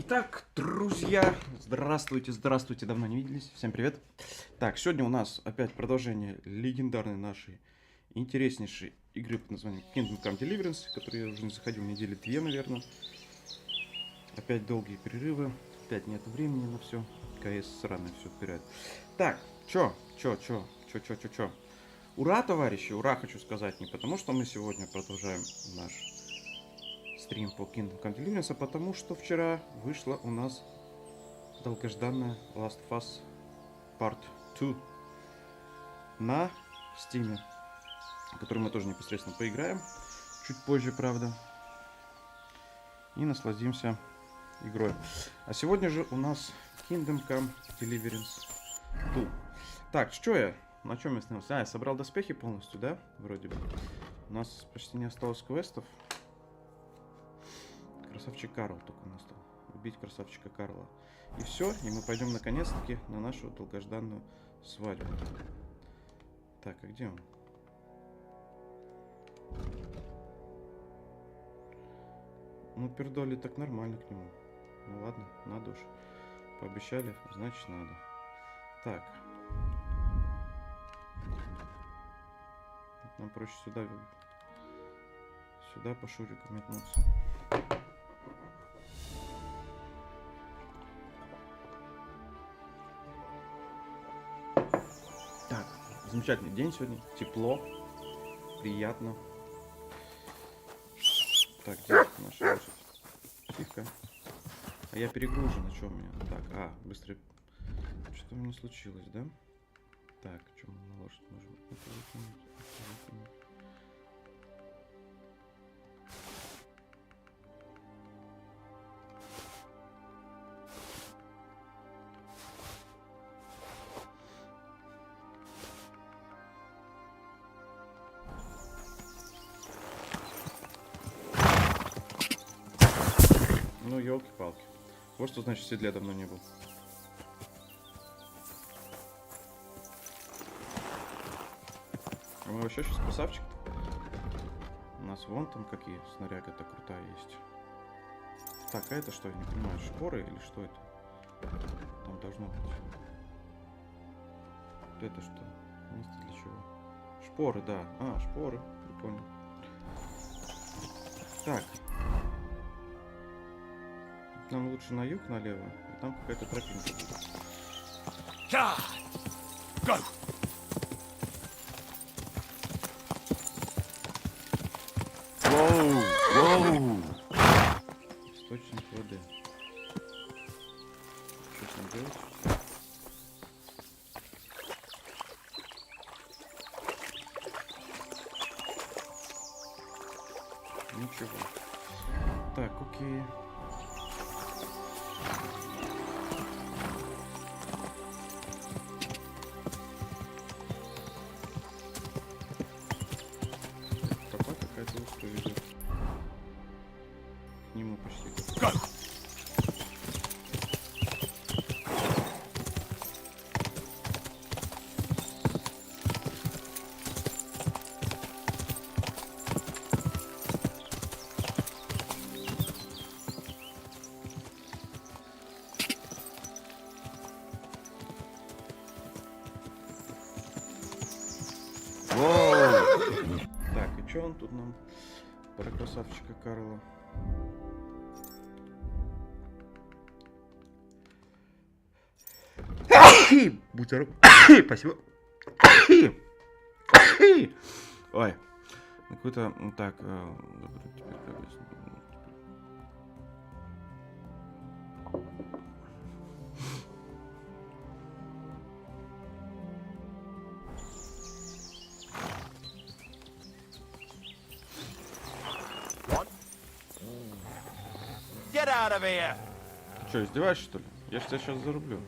Итак, друзья, здравствуйте, здравствуйте, давно не виделись, всем привет. Так, сегодня у нас опять продолжение легендарной нашей интереснейшей игры под названием Kingdom Come Deliverance, которую я уже не заходил недели 2, наверное. Опять долгие перерывы, опять нет времени на все, КС сраный все вперед. Так, чё? Ура, товарищи, ура, хочу сказать, не потому что мы сегодня продолжаем наш стрим по Kingdom Come Deliverance, а потому что вчера вышла у нас долгожданная Last of Us Part 2 на Steam, которую мы тоже непосредственно поиграем, чуть позже, правда, и насладимся игрой. А сегодня же у нас Kingdom Come Deliverance 2. Так, что я? На чем я остановился? Я собрал доспехи полностью, да? Вроде бы. У нас почти не осталось квестов. Красавчик Карл только у нас там. Убить красавчика Карла. И все, и мы пойдем наконец-таки на нашу долгожданную свадьбу. Так, а где он? Ну, пердоли так нормально к нему. Ну ладно, надо уж. Пообещали, значит надо. Так. Нам проще сюда по шурикам метнуться. Так, замечательный день сегодня. Тепло, приятно. Так, где наша лошадь? Тихо. А я перегружен, а что у меня? Так, быстро. Что у меня случилось, да? Так, что мы на лошадь можем? Это выкинуть. Ну, елки-палки. Вот что значит в седле давно не был. А мы вообще сейчас красавчик-то. У нас вон там какие снаряга-то крутая есть. Так, а это что, я не понимаю, шпоры или что это? Там должно быть. Вот это что? Место для чего? Шпоры, да. Шпоры. Прикольно. Так. Нам лучше на юг, налево. И там какая-то тропинка будет. Go! Воу! Источник воды. Что с ним делать? Ничего. Так, окей. Тропа какая-то узкая ведет. К нему почти. Go! Так, и что он тут нам про красавчика Карла? Будь здоров. Спасибо. Ой. Какой-то... Так, теперь как... Get out of here! Ты что, издеваешься, что ли? Я ж тебя сейчас зарублю.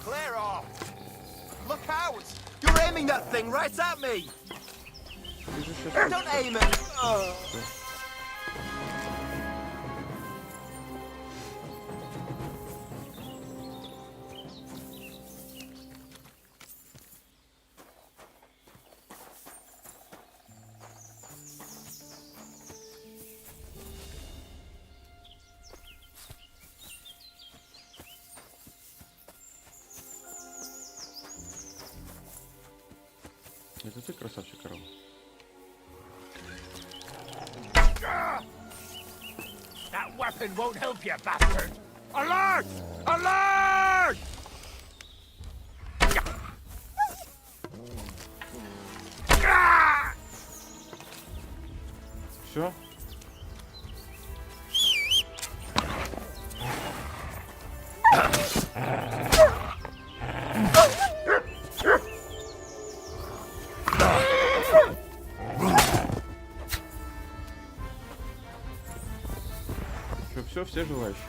Clear off! Look out! You're aiming that thing right at me! Ты же сейчас... Don't aim it! Это ты, красавчик, корова? That weapon won't help you, bastard! Alert! Alert! Все? Все желающие.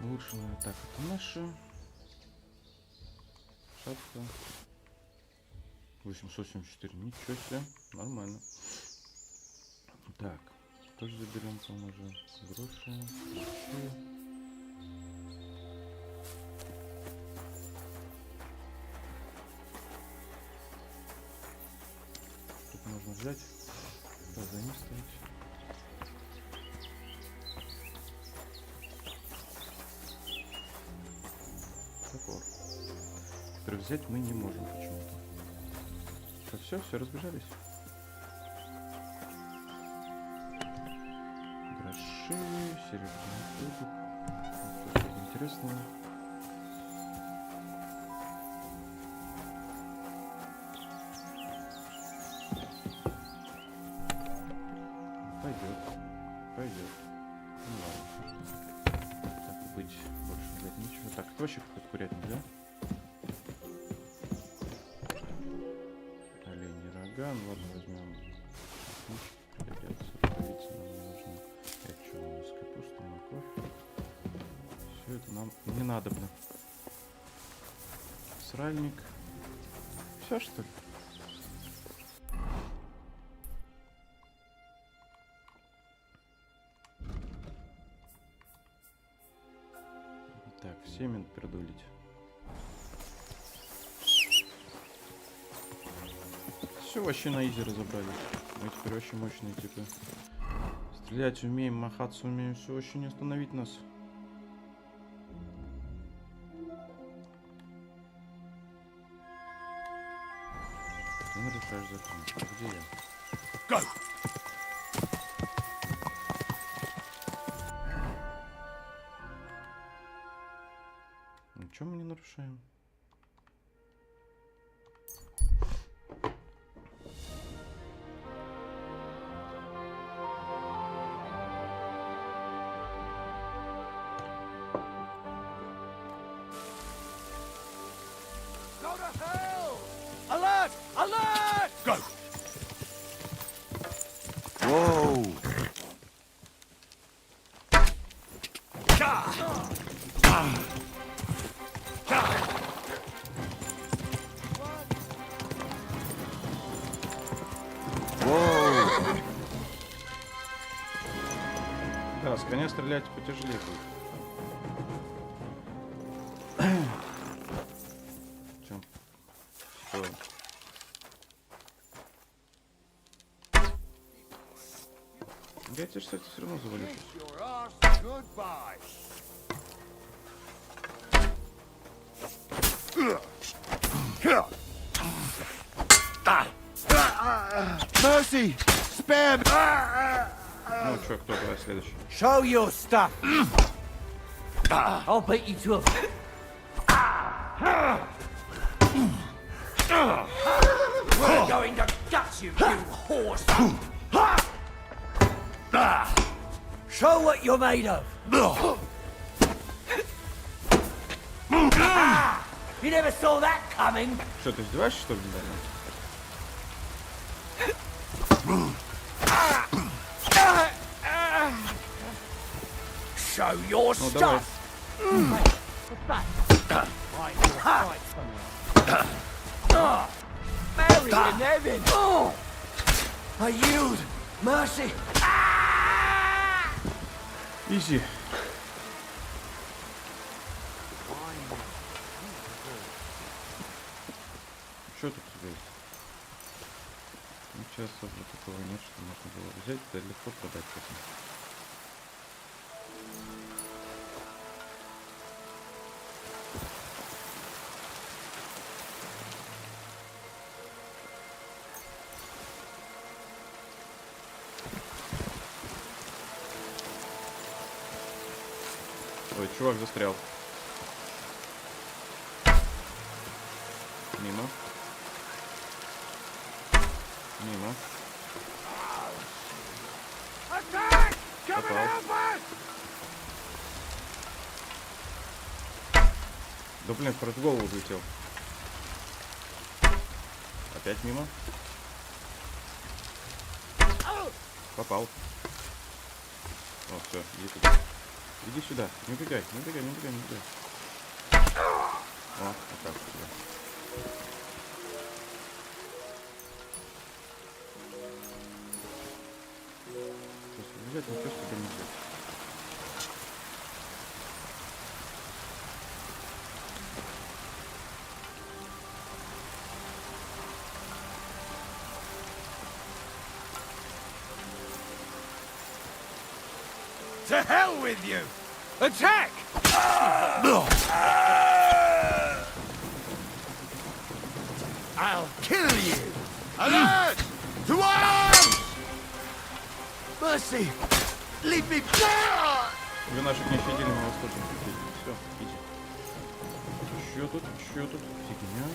Улучшенная атака. Это наша. Шапка. 874. Ничего себе. Нормально. Так. Тоже заберем, по-моему, уже гроши. Тут можно взять. Задействовать. Топор. Который взять мы не можем почему-то. Все разбежались. Гроши, серебряный кубик. Что-то интересное. Пойдет. Ну ладно. Так быть, больше взять ничего. Так, это вообще какой-то курятник, да? Оленьи рога. Ну ладно, возьмем. Пригодятся. Рукавицы нам не нужны. Это что у нас? Капуста, морковь. Все это нам не надо, блин. Сральник. Все, что ли? Так, семен продулить. Все вообще на изи разобрали. Мы теперь очень мощные типы. Стрелять умеем, махаться умеем. Все, вообще не остановить нас. Ты нарушаешь закон. Где я? Go! Ничего мы не нарушаем. Go to hell! Alert! Alert! Go! Whoa! Да, с коня стрелять потяжелее будет. Чем? Что? Я тебе, кстати, все равно завалю. Your arse goodbye. Mercy! Spare me! Ну чё, кто давай следующий? Show your stuff. I'll beat you to a... We're going to gut you, you horse. Show what you're made of. You never saw that coming. Что, ты издеваешься, что ли, недавно? Show your Ну давай. stuff. Mary and Evan. I yield. Mercy. Изи. Что тут у тебя есть? Ничего особо такого нет, что можно было взять, да легко продать потом. Ой, чувак застрял. Мимо. Мимо. Попал. Да блин, в голову влетел. Опять мимо. Попал. О, все, иди сюда. Иди сюда. Не убегай, не убегай, не убегай, не убегай. О, вот так сюда. Сейчас взять, никто сюда не взять. To hell with you! Attack! I'll kill you! Alert! To arms! Mercy! Leave me! Вы наших не щадили, мы вас тоже не щадили. Все, иди. Еще тут фигня.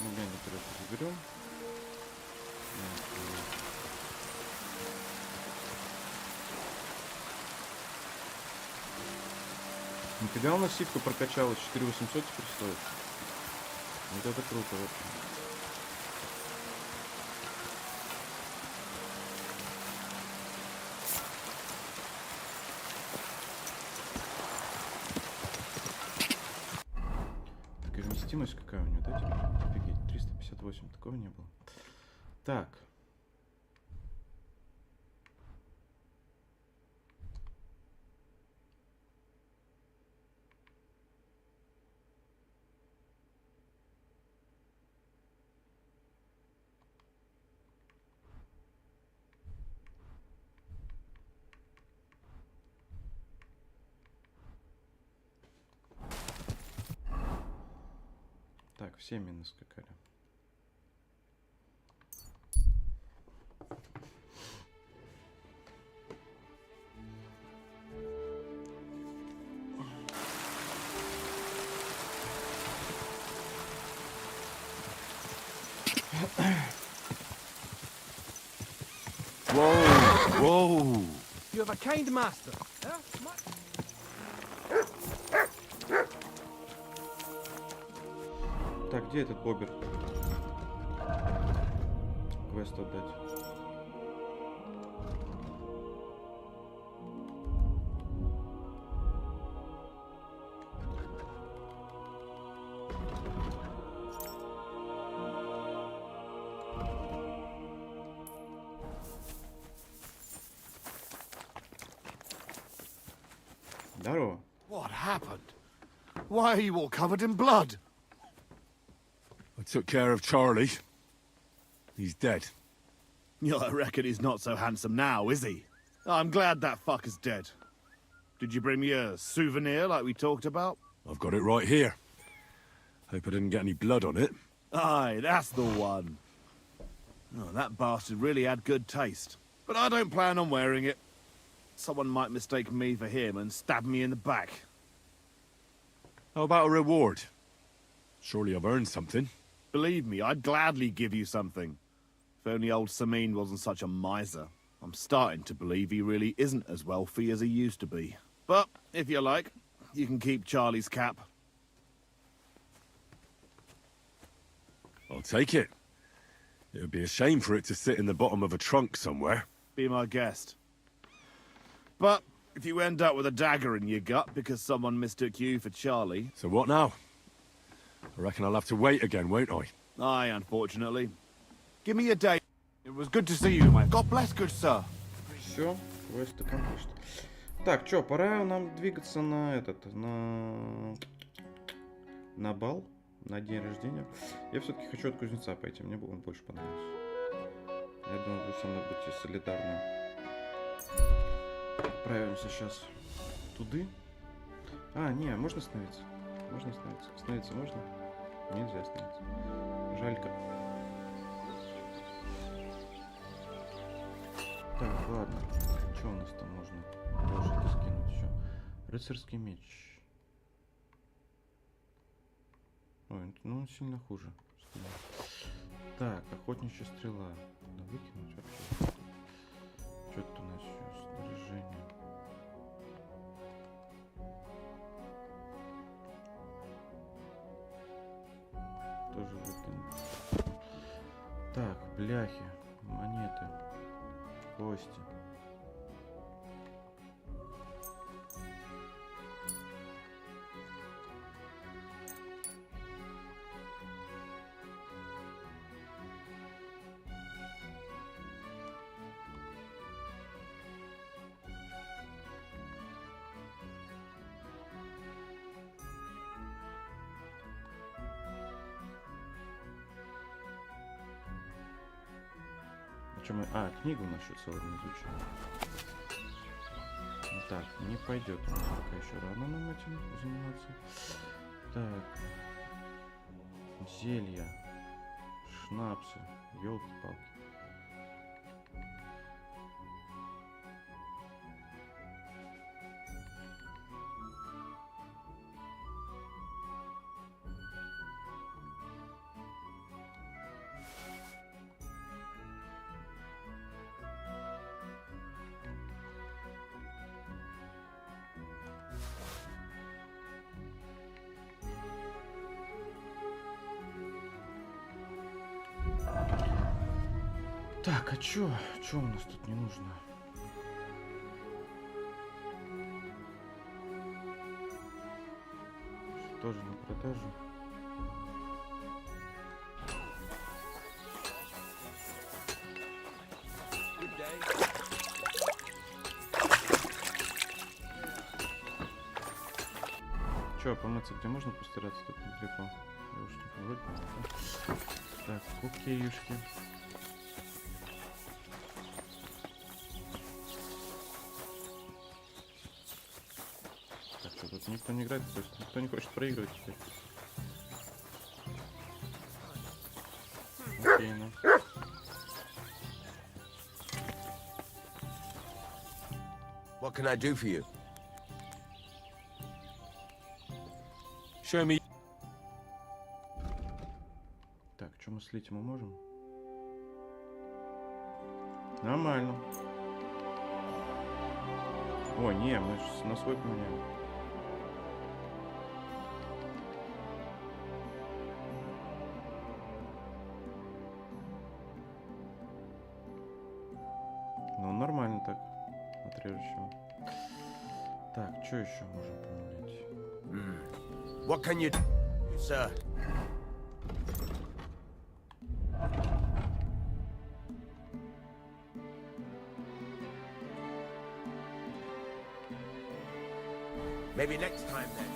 Ну, блин, это заберем. Нифига у нас ситка прокачалась, 4800 теперь стоит. Вот это круто вообще. Такая вместимость какая у него, да, теперь? Офигеть, 358, такого не было. Так. Так, все минус скакали. Whoa! Whoa! You have a kind master. Huh? Так, где этот бобер? Квест отдать. Здорово. What happened? Why are you all covered in blood? I took care of Charlie. He's dead. Yeah, I reckon he's not so handsome now, is he? I'm glad that fucker's dead. Did you bring me a souvenir like we talked about? I've got it right here. Hope I didn't get any blood on it. Aye, that's the one. Oh, that bastard really had good taste. But I don't plan on wearing it. Someone might mistake me for him and stab me in the back. How about a reward? Surely I've earned something. Believe me, I'd gladly give you something. If only old Samin wasn't such a miser. I'm starting to believe he really isn't as wealthy as he used to be. But, if you like, you can keep Charlie's cap. I'll take it. It would be a shame for it to sit in the bottom of a trunk somewhere. Be my guest. But, if you end up with a dagger in your gut because someone mistook you for Charlie... So what now? I reckon I'll have to wait again, won't I? Aye, unfortunately. Give me a day. It was good to see you, my... God bless, good sir. Все, квест accomplished. Так, чё, пора нам двигаться на этот, на бал, на день рождения. Я все-таки хочу от кузнеца пойти, мне было больше понравилось. Я думаю, вы со мной будете солидарны. Отправимся сейчас туды. А, не, можно остановиться? Можно остановиться? Остановиться можно? Нельзя снять. Жалько. Так, ладно. Что у нас там можно тоже скинуть еще? Рыцарский меч. Ой, ну он сильно хуже. Так, охотничья стрела. Надо выкинуть вообще. Что тут у нас еще? Снаряжение. Тоже выкинуть. Так, бляхи, монеты, кости. Мы... А, книгу нашу целую не изучили. Так, не пойдет. Пока еще рано нам этим заниматься. Так. Зелья. Шнапсы. Ёлки-палки. Так, а чё? Чё у нас тут не нужно? Тоже на продажу. Чё, помыться где можно постираться? Тут недалеко. Я уж не вроде бы, да? Так, окейюшки. Тут никто не играет, то есть никто не хочет проигрывать теперь. Окей, ну. What can I do for you? Show me. Так, что мы слить мы можем? Нормально. О, не, мы же на свой поменяем. Ну, нормально так. Отрежущего. Так, что еще можем поменять? What can you do, sir? Maybe next time then.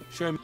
Show me.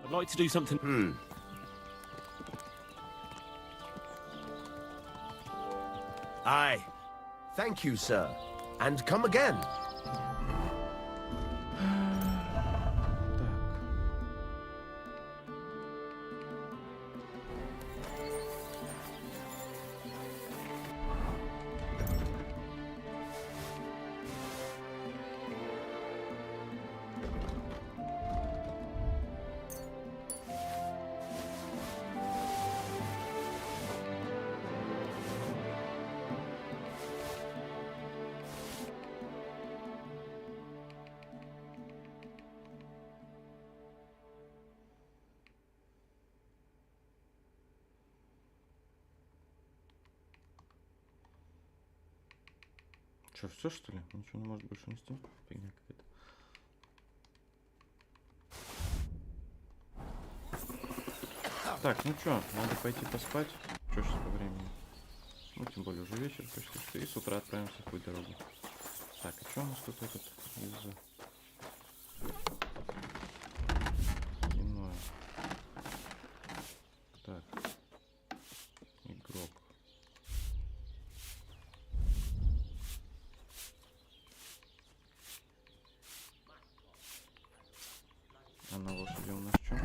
I'd like to do something. Aye. Thank you, sir. And come again. Так. Что, все что ли? Ничего не может больше нести? Фигня какая-то. Так, ну чё, надо пойти поспать. Чё сейчас по времени? Ну, тем более уже вечер почти что. И с утра отправимся в путь дорогу. Так, а что у нас тут этот из-за... Иное. Так. Игрок. А на лошади у нас что?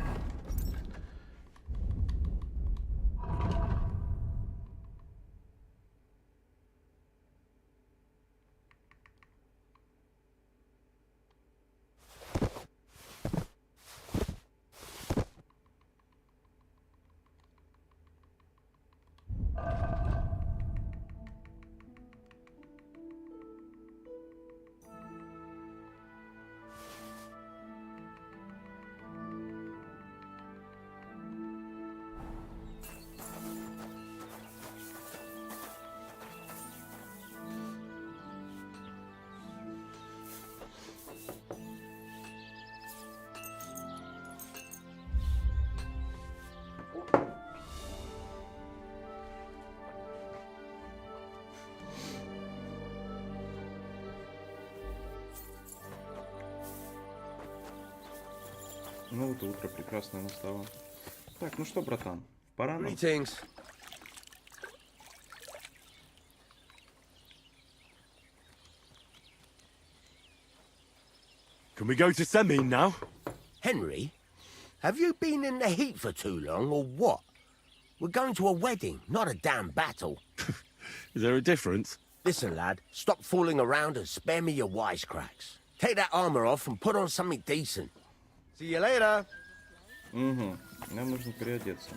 Ну вот и утро прекрасное настало. Так, ну что, братан, пора нам. Greetings. Can we go to Semin now? Henry, have you been in the heat for too long, or what? We're going to a wedding, not a damn battle. Is there a difference? Listen, lad, stop fooling around and spare me your wisecracks. Take that armor off and put on something decent. See you later. Угу, нам нужно переодеться.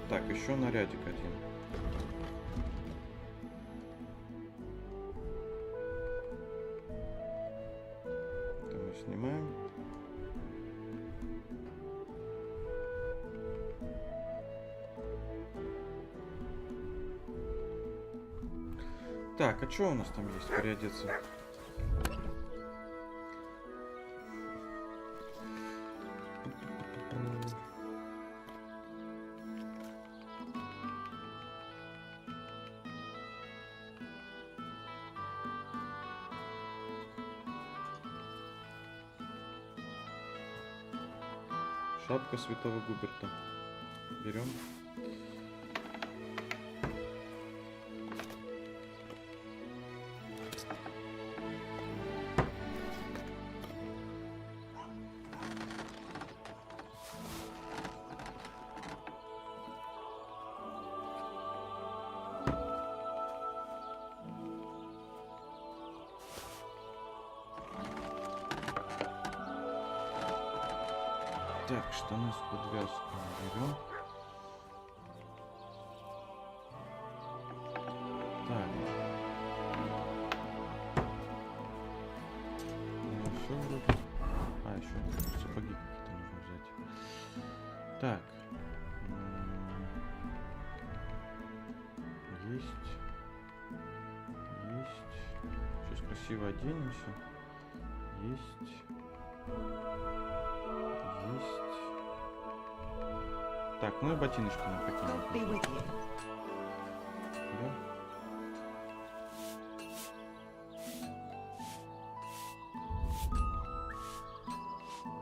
Так, еще нарядик один. Это мы снимаем. Так, а что у нас там есть переодеться? Шапка святого Губерта. Берем. Так, штаны с подвязкой берем. Так. Ну, все вроде. А, еще сапоги какие-то нужно взять. Так. Есть. Есть. Сейчас красиво оденемся. Есть. Есть. Так, ну и ботиночки нам какие-нибудь. Да?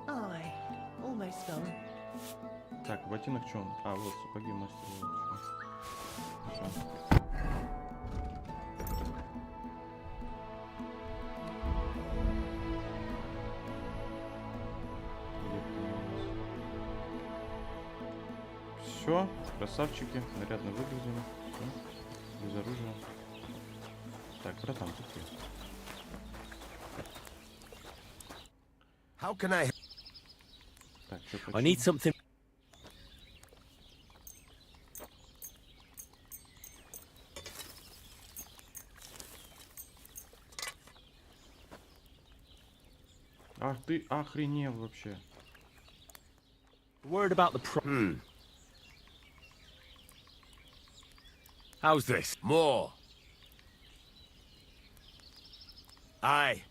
Aye, almost done. Так, ботинок что он? А, вот сапоги мастера. Все. Все, красавчики, нарядно выглядим. Все, без оружия. Так, братан, тут есть. How can I... Так, что I need something. Ах ты охренел вообще. Worried about the pro. How's this? More. Aye.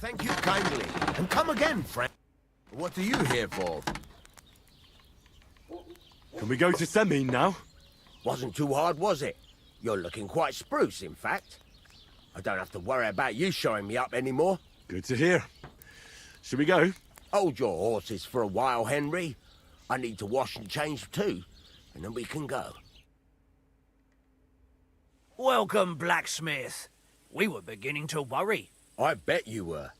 Thank you kindly. And come again, friend. What are you here for? Can we go to Semin now? Wasn't too hard, was it? You're looking quite spruce, in fact. I don't have to worry about you showing me up anymore. Good to hear. Should we go? Hold your horses for a while, Henry. I need to wash and change too, and then we can go. Welcome, blacksmith. We were beginning to worry. I bet you were.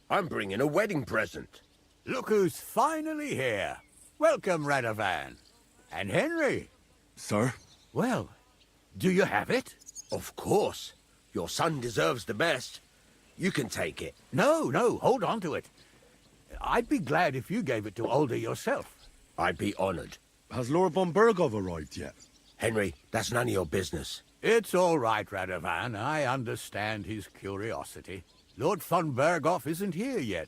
I'm bringing a wedding present. Look who's finally here. Welcome, Radovan. And Henry. Sir? Well, do you have it? Of course. Your son deserves the best. You can take it. No, hold on to it. I'd be glad if you gave it to Older yourself. I'd be honored. Has Lord von Bergov arrived yet? Henry, that's none of your business. It's all right, Radovan. I understand his curiosity. Lord von Berghoff isn't here yet,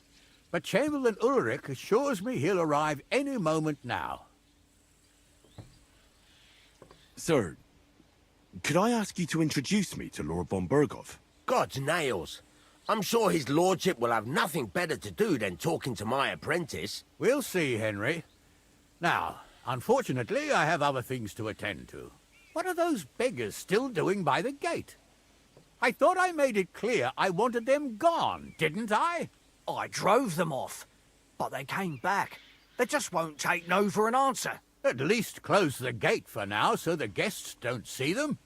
but Chamberlain Ulrich assures me he'll arrive any moment now. Sir, could I ask you to introduce me to Lord von Bergov? God's nails. I'm sure his lordship will have nothing better to do than talking to my apprentice. We'll see, Henry. Now, unfortunately, I have other things to attend to. What are those beggars still doing by the gate? I thought I made it clear I wanted them gone, didn't I? I drove them off, but they came back. They just won't take no for an answer. At least close the gate for now so the guests don't see them.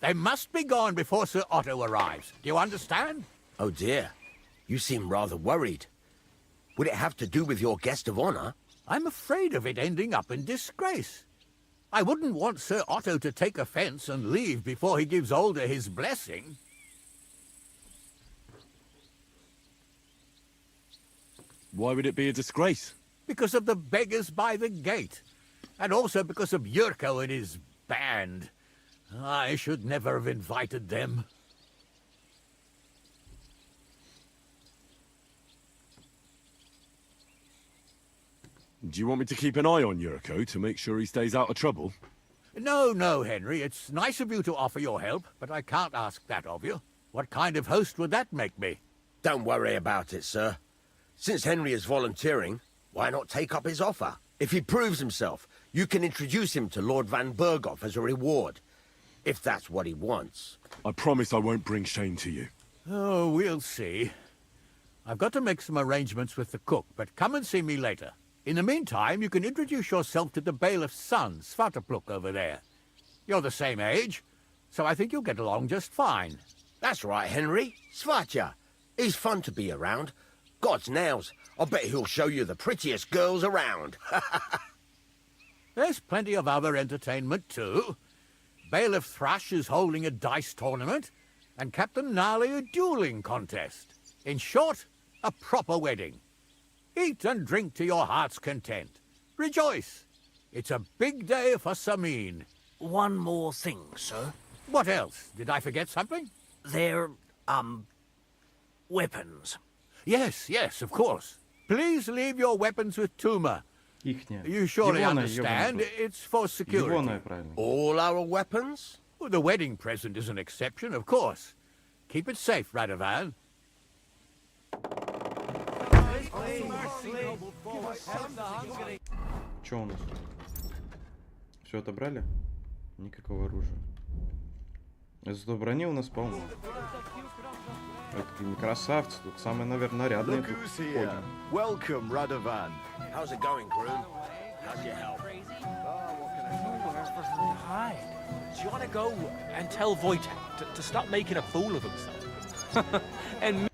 They must be gone before Sir Otto arrives. Do you understand? Oh dear. You seem rather worried. Would it have to do with your guest of honor? I'm afraid of it ending up in disgrace. I wouldn't want Sir Otto to take offense and leave before he gives Older his blessing. Why would it be a disgrace? Because of the beggars by the gate. And also because of Yurko and his band. I should never have invited them. Do you want me to keep an eye on Yurko to make sure he stays out of trouble? No, Henry. It's nice of you to offer your help, but I can't ask that of you. What kind of host would that make me? Don't worry about it, sir. Since Henry is volunteering, why not take up his offer? If he proves himself, you can introduce him to Lord Van Berghoff as a reward. If that's what he wants. I promise I won't bring shame to you. Oh, we'll see. I've got to make some arrangements with the cook, but come and see me later. In the meantime, you can introduce yourself to the bailiff's son, Svatopluk, over there. You're the same age, so I think you'll get along just fine. That's right, Henry. Svatja. He's fun to be around. God's nails. I bet he'll show you the prettiest girls around. There's plenty of other entertainment, too. Bailiff Thrush is holding a dice tournament, and Captain Gnarly a dueling contest. In short, a proper wedding. Eat and drink to your heart's content. Rejoice. It's a big day for Samin. One more thing, sir. What else? Did I forget something? They're, weapons. Yes, of course. Please leave your weapons with Tuma. Ихняя. You surely Егоная, understand ёбаный it's for рот. security. Егоная, правильно. All our weapons? Well, the wedding present is an exception, of course. Keep it safe, Radovan. Что у нас? Все отобрали? Никакого оружия. Зато брони у нас полно. Это такие красавцы. Тут самые, наверное, нарядные Look тут who's here. ходят. Welcome, Radovan. How's it going, groom? How's your health? Hi. Do you want to go and tell Wojtek to stop making a fool of himself? And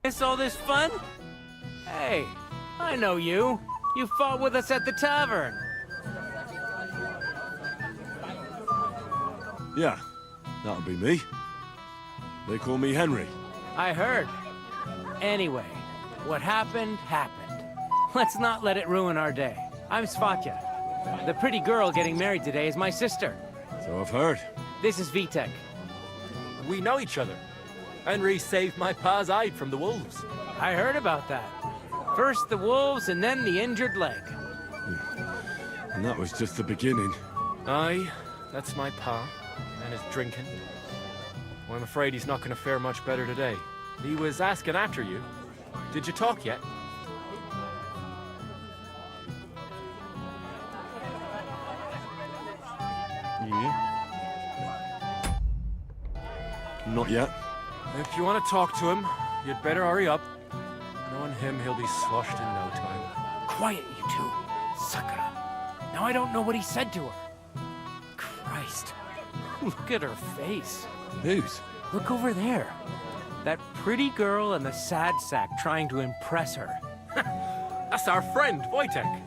miss all this fun? Hey, I know you. You fought with us at the tavern. Yeah, that'll be me. They call me Henry. I heard. Anyway, what happened, happened. Let's not let it ruin our day. I'm Svatja. The pretty girl getting married today is my sister. So I've heard. This is Vitek. We know each other. Henry saved my pa's hide from the wolves. I heard about that. First the wolves and then the injured leg. And that was just the beginning. Aye, that's my pa. And his drinking. Well, I'm afraid he's not going to fare much better today. He was asking after you. Did you talk yet? И? Not yet. If you want to talk to him, you'd better hurry up. Knowing him, he'll be sloshed in no time. Quiet, you two. Sakura. Now I don't know what he said to her. Christ. Look at her face. Whose? Look over there. That pretty girl and the sad sack trying to impress her. That's our friend, Wojtek.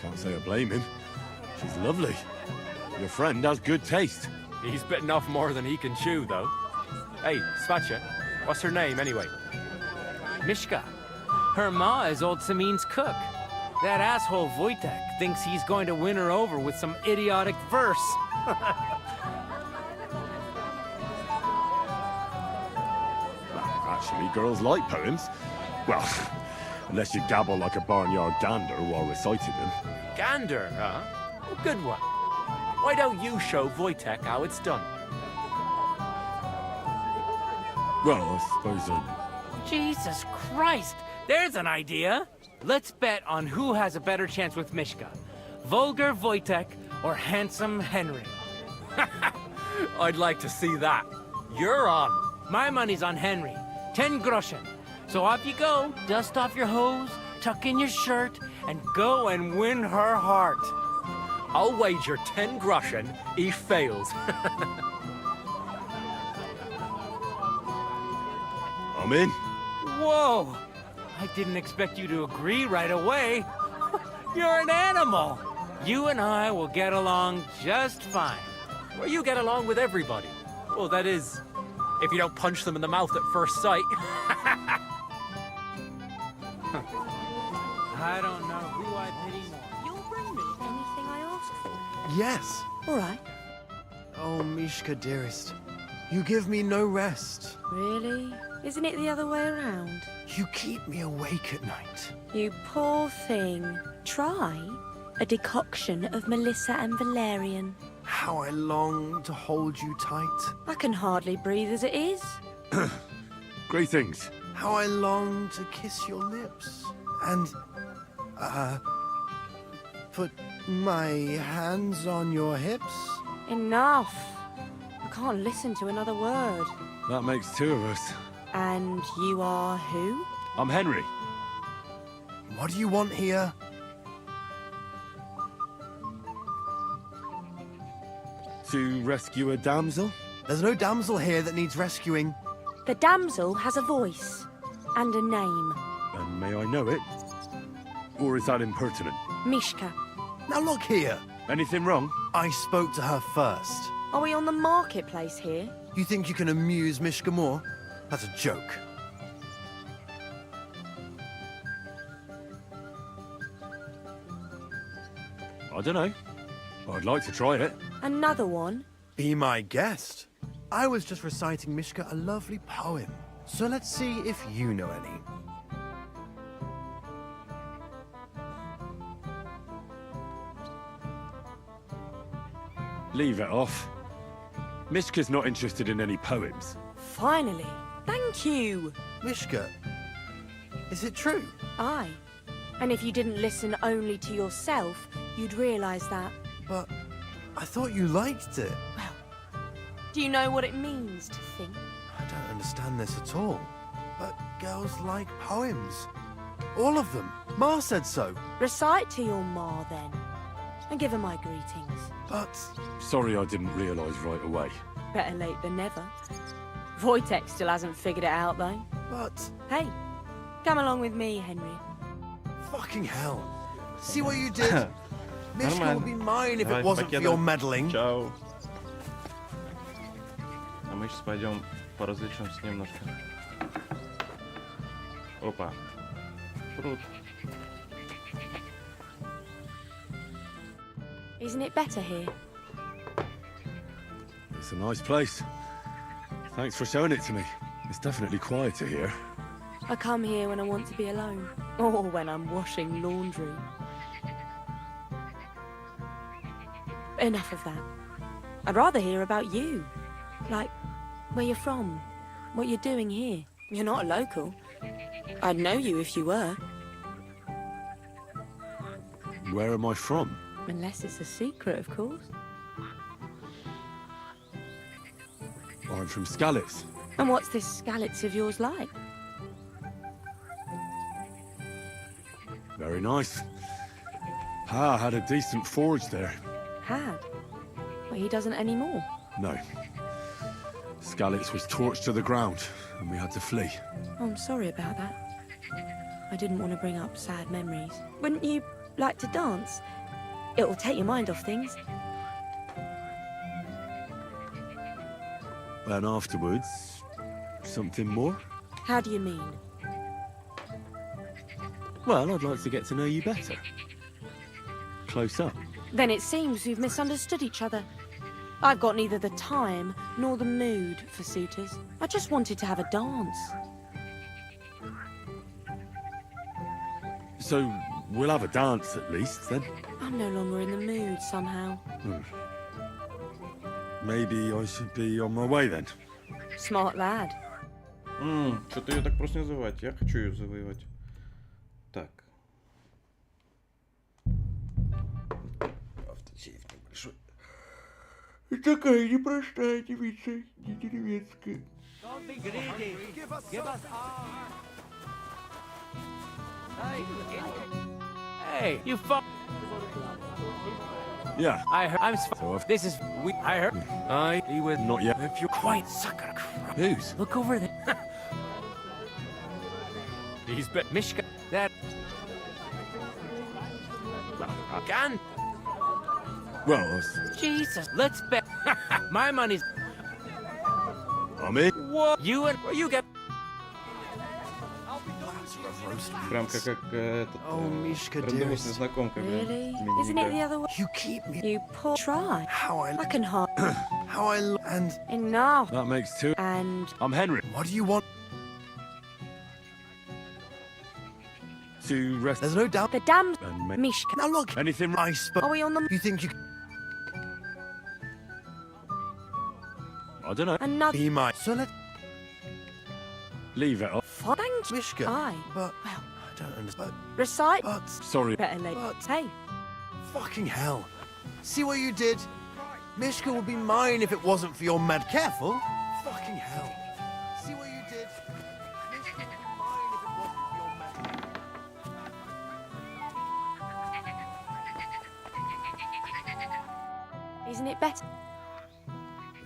Can't say I blame him. She's lovely. Your friend has good taste. He's bitten off more than he can chew, though. Hey, Svatcha, what's her name, anyway? Mishka. Her ma is old Samin's cook. That asshole Wojtek thinks he's going to win her over with some idiotic verse. Actually, girls like poems. Well, unless you gabble like a barnyard gander while reciting them. Gander, huh? Oh, good one. Why don't you show Wojtek how it's done? Well, I suppose Jesus Christ! There's an idea! Let's bet on who has a better chance with Mishka. Vulgar Wojtek or handsome Henry. I'd like to see that. You're on. My money's on Henry. 10 groschen. So off you go, dust off your hose, tuck in your shirt, and go and win her heart. I'll wager 10 groschen he fails. I'm in. Whoa! I didn't expect you to agree right away. You're an animal. You and I will get along just fine. Well, you get along with everybody. Well, that is, if you don't punch them in the mouth at first sight. I don't know who I pity more. You'll bring me anything I ask for. Yes. All right. Oh, Mishka, dearest. You give me no rest. Really? Isn't it the other way around? You keep me awake at night. You poor thing. Try a decoction of Melissa and Valerian. How I long to hold you tight. I can hardly breathe as it is. Greetings. How I long to kiss your lips. And, put my hands on your hips. Enough. I can't listen to another word. That makes two of us. And you are who? I'm Henry. What do you want here? To rescue a damsel? There's no damsel here that needs rescuing. The damsel has a voice and a name. And may I know it? Or is that impertinent? Mishka. Now look here. Anything wrong? I spoke to her first. Are we on the marketplace here? You think you can amuse Mishka more? That's a joke. I don't know. I'd like to try it. Another one? Be my guest. I was just reciting Mishka a lovely poem. So let's see if you know any. Leave it off. Mishka's not interested in any poems. Finally. Thank you. Mishka, is it true? Aye. And if you didn't listen only to yourself, you'd realise that. But I thought you liked it. Well, do you know what it means to think? I don't understand this at all. But girls like poems. All of them. Ma said so. Recite to your ma, then. And give her my greetings. But Sorry I didn't realise right away. Better late than never. Wojtek still hasn't figured it out, though. But Hey, come along with me, Henry. fucking hell. See what you did? Mishka Нормально. would be mine if Давай, it wasn't for покеда. your meddling. Чао. А мы сейчас пойдем поразвлечемся немножко. Опа. Фрут. Isn't it better here? It's a nice place. Thanks for showing it to me. It's definitely quieter here. I come here when I want to be alone, or when I'm washing laundry. Enough of that. I'd rather hear about you. Like, where you're from, what you're doing here. You're not a local. I'd know you if you were. Where am I from? Unless it's a secret, of course. I'm from Skalitz. And what's this Skalitz of yours like? Very nice. Pa had a decent forge there. Had? Well, he doesn't anymore. No. Skalitz was torched to the ground, and we had to flee. Oh, I'm sorry about that. I didn't want to bring up sad memories. Wouldn't you like to dance? It'll take your mind off things. And afterwards, something more? How do you mean? Well, I'd like to get to know you better. Close up. Then it seems we've misunderstood each other. I've got neither the time nor the mood for suitors. I just wanted to have a dance. So, we'll have a dance at least, then. I'm no longer in the mood somehow. Maybe I should be on my way then. Smart lad. Что-то ее так просто не называть. Я хочу ее завоевать. Так. Автосейф небольшой. Такая непростая девица, не деревенская. Don't be greedy. Give us Hey, you fuck. Yeah. I heard. So if This is. I heard. He was. not yet. If you quite sucker crap. Whose? Look over there. He's bet Mishka. That. Gan. Well, I was- Jesus. Let's bet. My money's. I'm in. What? You and you get. Прям как этот Mishka, рандеву с dearest. незнакомками. Really? Мини-игра. Isn't it the other way? You keep me. You poor try. How I can hide. and Enough. That makes two. And I'm Henry. what do you want? To rest There's no doubt. the damn and make Mishka. Now look, anything right. I spoke. Are we on the... You think you I don't know. Another... be my so let Leave it off. Thanks. Mishka? Aye. But Well, I don't understand. recite. But Sorry. Better late. But- Hey. fucking hell! See what you did? Mishka would be mine if it wasn't for your mad. Careful! Fucking hell! See what you did? Mishka would be mine if it wasn't for your mad. Isn't it better?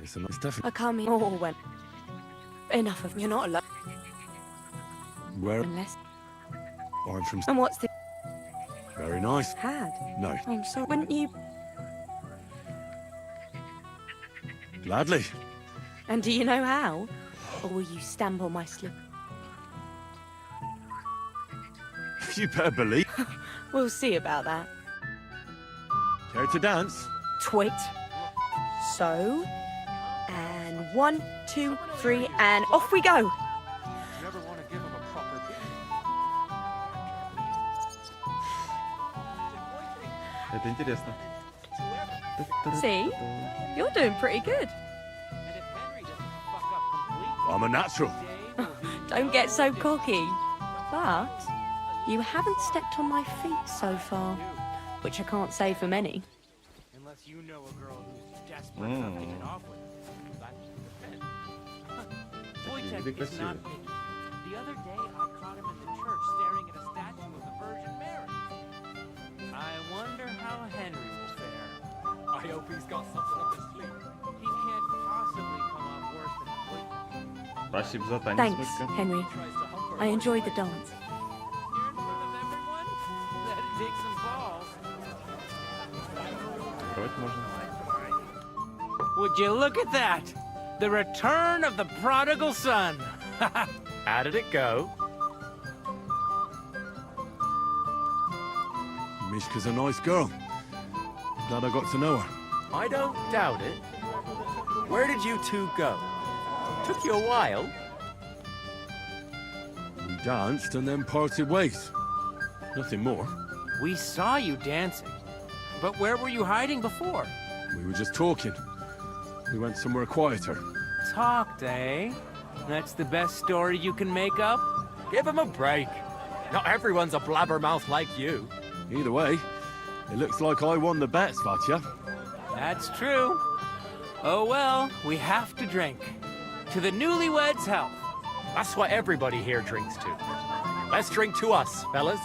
It's a nice stuff. I come here. Oh, when. Enough of... You're not alone. Where Unless... I'm from. And what's the... Very nice. Had? No. I'm sorry. Wouldn't you... Gladly. And do you know how? Or will you stamp on my slip? You better believe. We'll see about that. Care to dance? Twit. So... And 1, 2, 3, and off we go! Never want to give him a proper Это интересно. See? You're doing pretty good. And if Henry doesn't fuck up completely, I'm a natural. Don't get so cocky. But you haven't stepped on my feet so far, which I can't say for many. unless you know a girl who's desperate enough to get off with him. Wojtek виды is not красивые. picky. The other day, I caught him in the church staring at a statue of the Virgin Mary. I wonder how Henry will fare. I hope he's got something up his sleeve. He can't possibly come off worse than Wojtek. Спасибо за танец, Thanks, Мышка. Henry. Tries to hump her I enjoyed the dance. You're in front of everyone? That'd take some balls. Вроде можно. Would you look at that? The return of the prodigal son. How did it go? Mishka's a nice girl. Glad I got to know her. I don't doubt it. Where did you two go? Took you a while. We danced and then parted ways. Nothing more. We saw you dancing. But where were you hiding before? We were just talking. We went somewhere quieter. Talked, eh? That's the best story you can make up? Give him a break. Not everyone's a blabbermouth like you. Either way, it looks like I won the bet, Svatya. That's true. Oh well, we have to drink. To the newlyweds' health. That's what everybody here drinks to. Let's drink to us, fellas.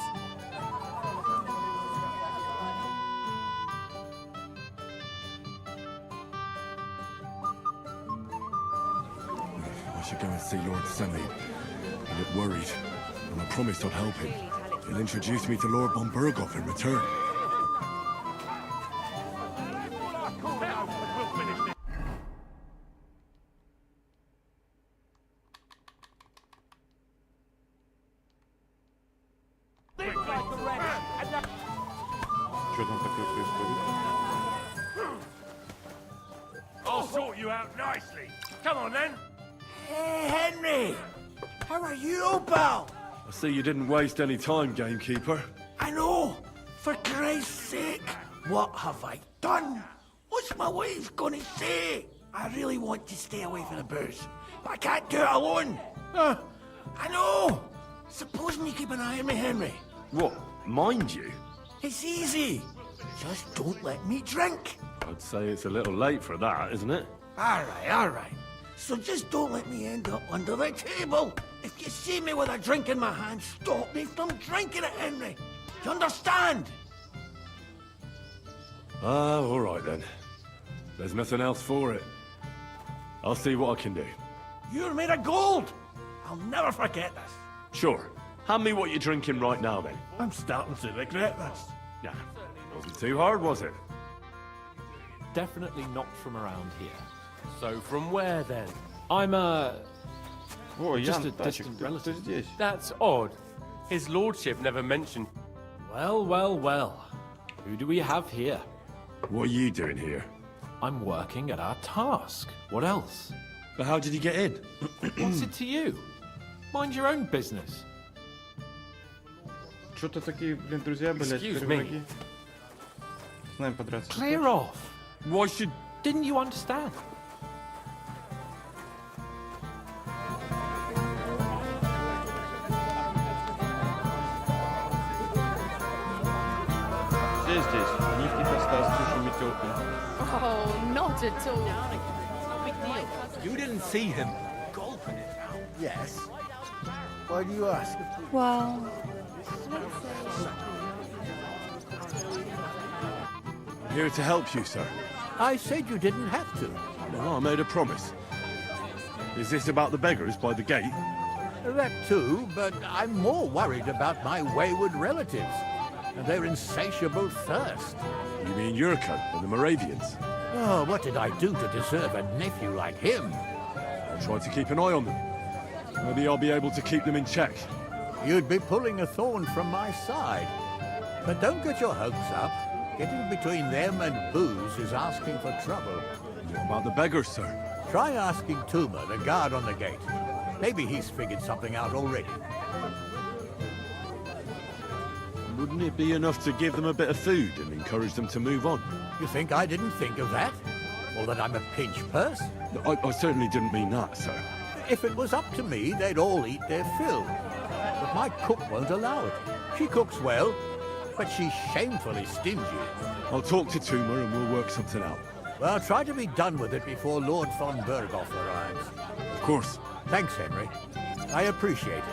I should go and see Lord Semi. He looked worried, and I promised I'd help him. He'll introduce me to Lord von Berghoff in return. Что там такое происходит? I'll sort you out nicely. Come on, then. Hey, Henry! How are you, pal? I see you didn't waste any time, gamekeeper. I know! For Christ's sake! What have I done? What's my wife gonna say? I really want to stay away from the booze, but I can't do it alone. I know! Supposing you keep an eye on me, Henry. What, mind you? It's easy. Just don't let me drink. I'd say it's a little late for that, isn't it? All right. So just don't let me end up under the table. If you see me with a drink in my hand, stop me from drinking it, Henry. You understand? Ah, all right then. There's nothing else for it. I'll see what I can do. You're made of gold. I'll never forget this. Sure. Hand me what you're drinking right now, then. I'm starting to regret this. Nah, wasn't too hard, was it? Definitely not from around here. So from where then? I'm О, just Ян, a Тачик, distant ты relative. здесь? That's odd. His lordship never mentioned. Well. Who do we have here? What are you doing here? I'm working at our task. What else? But how did you get in? What's it to you? Mind your own business. Что-то такие, блин, друзья, блядь, Excuse теперь me. враги. С нами подраться. Clear off. Why should... Didn't you understand? Здесь. Нефть осталась душу метелкой. Oh, not at all. No big deal. You didn't see him gulping it down. Yes. Why do you ask? Well, I'm here to help you, sir. I said you didn't have to. Well, I made a promise. Is this about the beggars by the gate? That too, but I'm more worried about my wayward relatives and their insatiable thirst. You mean Yurko and the Moravians? Oh, what did I do to deserve a nephew like him? I'll try to keep an eye on them. Maybe I'll be able to keep them in check. You'd be pulling a thorn from my side. But don't get your hopes up. Getting between them and booze is asking for trouble. What about the beggars, sir? Try asking Tuma, the guard on the gate. Maybe he's figured something out already. Wouldn't it be enough to give them a bit of food and encourage them to move on? You think I didn't think of that? Or that I'm a pinch purse? I certainly didn't mean that, sir. If it was up to me, they'd all eat their fill. But my cook won't allow it. She cooks well, but she's shamefully stingy. I'll talk to Tuma and we'll work something out. Well, try to be done with it before Lord von Berghoff arrives. Of course. Thanks, Henry. I appreciate it.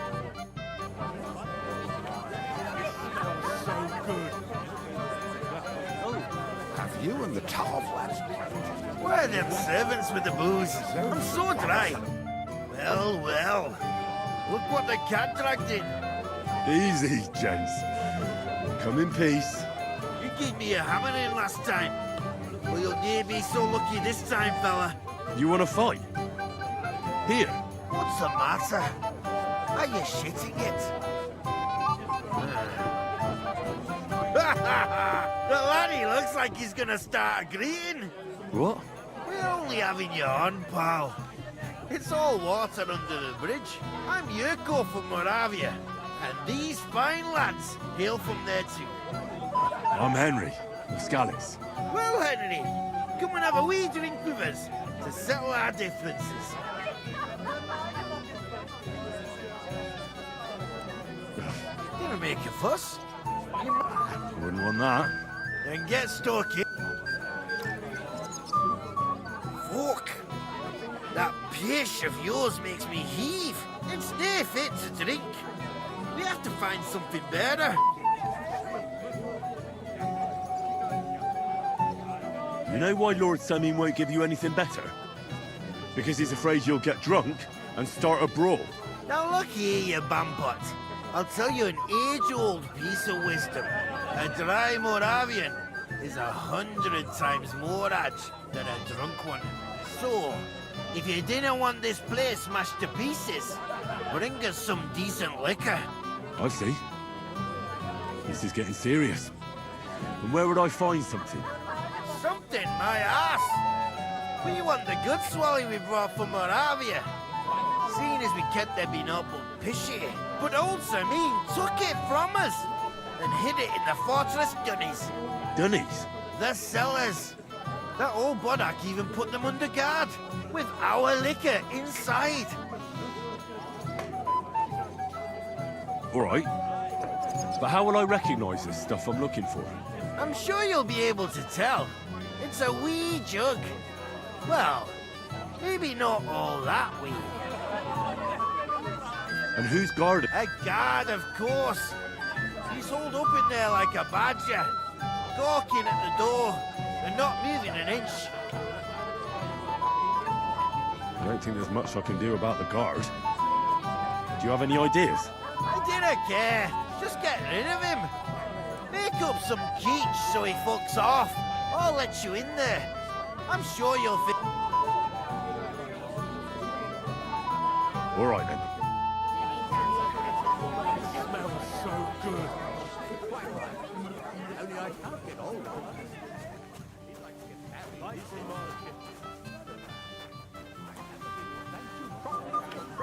Have you and the tall lads? Where are them servants with the booze? I'm so dry. Well. Look what the cat dragged in. Easy, gents. Come in peace. You gave me a hammer in last time. Well, you'll near be so lucky this time, fella. You want to fight? Here. What's the matter? Are you shitting it? The laddie looks like he's gonna start agreeing. What? We're only having you on, pal. It's all water under the bridge. I'm Yurko from Moravia, and these fine lads hail from there too. I'm Henry, of Scallis. Well, Henry, come and have a wee drink with us to settle our differences. Gonna make a fuss? Wouldn't want that. Then get stoking. Fuck! That pish of yours makes me heave. It's no fit to drink. We have to find something better. You know why Lord Samin won't give you anything better? Because he's afraid you'll get drunk and start a brawl. Now look here, you bampot. I'll tell you an age-old piece of wisdom. A dry Moravian is 100 times more edge than a drunk one. So, if you didn't want this place smashed to pieces, bring us some decent liquor. I see. This is getting serious. And where would I find something? Something, my ass! We want the good swally we brought from Moravia. Seeing as we can't there be no but pishy. But old Samin took it from us and hid it in the fortress dunnies. Dunnies? The cellars. That old Boddock even put them under guard, with our liquor inside. All right. But how will I recognize this stuff I'm looking for? I'm sure you'll be able to tell. It's a wee jug. Well, maybe not all that wee. And who's guarding? A guard, of course. He's holed up in there like a badger, gawking at the door and not moving an inch. I don't think there's much I can do about the guard. Do you have any ideas? I didn't care. Just get rid of him. Make up some geech so he fucks off. I'll let you in there. I'm sure you'll fit. All right, then.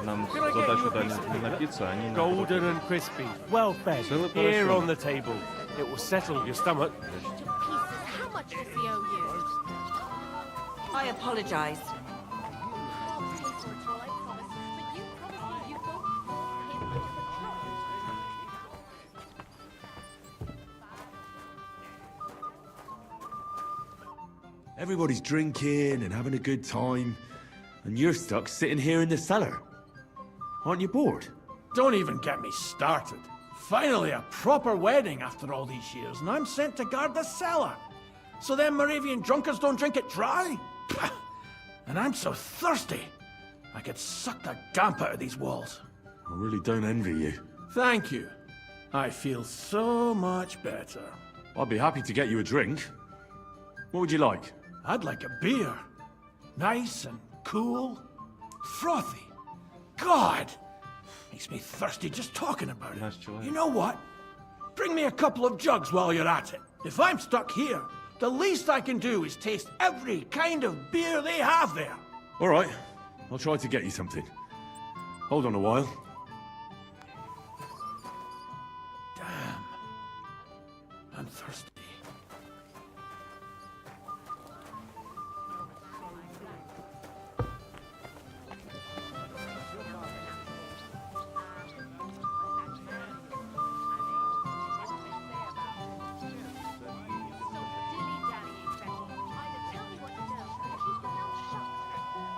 Нам задачу дали не напиться, они нам Golden and crispy, well fed, Целый here поросенок. on the table. It will settle your stomach. How much does he owe you? I apologize. Everybody's drinking and having a good time, and you're stuck sitting here in the cellar. Aren't you bored? Don't even get me started. Finally, a proper wedding after all these years, and I'm sent to guard the cellar. So them Moravian drunkards don't drink it dry? Pah. And I'm so thirsty, I could suck the damp out of these walls. I really don't envy you. Thank you. I feel so much better. I'd be happy to get you a drink. What would you like? I'd like a beer. Nice and cool. Frothy. God! Makes me thirsty just talking about it. Nice choice. You know what? Bring me a couple of jugs while you're at it. If I'm stuck here, the least I can do is taste every kind of beer they have there. All right, I'll try to get you something. Hold on a while. Damn. I'm thirsty.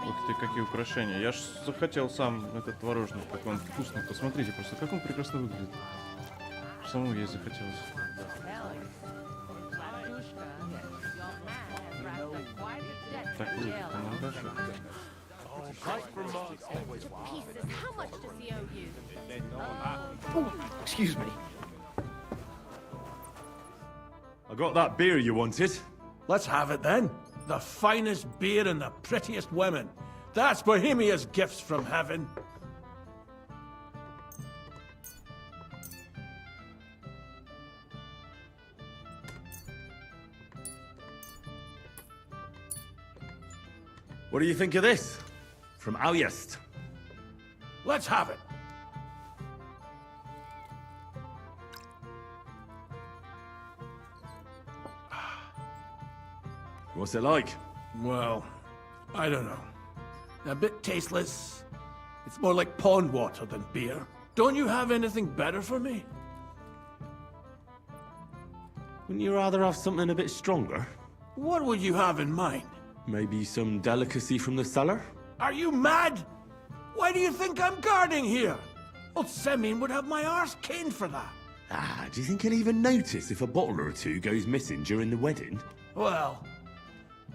Ух ты, какие украшения. Я ж захотел сам этот творожник, как он вкусный. Посмотрите просто, как он прекрасно выглядит. Самому есть захотелось. Так, ну дальше. How much does he owe you? Excuse me. I got that beer you wanted. Let's have it then. The finest beer and the prettiest women. That's Bohemia's gifts from heaven. What do you think of this? From Alyest. Let's have it. What's it like? Well, I don't know. A bit tasteless. It's more like pond water than beer. Don't you have anything better for me? Wouldn't you rather have something a bit stronger? What would you have in mind? Maybe some delicacy from the cellar? Are you mad? Why do you think I'm guarding here? Old Semin would have my arse caned for that. Ah, do you think he'll even notice if a bottle or two goes missing during the wedding? Well,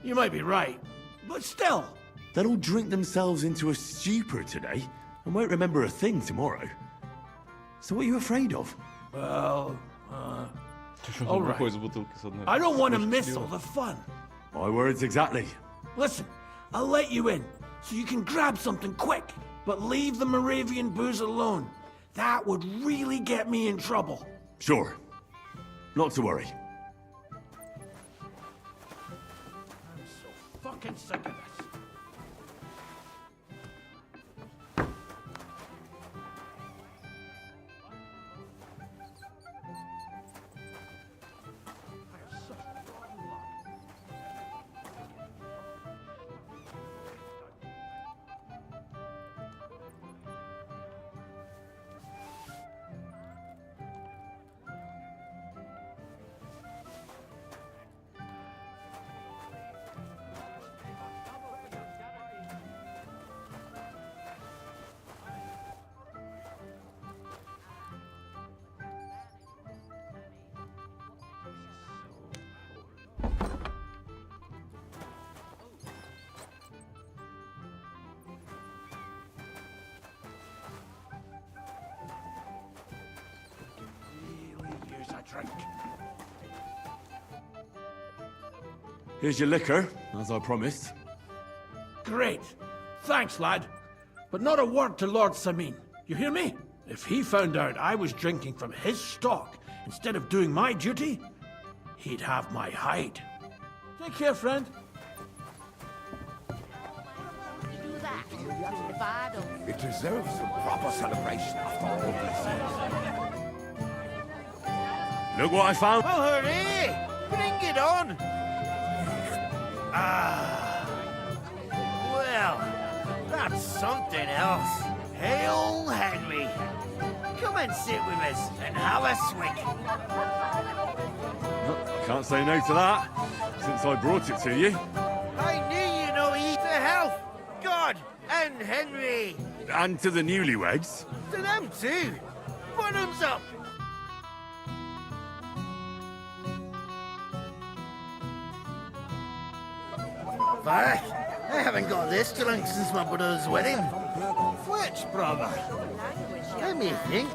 you might be right, but still. They'll all drink themselves into a stupor today and won't remember a thing tomorrow. So what are you afraid of? Well, all right. I don't want to miss all the fun. My words exactly. Listen, I'll let you in, so you can grab something quick. But leave the Moravian booze alone. That would really get me in trouble. Sure. Not to worry. I'm so fucking sick of this. Drink. Here's your liquor, as I promised. Great. Thanks, lad. But not a word to Lord Samin. You hear me? If he found out I was drinking from his stock instead of doing my duty, he'd have my hide. Take care, friend. It deserves some proper celebration after all these years. Look what I found! Oh, hurry! Bring it on! Well, that's something else. Hail, Henry! Come and sit with us and have a swig. Can't say no to that, since I brought it to you. I knew you know eat to health, God and Henry. And to the newlyweds. To them too. Bottoms up. Fuck, I haven't got this drunk since my brother's wedding. Which brother? Let me think.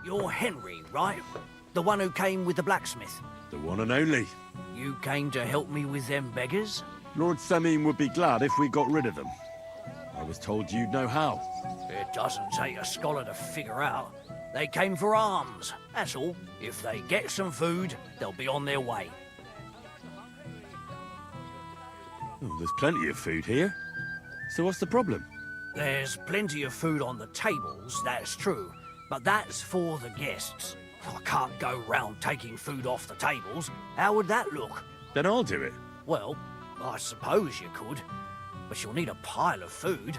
You're Henry, right? The one who came with the blacksmith? The one and only. You came to help me with them beggars? Lord Semin would be glad if we got rid of them. I was told you'd know how. It doesn't take a scholar to figure out. They came for alms, that's all. If they get some food, they'll be on their way. Oh, there's plenty of food here. So what's the problem? There's plenty of food on the tables, that's true. But that's for the guests. I can't go round taking food off the tables. How would that look? Then I'll do it. Well, I suppose you could. But you'll need a pile of food.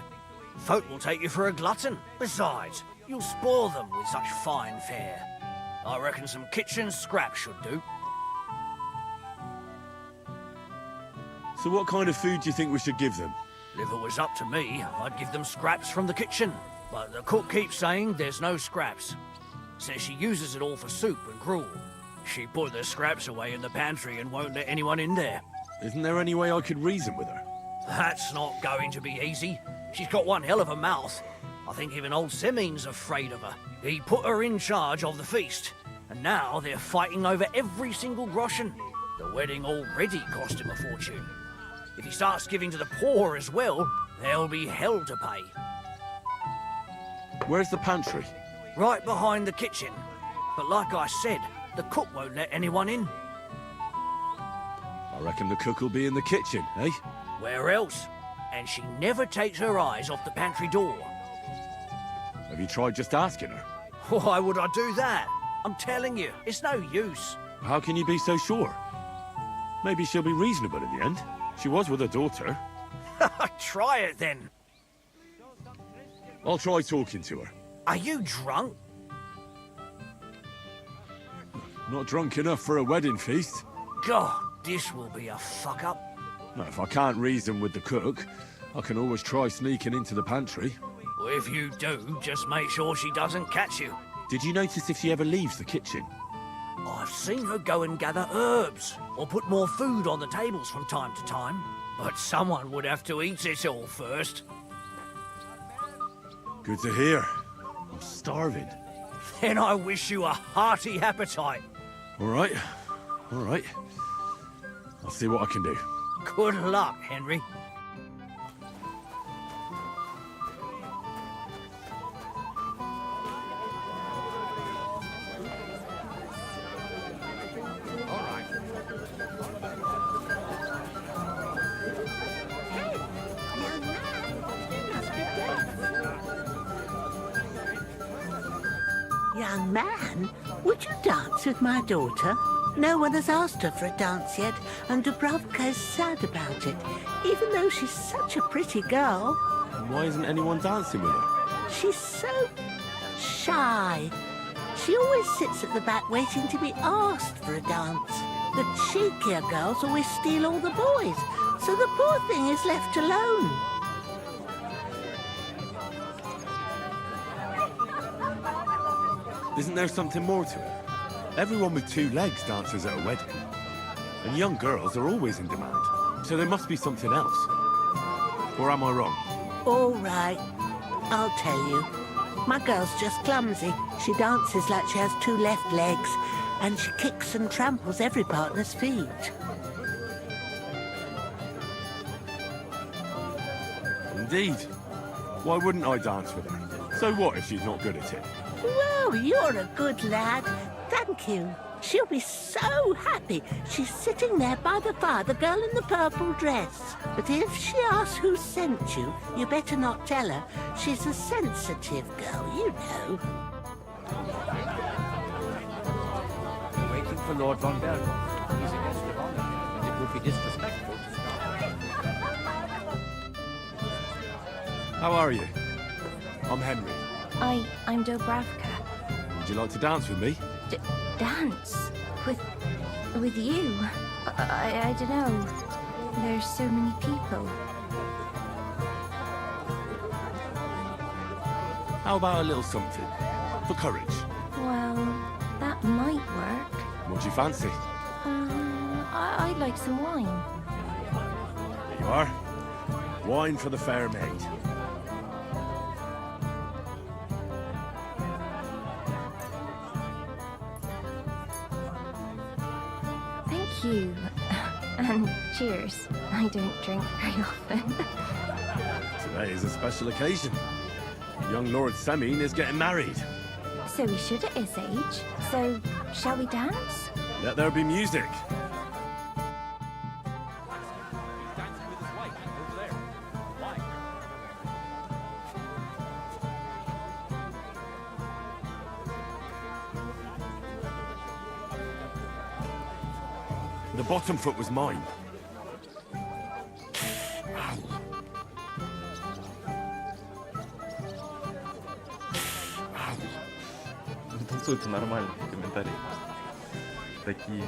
Folk will take you for a glutton. Besides, you'll spoil them with such fine fare. I reckon some kitchen scraps should do. So what kind of food do you think we should give them? If it was up to me, I'd give them scraps from the kitchen. But the cook keeps saying there's no scraps. Says she uses it all for soup and gruel. She put the scraps away in the pantry and won't let anyone in there. Isn't there any way I could reason with her? That's not going to be easy. She's got one hell of a mouth. I think even old Semin's afraid of her. He put her in charge of the feast, and now they're fighting over every single groschen. The wedding already cost him a fortune. If he starts giving to the poor as well, there'll be hell to pay. Where's the pantry? Right behind the kitchen. But like I said, the cook won't let anyone in. I reckon the cook will be in the kitchen, eh? Where else? And she never takes her eyes off the pantry door. Have you tried just asking her? Why would I do that? I'm telling you, it's no use. How can you be so sure? Maybe she'll be reasonable in the end. She was with her daughter. Try it then. I'll try talking to her. Are you drunk? Not drunk enough for a wedding feast. God, this will be a fuck-up. Now, if I can't reason with the cook, I can always try sneaking into the pantry. Well, if you do, just make sure she doesn't catch you. Did you notice if she ever leaves the kitchen? I've seen her go and gather herbs, or put more food on the tables from time to time. But someone would have to eat it all first. Good to hear. I'm starving. Then I wish you a hearty appetite. All right. All right. I'll see what I can do. Good luck, Henry. Young man, would you dance with my daughter? No one has asked her for a dance yet, and Dubravka is sad about it, even though she's such a pretty girl. And why isn't anyone dancing with her? She's so shy. She always sits at the back waiting to be asked for a dance. The cheekier girls always steal all the boys, so the poor thing is left alone. Isn't there something more to it? Everyone with two legs dances at a wedding. And young girls are always in demand. So there must be something else. Or am I wrong? All right, I'll tell you. My girl's just clumsy. She dances like she has two left legs, and she kicks and tramples every partner's feet. Indeed. Why wouldn't I dance with her? So what if she's not good at it? Well, you're a good lad. Thank you. She'll be so happy. She's sitting there by the fire, the girl in the purple dress. But if she asks who sent you, you better not tell her. She's a sensitive girl, you know. Waiting for Lord von Berghoff. He's a guest of honor, and it would be disrespectful to stop. How are you? I'm Henry. I'm Dubravka. Would you like to dance with me? Dance? With you? I don't know. There's so many people. How about a little something? For courage. Well, that might work. What do you fancy? I'd like some wine. There you are. Wine for the fair maid. Thank you. And cheers. I don't drink very often. Today is a special occasion. Young Lord Semine is getting married. So we should at his age. So, shall we dance? Let there be music. The bottom foot was mine. Танцуются нормально, комментарии. Такие.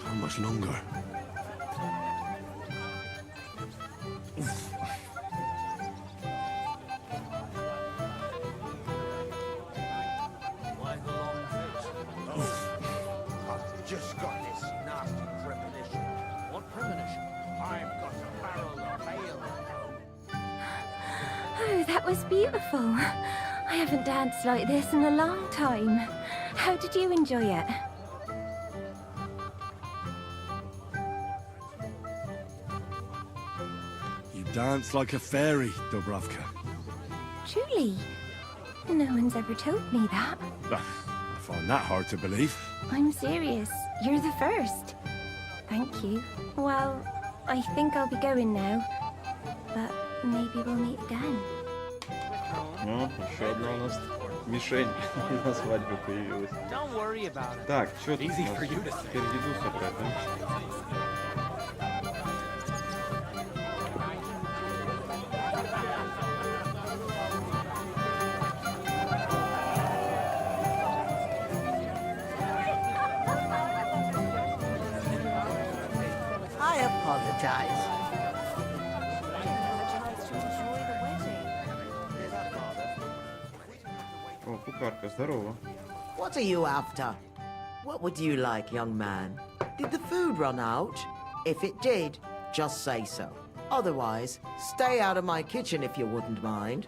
How much longer? I've just got this nasty premonition. What premonition? I've got a barrel of ale at home. Oh, that was beautiful. I haven't danced like this in a long time. How did you enjoy it? You dance like a fairy, Dubravka. Truly? No one's ever told me that. I find that hard to believe. I'm serious. You're the first. Thank you. Well, I think I'll be going now. But maybe we'll meet again. Ну, еще одна у нас мишень на свадьбе появилась. Don't worry about it. Так, что тут Easy у нас? for you to say. Теперь Дедус опять, да? I apologize. О, кухарка, здорово. What are you after? What would you like, young man? Did the food run out? If it did, just say so. Otherwise, stay out of my kitchen if you wouldn't mind.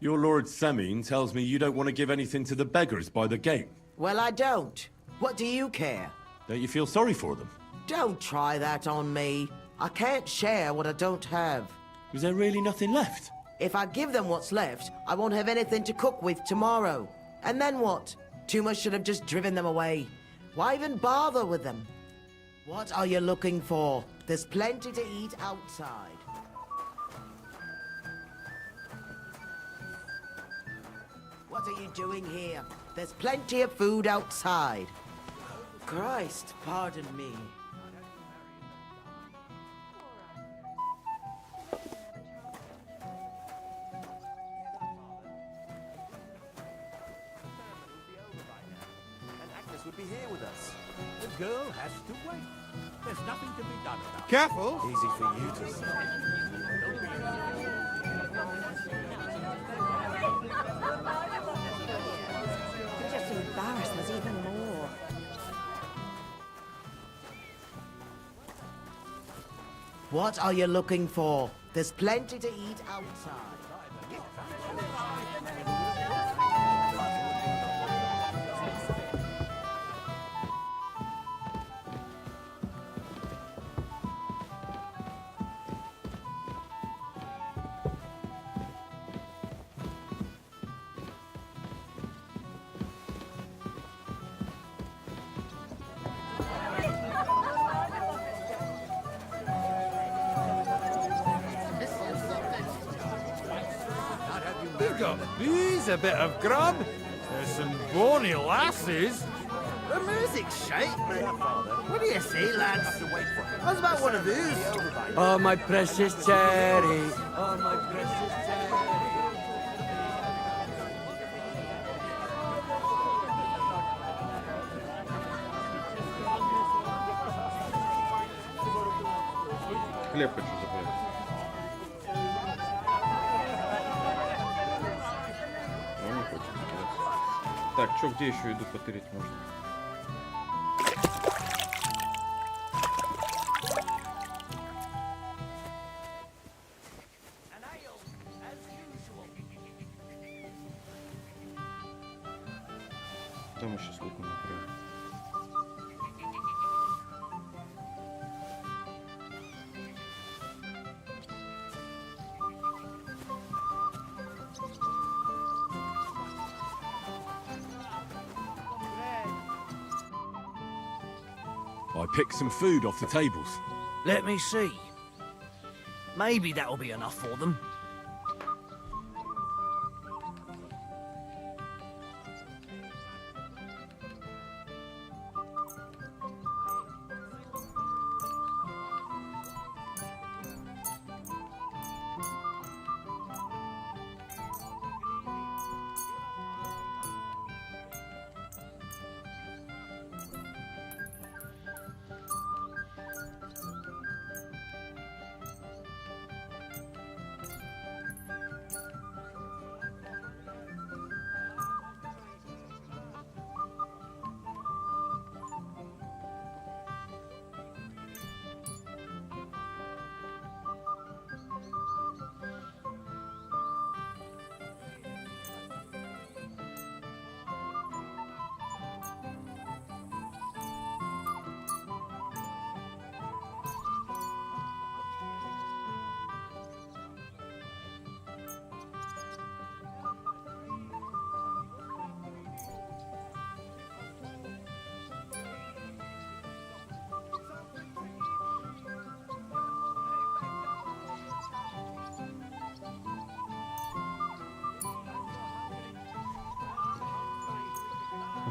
Your Lord Semine tells me you don't want to give anything to the beggars by the gate. Well, I don't. What do you care? Don't you feel sorry for them? Don't try that on me. I can't share what I don't have. Was there really nothing left? If I give them what's left, I won't have anything to cook with tomorrow. And then what? Tuma should have just driven them away. Why even bother with them? What are you looking for? There's plenty to eat outside. What are you doing here? There's plenty of food outside. Christ, pardon me. Agnes would be here with us. The girl has to wait. There's nothing to be done about it. Careful! Easy for you to say. You just embarrass us even more. What are you looking for? There's plenty to eat outside. We've got booze, a bit of grub. There's some brawny lasses. The music's shite, man. What do you say, lads? How's about one of these? Oh, my precious cherry. Oh, my precious cherry. Хлеб хочу забрать. Он не хочет забирать. Так, что, где еще еду потырить можно? Там мы сейчас луку накроем. I picked some food off the tables. Let me see. Maybe that'll be enough for them.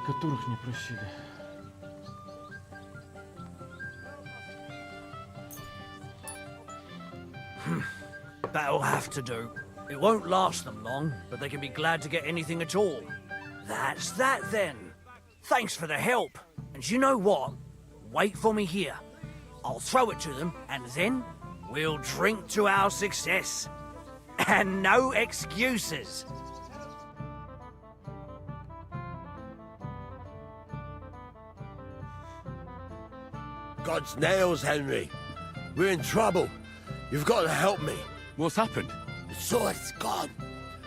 о которых не просили. That'll have to do. It won't last them long, but they can be glad to get anything at all. That's that then. Thanks for the help. And you know what? Wait for me here. I'll throw it to them, and then we'll drink to our success. And no excuses. God's nails, Henry. We're in trouble. You've got to help me. What's happened? The sword's gone.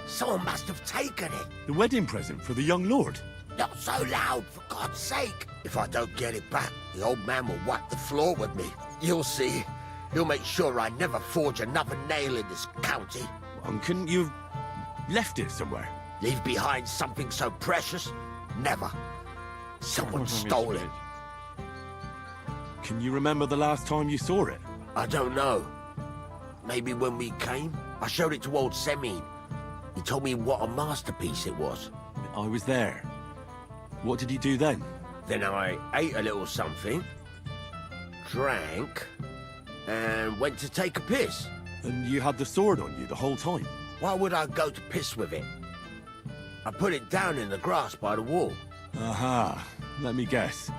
Someone must have taken it. The wedding present for the young lord? Not so loud, for God's sake. If I don't get it back, the old man will wipe the floor with me. You'll see. He'll make sure I never forge another nail in this county. And couldn't you have left it somewhere? Leave behind something so precious? Never. Someone stole it. Can you remember the last time you saw it? I don't know. Maybe when we came? I showed it to old Semine. He told me what a masterpiece it was. I was there. What did he do then? Then I ate a little something, drank, and went to take a piss. And you had the sword on you the whole time? Why would I go to piss with it? I put it down in the grass by the wall. Aha. Let me guess.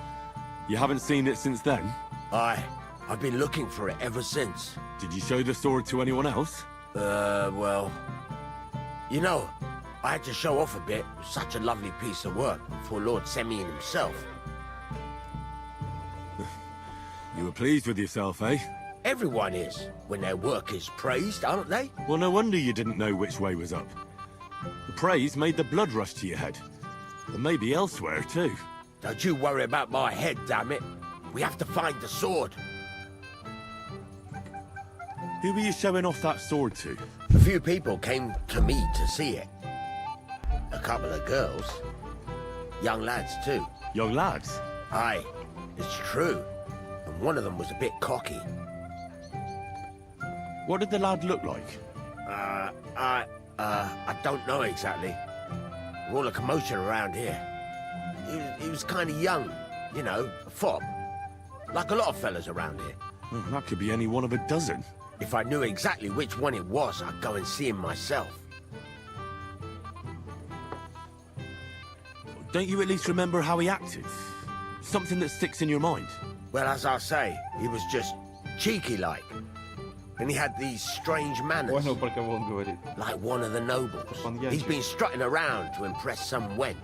You haven't seen it since then? I've been looking for it ever since. Did you show the sword to anyone else? Well... You know, I had to show off a bit. It was such a lovely piece of work for Lord Semine himself. You were pleased with yourself, eh? Everyone is, when their work is praised, aren't they? Well, no wonder you didn't know which way was up. The praise made the blood rush to your head. And maybe elsewhere, too. Don't you worry about my head, damn it. We have to find the sword. Who were you showing off that sword to? A few people came to me to see it. A couple of girls. Young lads, too. Young lads? Aye, it's true. And one of them was a bit cocky. What did the lad look like? I don't know exactly. All a commotion around here. He was kind of young, you know, a fob. Like a lot of fellas around here. Well, that could be any one of a dozen. If I knew exactly which one it was, I'd go and see him myself. Don't you at least remember how he acted? Something that sticks in your mind? Well, as I say, he was just cheeky-like. And he had these strange manners. Like one of the nobles. He's been strutting around to impress some wench.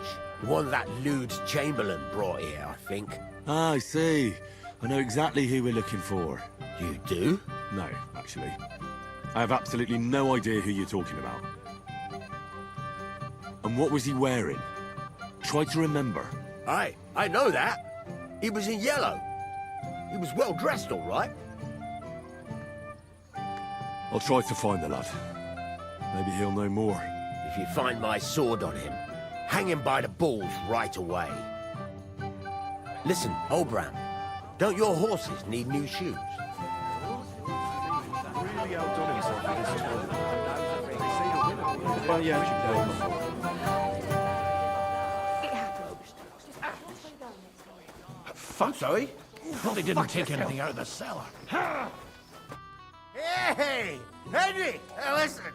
One that lewd Chamberlain brought here, I think. Ah, I see. I know exactly who we're looking for. You do? No, actually. I have absolutely no idea who you're talking about. And what was he wearing? Try to remember. I know that. He was in yellow. He was well dressed, all right. I'll try to find the lad. Maybe he'll know more. If you find my sword on him, hang him by the balls right away. Listen, Obram, don't your horses need new shoes? Fuck, sorry. Probably didn't take anything out of the cellar. Hey, Henry, listen.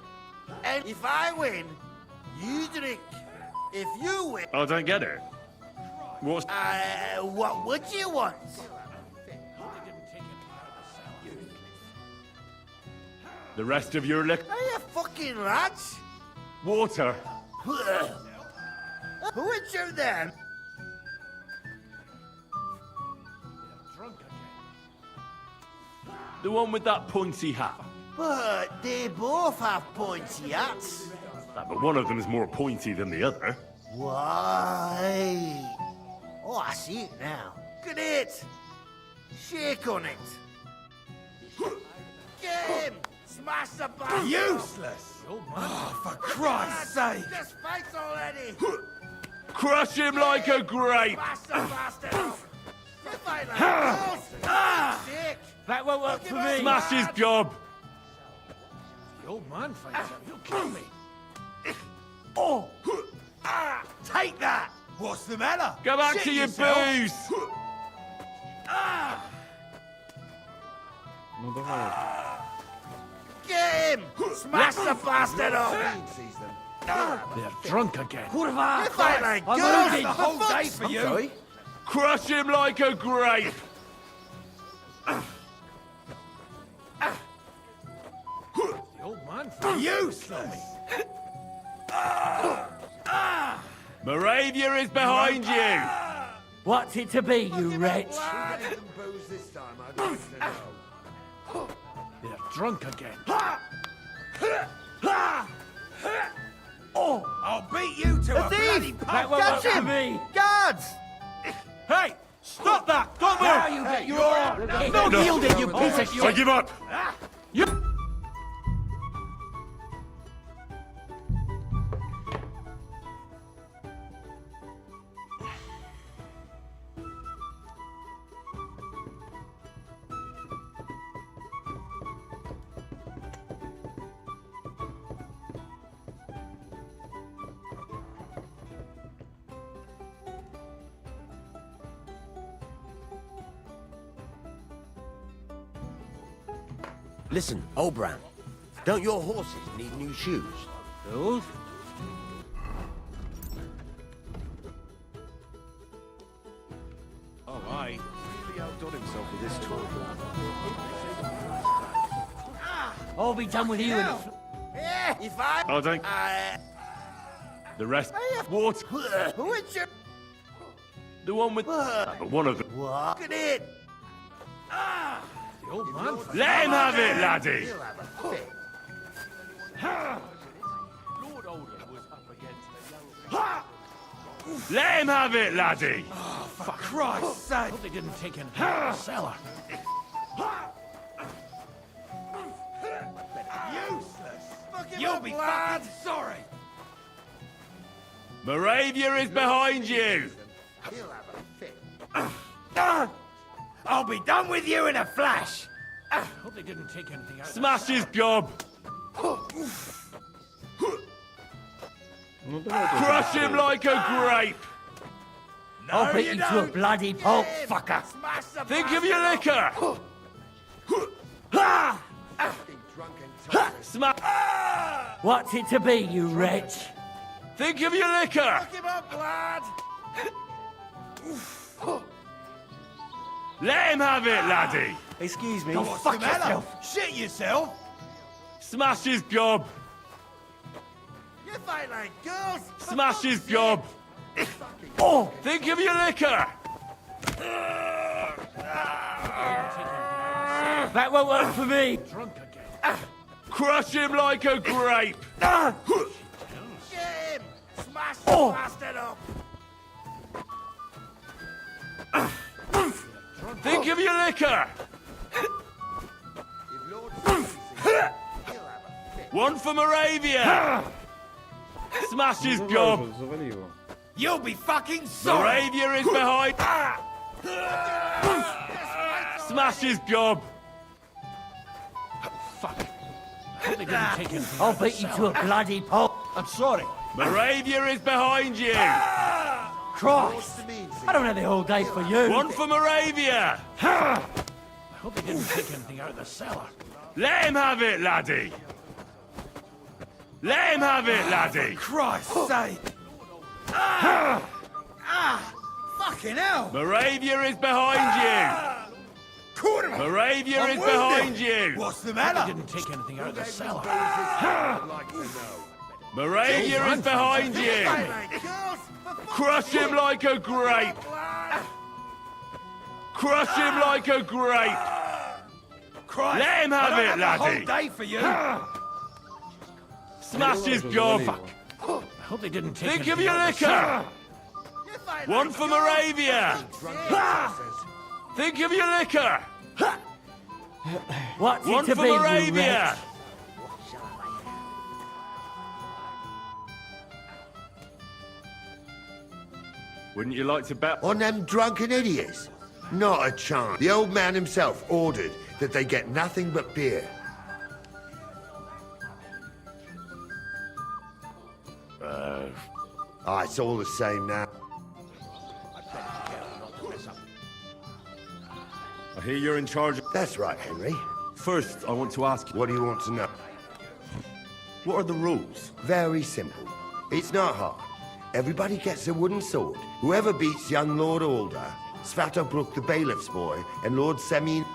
And if I win, you drink. If you win... I don't get it. What's... what would you want? The rest of your liquor? Are you fucking rats? Water. Who would you then? The one with that pointy hat. But they both have pointy hats. But one of them is more pointy than the other. Why? Oh, I see it now. Great. Shake on it. Get him! Smash the bastard! Useless! Oh, for Christ's sake! Just fight already! Crush him like a grape! Smash the bastard! You fight like girls! Sick! That won't work for me! Smash his gob! The old man fights him. He'll kill me. Oh! Take that! What's the matter? Go back Shit to your yourself. booze! Ну давай. Get him! Smash the bastard up! They're drunk again. Kurva! You fight like I'm girls! losing the whole day for you. Sorry? Crush him like a grape! The old man. Useless. Moravia is behind you! What's it to be, you wretch? They're drunk again. Oh, I'll beat you to a bloody That pulp. won't work Catch for him! me. Guards! Hey, stop that! Don't move! Now you get your... No, Yield it, you piece of I shit. give up! Listen, Obran, don't your horses need new shoes? Those? Oh, aye. Really outdone himself with this tour. I'll be done with you in a... Yeah, if I... I think the rest. What? Who is your... The one with. But one of them. Look at it! The old man. Let him have it, laddie! He'll have a fit. Let him have it, laddie! For Christ's sake! Hope they didn't take anything out of the cellar. Useless! Fuck him You'll up, be lad! fucking sorry! Moravia is behind you! He'll have a fit. I'll be done with you in a flash! Hope they didn't take anything out of the Smash his gob! Ну давай. Crush him like a grape! I'll beat you you to a don't. bloody pulp, fucker. Smash the Think of your liquor! Smash! What's it to be, you wretch? Think of your liquor! Fuck him up, lad! Let him have it, laddie! Excuse me. Go What's fuck the matter? yourself. Shit yourself! Smash his gob! You fight like girls! for Smash fuck's his sake. gob! Oh! Think of your liquor! That won't work for me. drunk again. Crush him like a grape! Get him! Smash the Oh. bastard up! Think of your liquor! One for Moravia! Smash his Ну, gob! давай уже, завали его. You'll be fucking sorry! Moravia is behind! Smash his gob! Fuck. Hope they didn't take anything I'll out of the beat you to cellar. a bloody pulp. I'm sorry. Moravia is behind you! Christ! I don't have the whole day for you. One for Moravia! I hope they didn't take anything out of the cellar. Let him have it, laddie! Let him have it, laddie! Christ's sake! Fucking hell! Moravia is behind you! Quarter! Moravia I'm is wounded. behind you! What's the Hope matter? they didn't take anything out of the cellar. Moravia is behind You you! fight like girls! for fuck's Crush him sake. like a grape! Lad. Crush him like a grape! Christ! Let him have I don't it, have the laddie. whole day for you! Smash his Уже gob! завали его. I hope they didn't take Think of anything your out of the cellar. liquor! You fight One like for girls, Moravia! for fuck's sake. Think of your liquor! What's One it to for be, you Moravia! wretch? Wouldn't you like to bet? On them drunken idiots? Not a chance. The old man himself ordered that they get nothing but beer. It's all the same now. hear you're in charge. That's right, Henry. First, I want to ask you, What do you want to know? what are the rules? Very simple. It's not hard. Everybody gets a wooden sword. Whoever beats young Lord Alder, Svatobrook the bailiff's boy, and Lord Semin...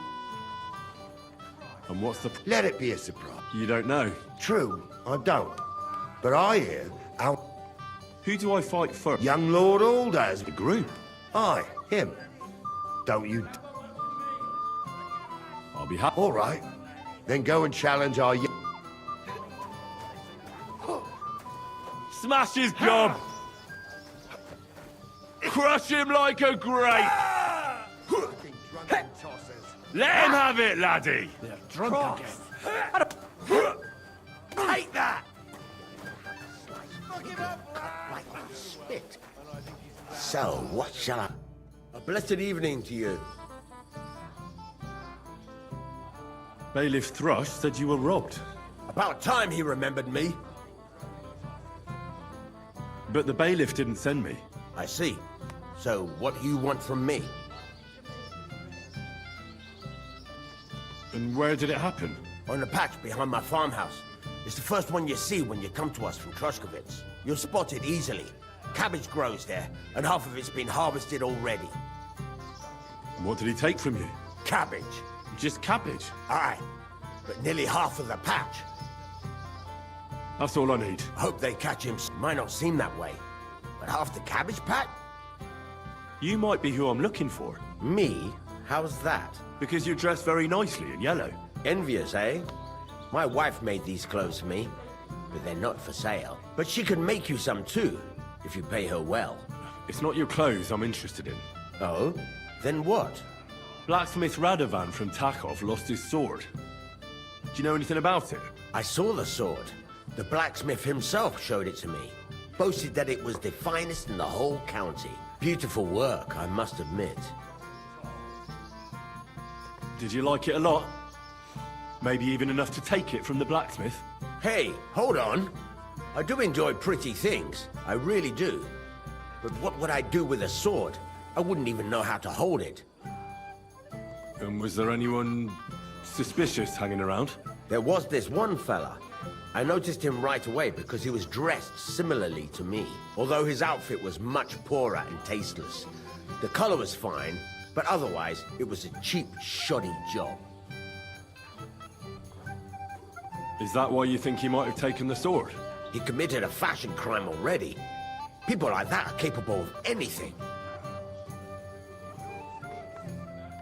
And what's the... Let it be a surprise. You don't know. True, I don't. But I hear out... Who do I fight first? Young Lord Alder's... The group. Aye, him. Don't you... I'll be happy. All right. Then go and challenge our... Smash his job! Crush him like a grape! Let him have it, laddie! They're drunk again. Take that! Like spit. So, what shall I... A blessed evening to you. Bailiff Thrush said you were robbed. About time he remembered me. But the bailiff didn't send me. I see. So, what do you want from me? And where did it happen? On the patch behind my farmhouse. It's the first one you see when you come to us from Trushkovitz. You'll spot it easily. Cabbage grows there, and half of it's been harvested already. And what did he take from you? Cabbage. Just cabbage? Aye, but nearly half of the patch. That's all I need. Hope they catch him. Might not seem that way, but half the cabbage patch? You might be who I'm looking for. Me? How's that? Because you're dressed very nicely in yellow. Envious, eh? My wife made these clothes for me, but they're not for sale. But she can make you some too, if you pay her well. It's not your clothes I'm interested in. Oh? Then what? Blacksmith Radovan from Takov lost his sword. Do you know anything about it? I saw the sword. The blacksmith himself showed it to me. Boasted that it was the finest in the whole county. Beautiful work, I must admit. Did you like it a lot? Maybe even enough to take it from the blacksmith? Hey, hold on. I do enjoy pretty things. I really do. But what would I do with a sword? I wouldn't even know how to hold it. And was there anyone suspicious hanging around? There was this one fella. I noticed him right away because he was dressed similarly to me, although his outfit was much poorer and tasteless. The color was fine, but otherwise it was a cheap, shoddy job. Is that why you think he might have taken the sword? He committed a fashion crime already. People like that are capable of anything.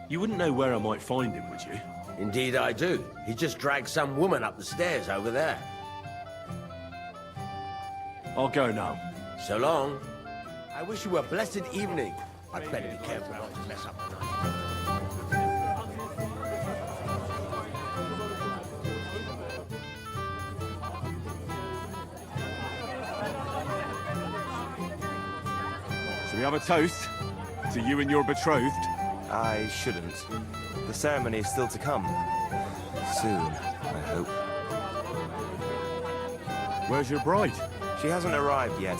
You wouldn't know where I might find him, would you? Indeed I do. He just dragged some woman up the stairs over there. I'll go now. So long. I wish you a blessed evening. I'd better be careful not to mess up the night. Shall we have a toast? To you and your betrothed? I shouldn't. The ceremony is still to come. Soon, I hope. Where's your bride? She hasn't arrived yet.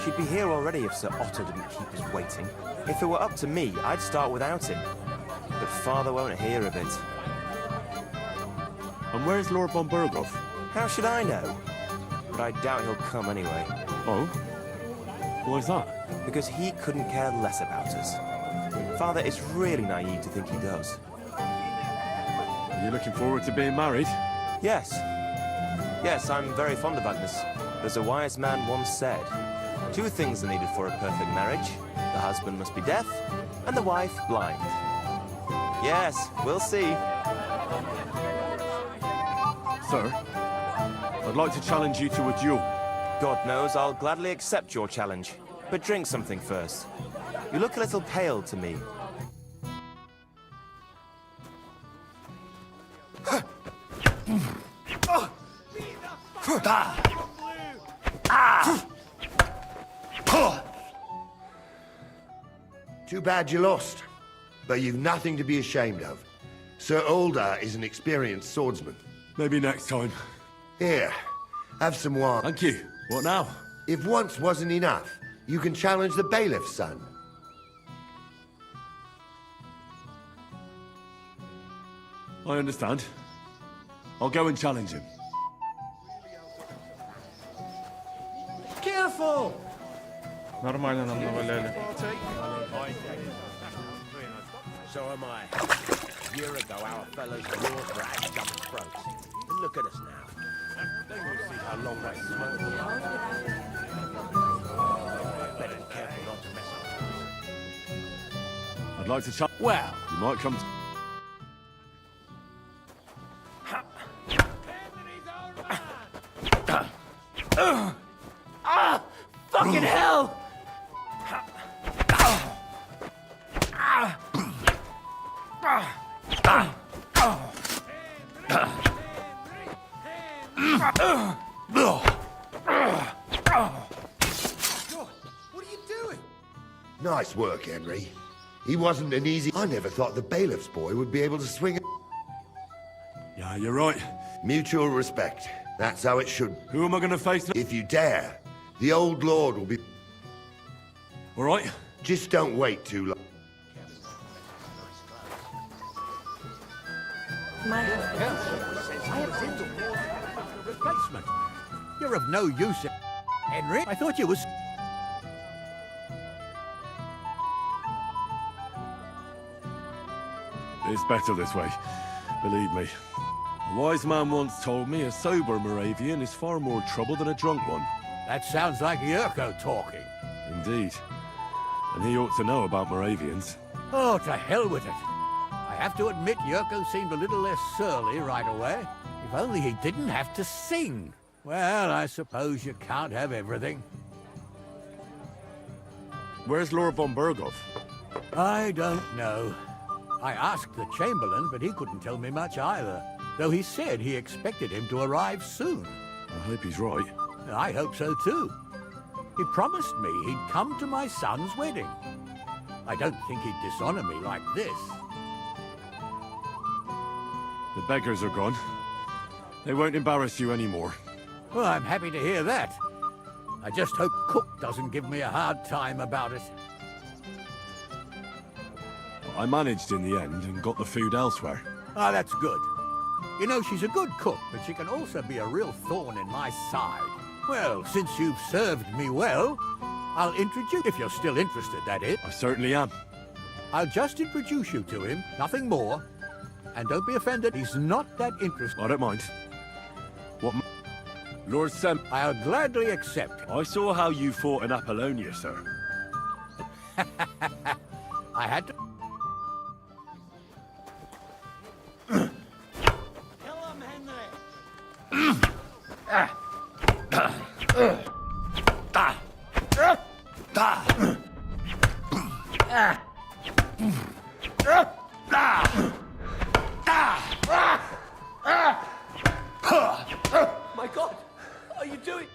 She'd be here already if Sir Otto didn't keep us waiting. If it were up to me, I'd start without him. But Father won't hear of it. And where's Lord von Burgov? How should I know? But I doubt he'll come anyway. Oh? Why's that? Because he couldn't care less about us. Father is really naive to think he does. Are you looking forward to being married? Yes. Yes, I'm very fond of Agnes. As a wise man once said, 2 things are needed for a perfect marriage. The husband must be deaf, and the wife blind. Yes, we'll see. Sir, I'd like to challenge you to a duel. God knows I'll gladly accept your challenge. But drink something first. You look a little pale to me. Too bad you lost. But you've nothing to be ashamed of. Sir Alder is an experienced swordsman. Maybe next time. Here, have some wine. Thank you. What now? If once wasn't enough, you can challenge the bailiff's son. I understand. I'll go and challenge him. Careful! Нормально нам наваляли. So am I. A year ago, our fellows roared for our dumb throats. And look at us now. Then we'll see how long they smoke. Better be careful not to mess up. I'd like to challenge. Well, You might come to... Fucking hell! What are you doing? Nice work, Henry. He wasn't an easy... I never thought the bailiff's boy would be able to swing a... Yeah, you're right. Mutual respect. That's how it should. Who am I going to face now? If you dare, the old lord will be... All right. Just don't wait too long. My replacement. You're of no use, Henry. I thought you was... It's better this way. Believe me. A wise man once told me a sober Moravian is far more trouble than a drunk one. That sounds like Yurko talking. Indeed. And he ought to know about Moravians. Oh, to hell with it. I have to admit Yurko seemed a little less surly right away. If only he didn't have to sing. Well, I suppose you can't have everything. Where's Lord von Berghoff? I don't know. I asked the Chamberlain, but he couldn't tell me much either. Though he said he expected him to arrive soon. I hope he's right. I hope so too. He promised me he'd come to my son's wedding. I don't think he'd dishonor me like this. The beggars are gone. They won't embarrass you anymore. Well, I'm happy to hear that. I just hope Cook doesn't give me a hard time about it. I managed in the end and got the food elsewhere. Ah, that's good. You know, she's a good cook, but she can also be a real thorn in my side. Well, since you've served me well, I'll introduce... If you're still interested, that is. I certainly am. I'll just introduce you to him, nothing more. And don't be offended, he's not that interested. I don't mind. What... Lord Sem... I'll gladly accept. I saw how you fought in Apollonia, sir. I had to... My God! What are you doing?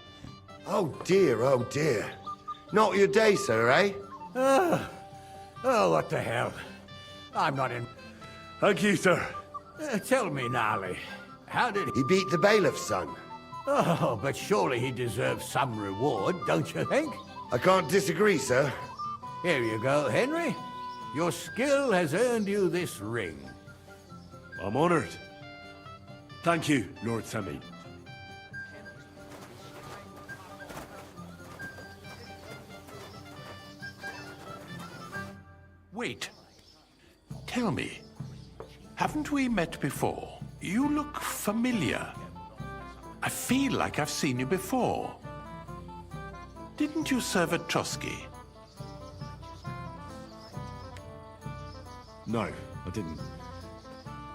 Oh dear, oh dear. Not your day, sir, eh? Oh, what the hell. I'm not in... Thank you, sir. Tell me, Gnarly, how did He beat the bailiff's son. Oh, but surely he deserves some reward, don't you think? I can't disagree, sir. Here you go, Henry. Your skill has earned you this ring. I'm honored. Thank you, Lord Semi. Wait. Tell me, haven't we met before? You look familiar. I feel like I've seen you before. Didn't you serve at Trotsky? No, I didn't.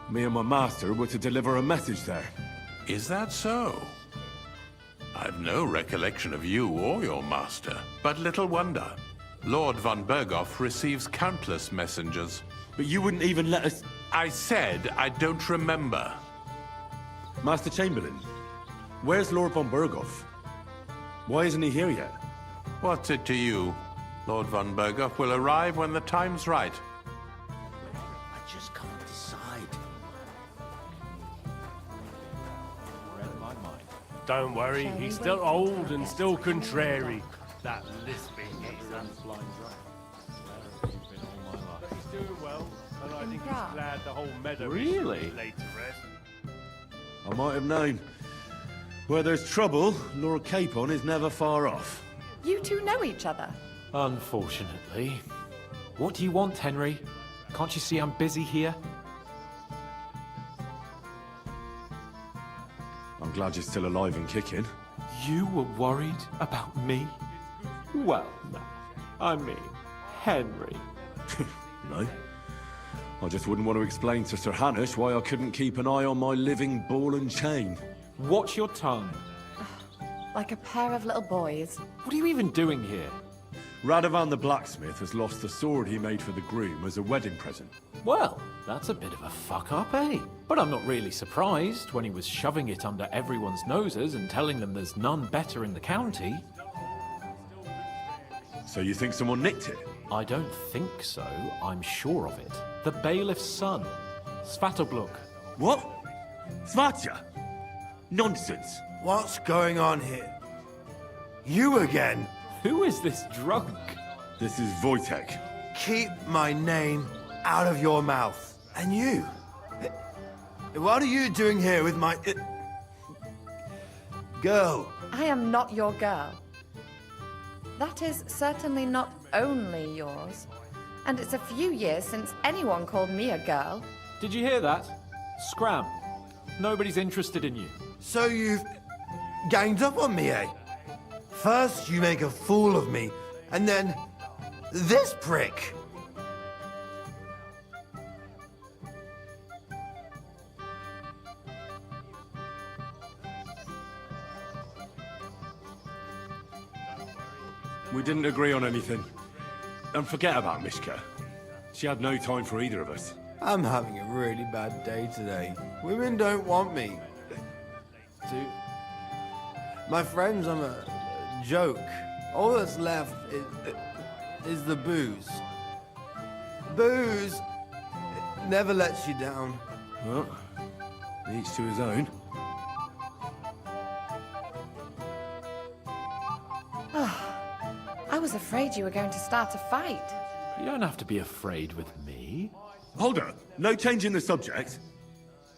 Me and my master were to deliver a message there. Is that so? I've no recollection of you or your master, but little wonder. Lord von Berghoff receives countless messengers. But you wouldn't even let us... I said I don't remember. Master Chamberlain, where's Lord von Berghoff? Why isn't he here yet? What's it to you? Lord von Berghoff will arrive when the time's right. I just can't decide. Don't worry, he's still old and still contrary. That lisping geezer. He's doing well, and in Prague. Glad the whole meadow Really? is laid to rest. I might have known. Where there's trouble, Lord Capon is never far off. You two know each other. Unfortunately. What do you want, Henry? Can't you see I'm busy here? I'm glad you're still alive and kicking. You were worried about me? Well, no. I mean, Henry. No. I just wouldn't want to explain to Sir Hanush why I couldn't keep an eye on my living ball and chain. Watch your tongue. Like a pair of little boys. What are you even doing here? Radovan the blacksmith has lost the sword he made for the groom as a wedding present. Well, that's a bit of a fuck-up, eh? But I'm not really surprised when he was shoving it under everyone's noses and telling them there's none better in the county. So you think someone nicked it? I don't think so. I'm sure of it. The bailiff's son, Svatobluk. What? Svatya? Nonsense. What's going on here? You again? Who is this drunk? This is Wojtek. Keep my name out of your mouth. And you? What are you doing here with my... girl? I am not your girl. That is certainly not only yours. And it's a few years since anyone called me a girl. Did you hear that? Scram. Nobody's interested in you. So you've ganged up on me, eh? First you make a fool of me, and then this prick. We didn't agree on anything. And forget about Mishka. She had no time for either of us. I'm having a really bad day today. Women don't want me. My friends, I'm a joke. All that's left is the booze. Booze never lets you down. Well, each to his own. I was afraid you were going to start a fight. You don't have to be afraid with me. Hold up. No change in the subject.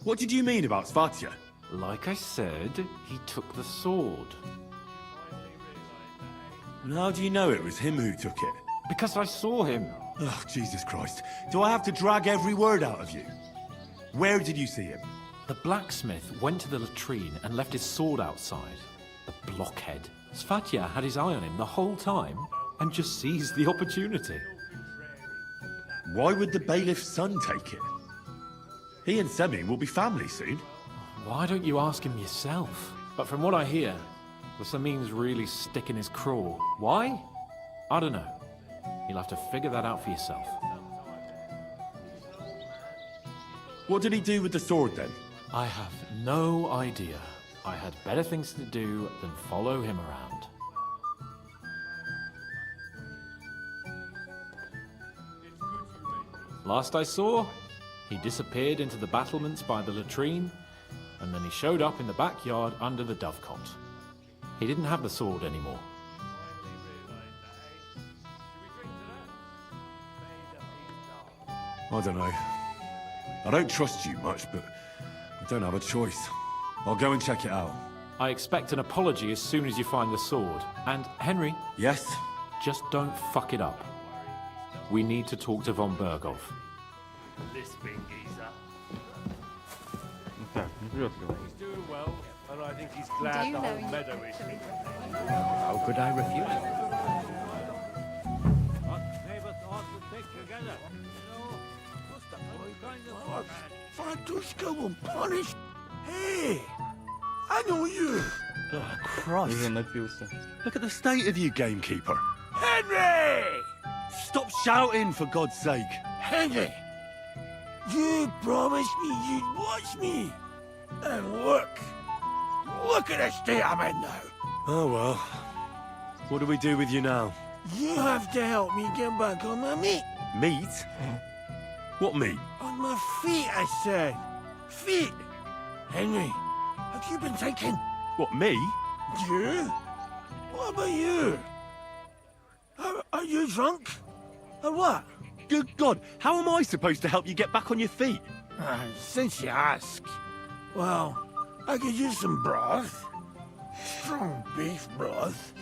What did you mean about Svatya? Like I said, he took the sword. And how do you know it was him who took it? Because I saw him. Oh, Jesus Christ. Do I have to drag every word out of you? Where did you see him? The blacksmith went to the latrine and left his sword outside. The blockhead. Svatya had his eye on him the whole time and just seized the opportunity. Why would the bailiff's son take it? He and Semyon will be family soon. Why don't you ask him yourself? But from what I hear, the Semyon's really sticking his craw. Why? I don't know. You'll have to figure that out for yourself. What did he do with the sword then? I have no idea. I had better things to do than follow him around. Last I saw, he disappeared into the battlements by the latrine, and then he showed up in the backyard under the dovecot. He didn't have the sword anymore. I don't know. I don't trust you much, but I don't have a choice. I'll go and check it out. I expect an apology as soon as you find the sword. And, Henry... Yes? Just don't fuck it up. We need to talk to von Berghoff. This big geezer. Так, не врет ли он? He's doing well, and I think he's Do glad you the know whole you meadow could is... How could I refuse? Fatushka will punish. Hey, I know you. Oh, Christ. Уже напился. Look at the state of you, gamekeeper. Henry! Stop shouting, for God's sake. Henry! You promised me you'd watch me. And look. Look at the state I'm in now. Oh, well. What do we do with you now? You have to help me get back on my meat. Meat? What meat? On my feet, I said. Feet. Henry, have you been thinking? What, me? You? What about you? Are you drunk? Or what? good God! How am I supposed to help you get back on your feet? Since you ask, well, I could use some broth. Strong beef broth.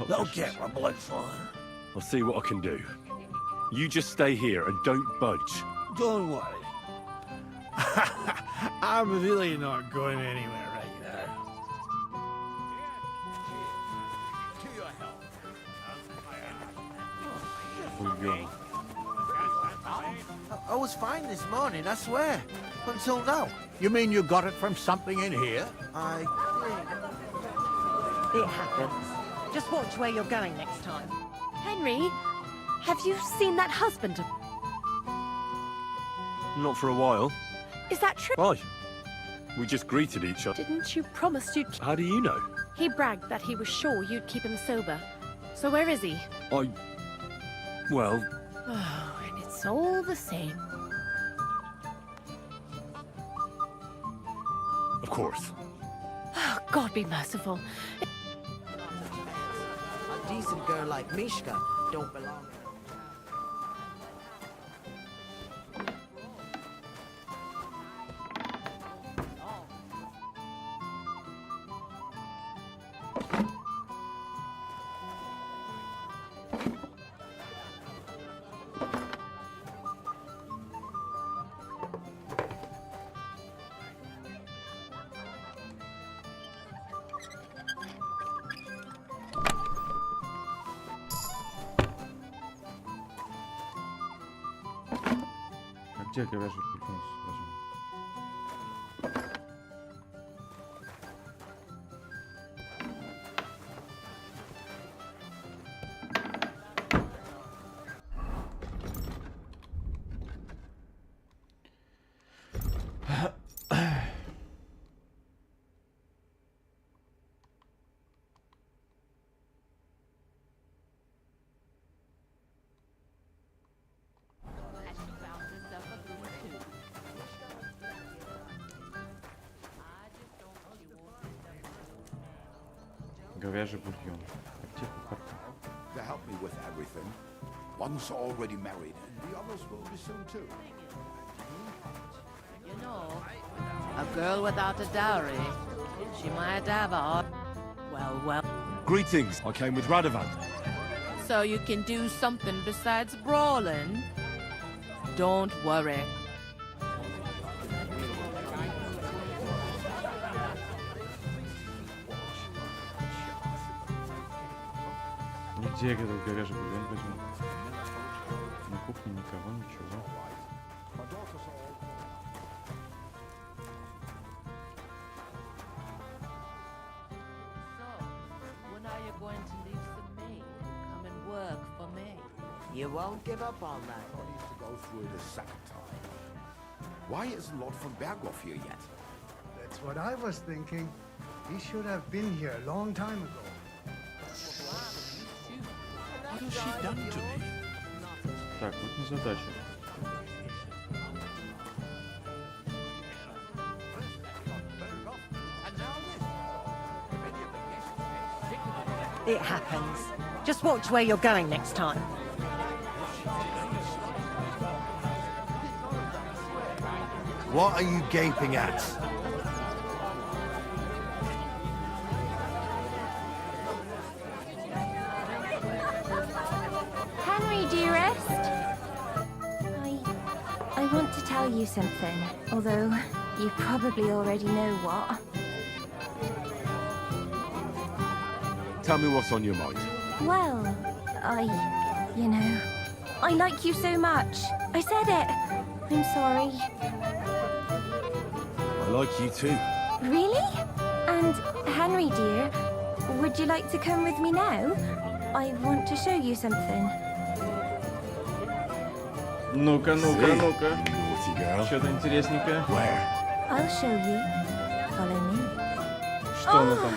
That'll get my blood flowing. I'll see what I can do. You just stay here and don't budge. Don't worry. I'm really not going anywhere right now. Бульон. I was fine this morning, I swear. Until now. You mean you got it from something in here? I It happens. Just watch where you're going next time. Henry, have you seen that husband of... Not for a while. Is that true? Why? We just greeted each other. Didn't you promise you'd... How do you know? He bragged that he was sure you'd keep him sober. So where is he? Well... Oh, and it's all the same. Of course. Oh, God be merciful. A decent girl like Mishka don't belong. Где говяжий бульон возьму? Говяжий бульон. А где кухарка? To help me with everything. One's already married, and the others will be soon too. You know, a girl without a dowry, she might have a... Well. Greetings. I came with Radovan. So you can do something besides brawling? Don't worry. Где я этот говяжий бульон возьму? На кухне никого, ничего. When are you going to leave some maid and come and work for me? You won't give up on that. I need to go through it a second time. Why isn't Lord von Berghoff here yet? That's what I was thinking. He should have been here a long time ago. What has she done to me? Так, вот незадача. It happens. Just watch where you're going next time. What are you gaping at? Henry, dearest. I want to tell you something, although you probably already know what. Tell me what's on your mind. Well, you know, I like you so much. I said it. I'm sorry. I like you too. Really? And Henry, dear, would you like to come with me now? I want to show you something. Ну-ка, ну-ка, ну-ка. Naughty girl. Что-то интересненькое. Where? I'll show you. Follow me. Что оно там?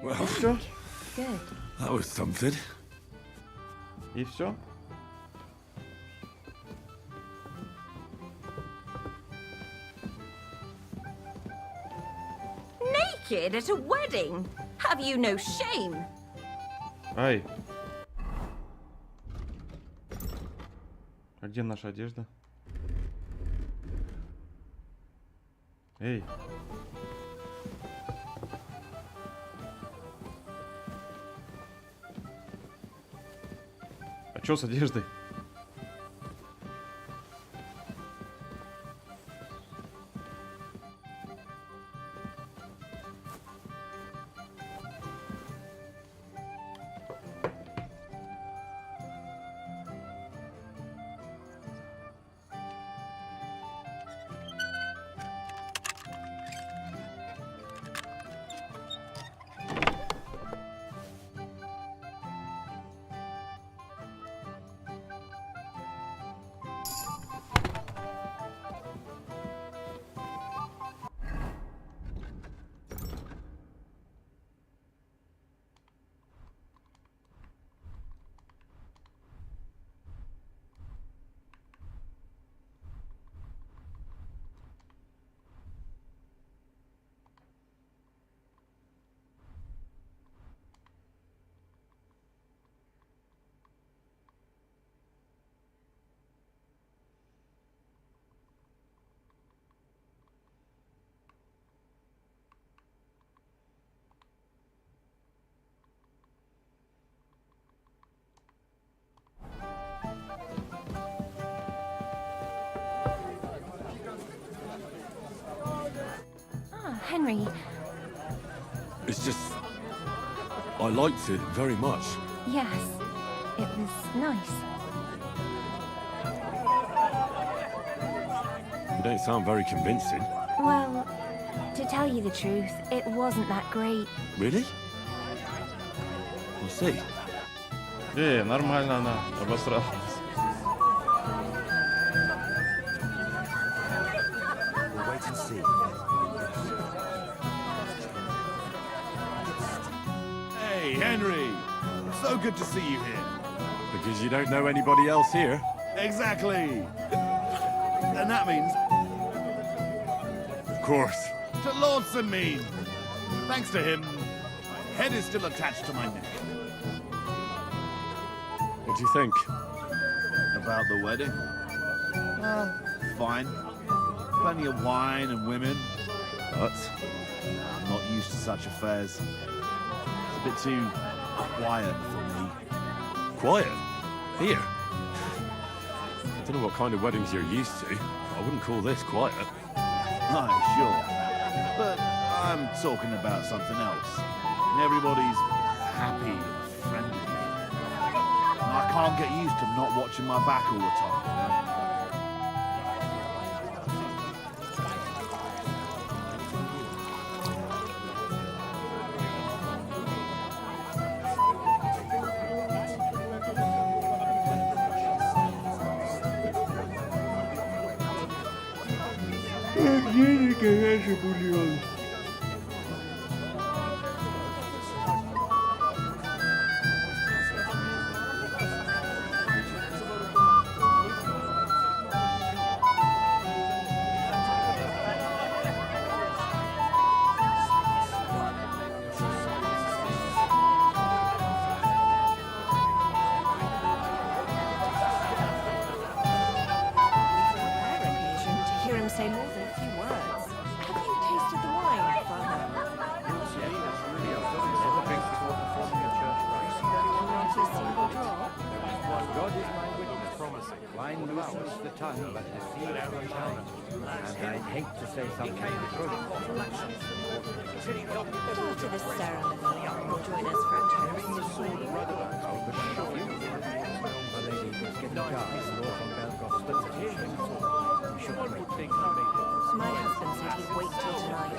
Well, Все? Good. that was something. И все? Naked at a wedding? Have you no shame? Ай! А где наша одежда? Эй! А чё с одеждой? Henry. It's just... I liked it very much. Yes, it was nice. You don't sound very convincing. Well, to tell you the truth, it wasn't that great. Really? I see. Нормально она обосралась. We'll wait and see. Hey, Henry! So good to see you here. Because you don't know anybody else here? Exactly! And that means... Of course. To Lordson mean. Thanks to him, my head is still attached to my neck. What do you think? About the wedding? Fine. Plenty of wine and women. But I'm not used to such affairs. It's a bit too quiet for me. Quiet? Here? I don't know what kind of weddings you're used to. I wouldn't call this quiet. Aye, sure. But I'm talking about something else. Everybody's happy and friendly. And I can't get used to not watching my back all the time, you know? Say more than a few words. Have you tasted the wine, Father? Not a single drop? God is my witness, promising. Wine loosens the tongue, but deceives the tongue. And I'd hate to say something that could. Go to the ceremony and join us for a toast. My lady was getting dark. Lord von Belgoff stood to him. My husband said he'd wait till tonight.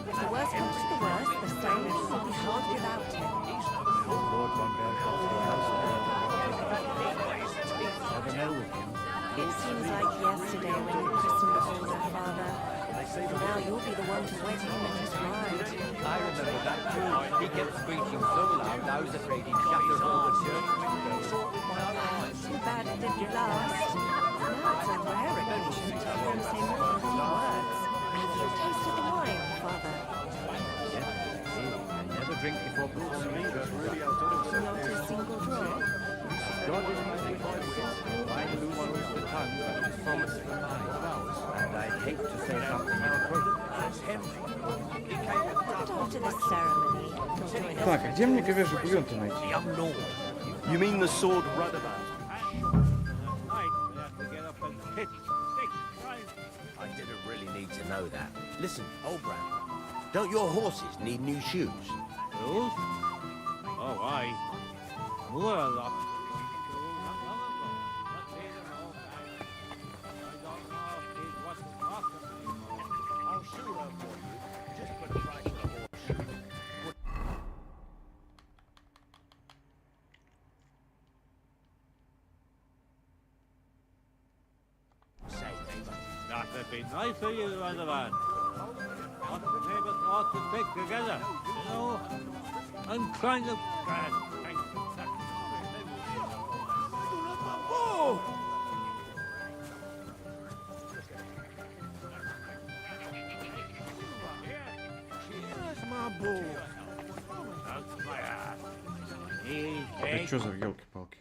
If the worst comes to the worst, the ceremony will be held without him. Lord von Belgoff, the house never know with him. It seems like yesterday when you christened the older father. Now you'll be the one to wed him and his bride. I remember that too. He kept screeching so loud I was afraid he'd shatter all the church windows. Too bad it didn't last. Now it's a rare occasion to hear him say more than a few words. Have you tasted the wine, Father? Yes, I did. I never drink drink before performing. Not a single drop. God is my witness. I lose the tongue, but it's promising. And I hate to say something inappropriate. Henry, he came But after the ceremony, you'll join us. Так, а где мне говяжий бульон-то найти? Young lord. You mean the sword runabout? I didn't really need to know that. Listen, old Bram, don't your horses need new shoes? Shoes? Oh, aye. Well, I'll shoot her for you. Just put a price on a horseshoe. Say, neighbor. that'd be nice of you, Ranavan. What the neighbors ought to stick together, you know? I'm kind of glad. Oh! Here's my bull. That's my ass. Это что за елки-палки?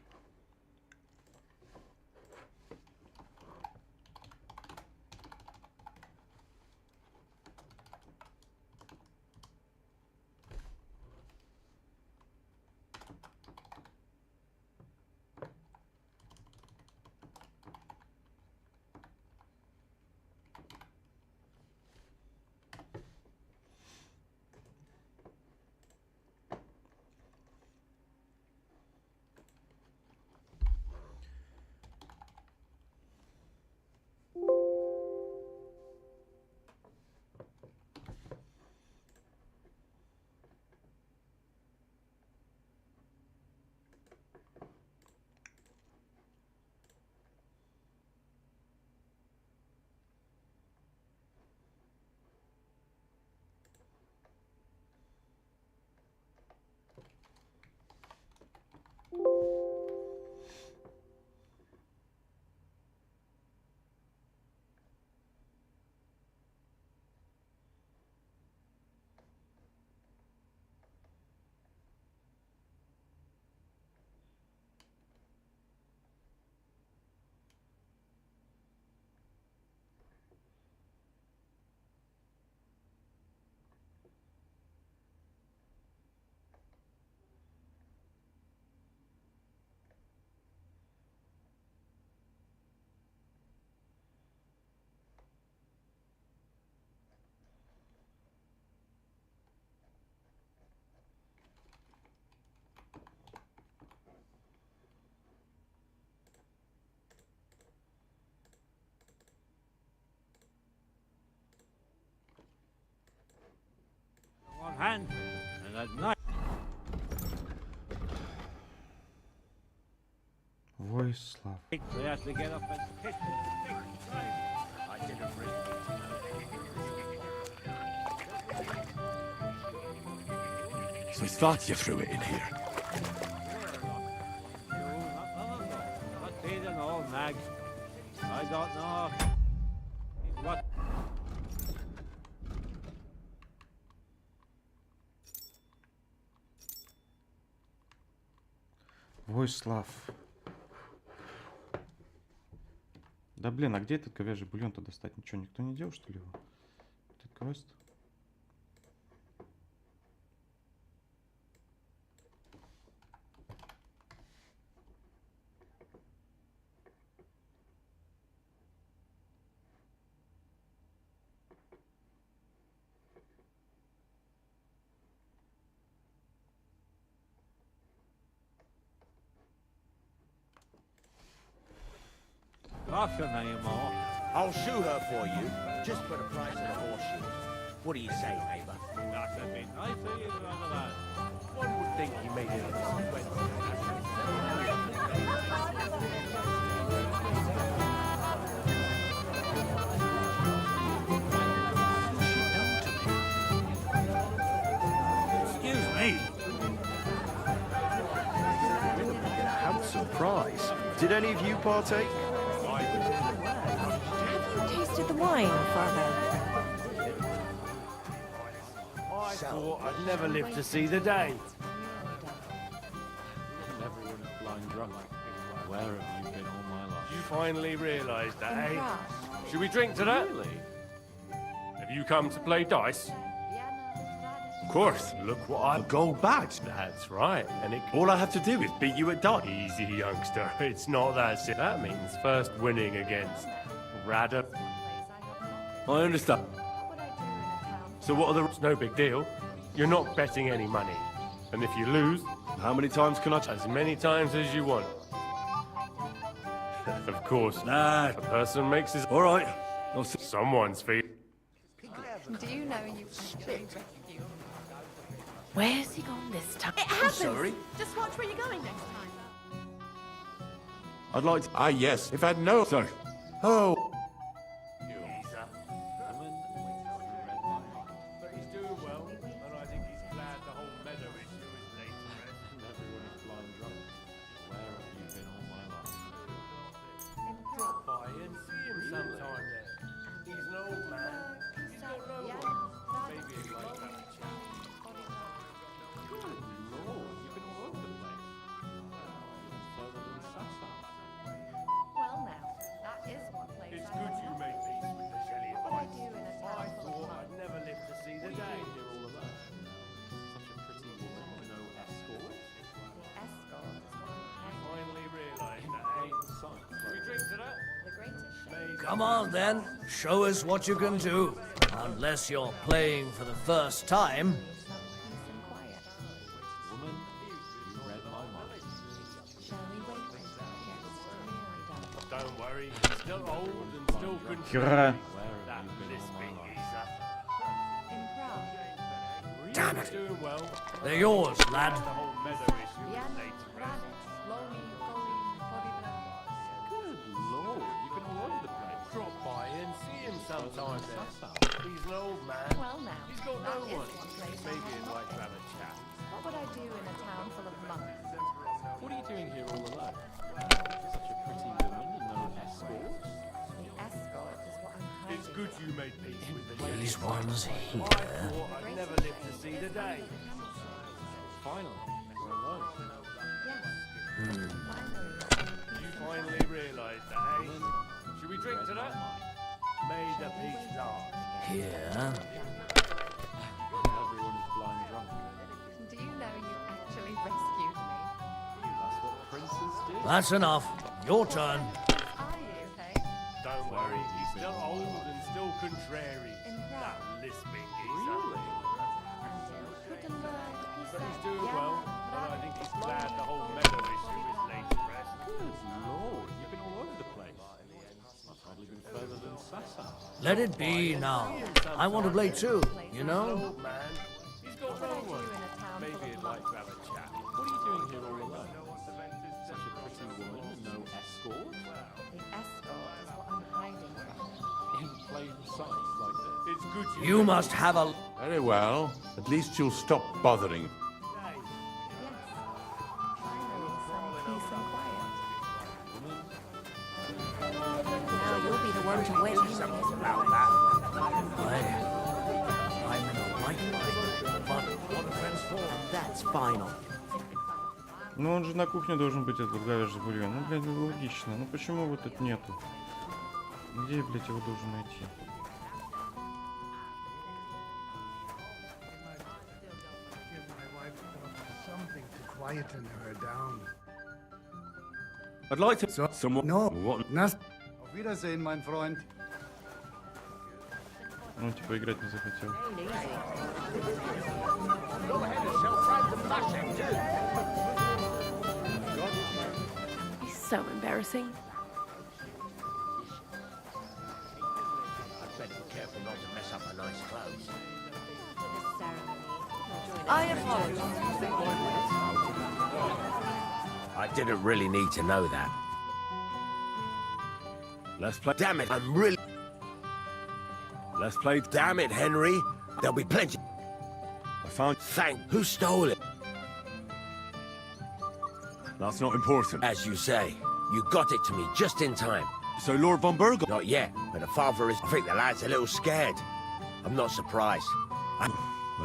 One hand, and at night. Voislav. They have to get up and kiss me. I didn't really So it's that you threw it in here. What they don't know, Mag. I don't know. What? Voislav. Да блин, а где этот говяжий бульон-то достать? Ничего, никто не делал, что ли, его? Этот квест? I'll shoe her for you. Just put a price on a horseshoe. What do you say, neighbor? That'd be nice of you, Ranavan. One would think you made it. Excuse me. Handsome prize. Did any of you partake? Have you tasted the wine, Father? thought I'd never live to see the day. Everyone is blind drunk. Where have you been all my life? You finally realised that, eh? Should we drink to that? Really? Have you come to play dice? Of course. Look what I've Gold badge. That's right, and it... All I have to do is beat you at dice. Easy, youngster. It's not that simple. That means first winning against Radda. I understand. So what are the... It's no big deal. You're not betting any money. And if you lose... How many times can I... As many times as you want. Of course, Nah. a person makes his... All right. I'll see. Someone's fee. Do you know you actually rescued me? Where's he gone this time? It happens. sorry. Just watch where you're going next time. I'd like to... Ah, yes, if I'd known. So, Oh, But he's doing well, and I think he's glad the whole meadow issue is laid to rest. Everyone is blind drunk. Where have you been all my life? Drop by and see him sometime there. He's an old man. He's got no one. Maybe he'd like to have a chat. Good Lord, you've been all over the place. Further than Sasa. Well, now, that is one place It's I good have you not made peace with the Shelley What would I advice. do in a I town full thought of I'd never live to see the day. Here all alone. Such a pretty woman, no escort. escort is what I'm hiding. Finally realised that, eh? Should we drink to that? The greatest shame. Come on, then. Show us what you can do. Unless you're playing for the first time. Peace and quiet. Woman, you read my mind. Shall we wait until it gets really dark? Don't worry, he's still old and still Хера. That lisping geezer. In Prague. Damn it! Doing well. They're yours, lad. The whole meadow issue is Jan, laid to rest. Radec, Loni, Colin, Podibra. Good Lord, you've been all over the place. Drop by and see him sometime there. He's an old man. Well, now, He's got that no is one. one place I Maybe have he'd not like to been. have a chat. What would I do in a town full of monks? What are you doing here all alone? Such a pretty woman and no escort. The escort is what I'm hiding. It's good you made peace with the These ones I here. thought I'd never live to see the day. Finally, we're alone. Yes. You finally realised that, eh? Should we drink to that? May the peace last. Here. Everyone is blind drunk. Do you know you actually rescued me? That's what princes do. That's enough. Your turn. Are you, hey? Don't worry, he's still old and still contrary. In That Prague. lisping geezer. Gutenberg, But he's Pisa, doing Jan, well, and I think he's Radec, glad the Loni, whole Colin, meadow issue is Podibra. laid to rest. Good Lord, you've been all over the place. I've hardly been further than Sasa. Let it be now. I want to play too, you know? Old man, he's got What no would I one. do in a town Maybe full he'd of like monks? to have a chat. What are you doing here all alone? Such a pretty woman and no escort. The escort is what I'm hiding from. In plain sight like this. It's good You must have a... very well. At least you'll stop bothering. Yes. Finally, some peace and quiet. Now you'll be the one to wed him. I'm in a right mind. But what are friends for? That's final. Ну он же на кухне должен быть, этот говяжий бульон. Ну, блядь, ну, логично. Ну почему его тут нету? Где я, блядь, его должен найти? Give my wife something to quieten her down. I'd like to... Someone... No. What? Nothing. Auf Wiedersehen, mein Freund. Ну, типа, играть не захотел. He's so embarrassing. I'd better be careful not to mess up her nice clothes. I apologize. I didn't really need to know that. Let's play... Damn it, I'm really... Let's play... Damn it, Henry. There'll be plenty... I found... Thank... Who stole it? That's not important. As you say, you got it to me just in time. So Lord von Burgle... Not yet, but the father is... I think the lad's a little scared. I'm not surprised. A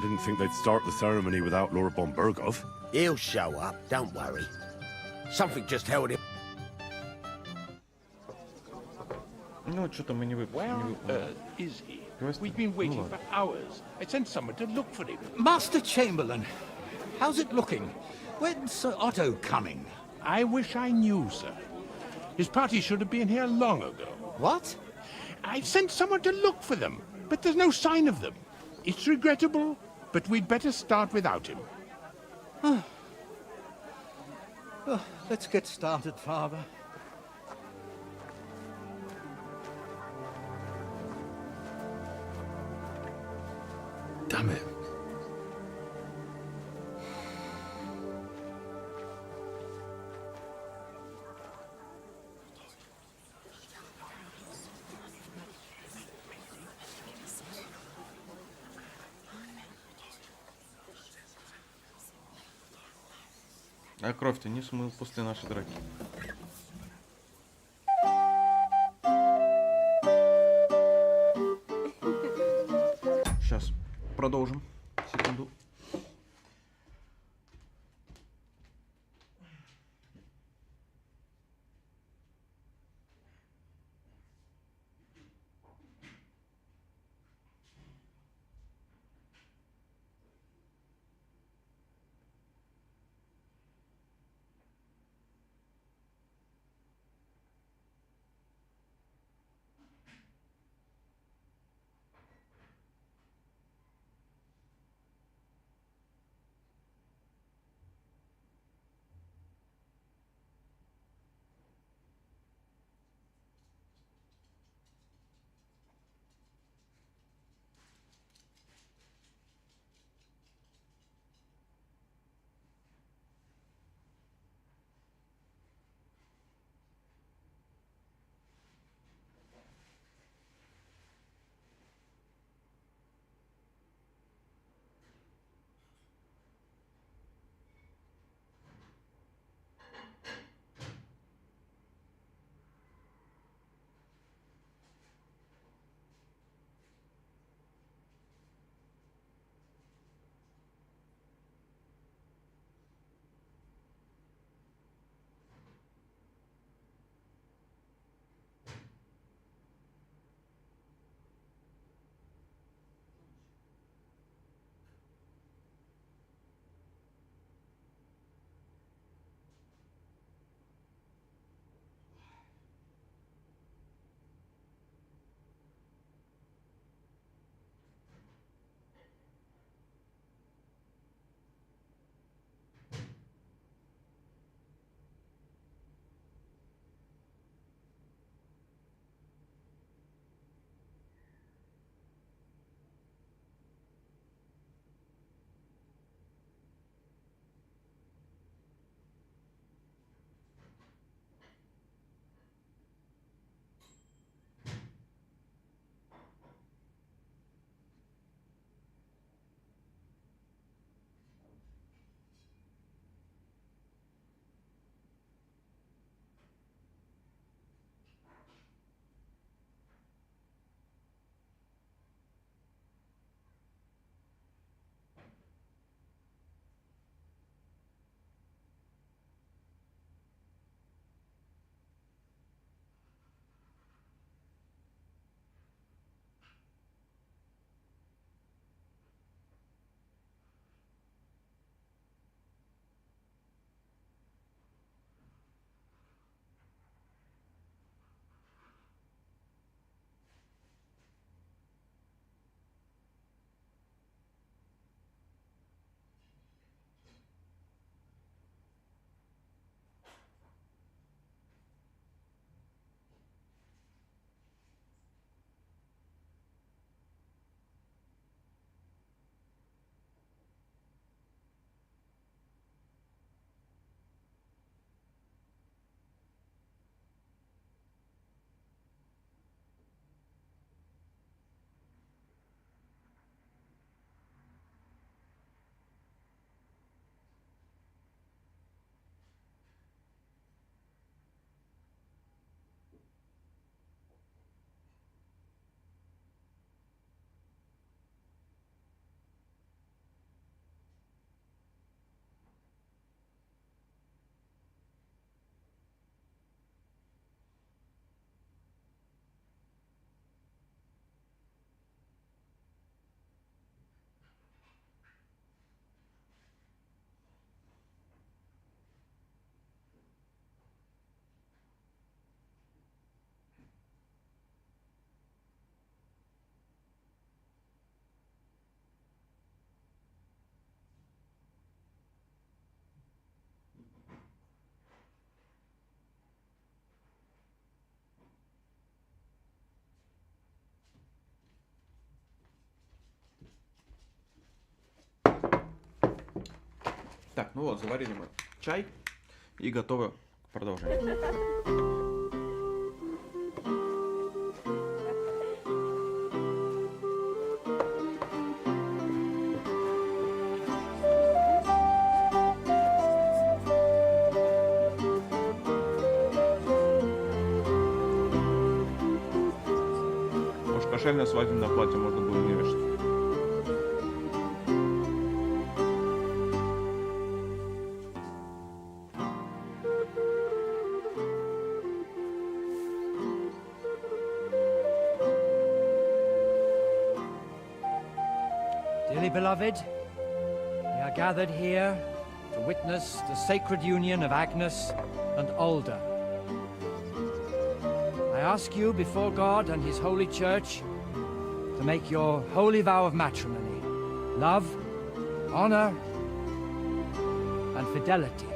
I didn't think they'd start the ceremony without Lord von Burgov. He'll show up, don't worry. Something just held him. Ну, что-то мы не выполнили. Is he? We've been waiting for hours. I sent someone to look for him. Master Chamberlain, how's it looking? When's Sir Otto coming? I wish I knew, sir. His party should have been here long ago. What? I sent someone to look for them, but there's no sign of them. It's regrettable, but we'd better start without him. Let's get started, Father. Damn it. А кровь-то не смыл после нашей драки. Сейчас продолжим. Секунду. Так, ну вот, заварили мы чай и готовы к продолжению. Может, кошельное свадебное платье можно было не вешать. Dearly beloved, we are gathered here to witness the sacred union of Agnes and Alda. I ask you before God and His holy church to make your holy vow of matrimony, love, honor, and fidelity.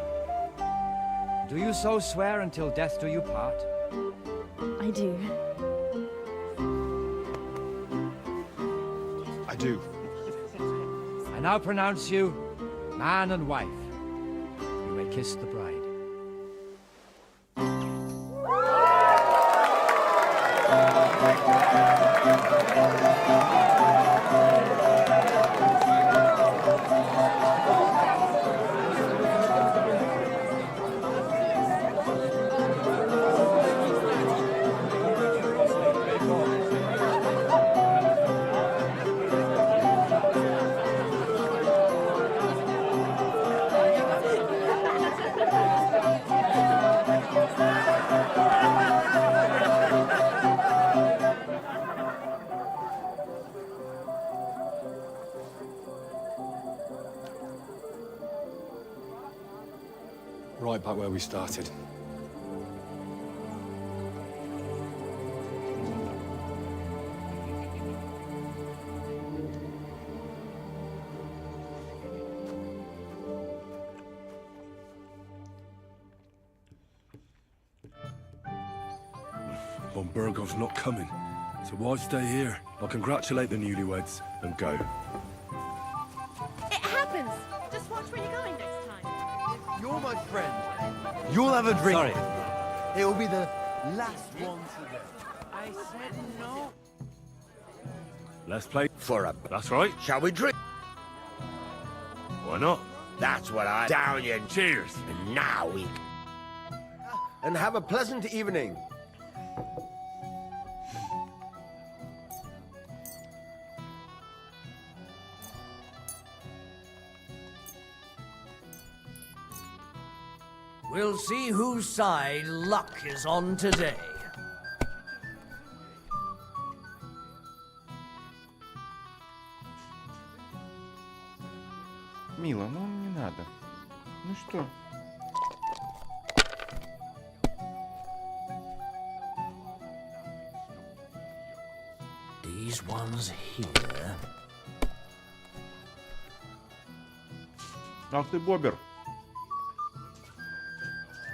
Do you so swear until death do you part? I do. I do. I now pronounce you man and wife. You may kiss the bride. Right back where we started. Von Burgov's not coming, so why stay here? I'll congratulate the newlyweds and go. It happens! Just watch where you're going next time. You're my friend. You'll have a drink. Sorry. It'll be the last one today. I said no. Let's play For a... That's right. Shall we drink? Why not? That's what I... Down you... Cheers. And now we... And have a pleasant evening. We'll see whose side luck is on today. Мила, ну не надо. Ну что? These ones here. Ах ты, Бобер.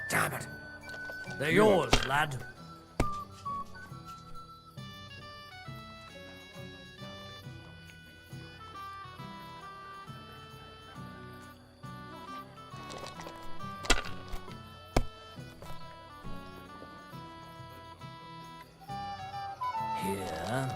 Damn it. They're yours, lad. Here.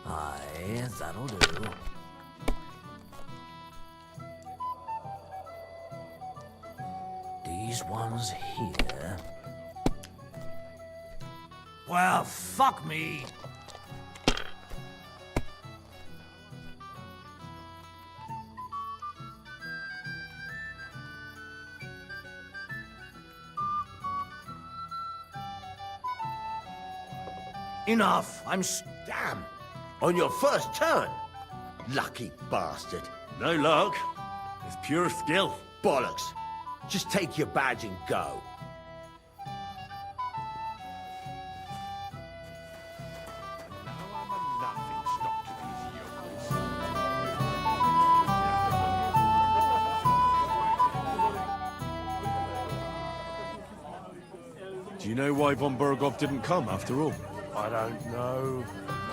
Aye, that'll do. These ones here. Well, fuck me. Enough. Damn. On your first turn. Lucky bastard. No luck. It's pure skill. Bollocks. Just take your badge and go. Do you know why von Berghoff didn't come after all? I don't know.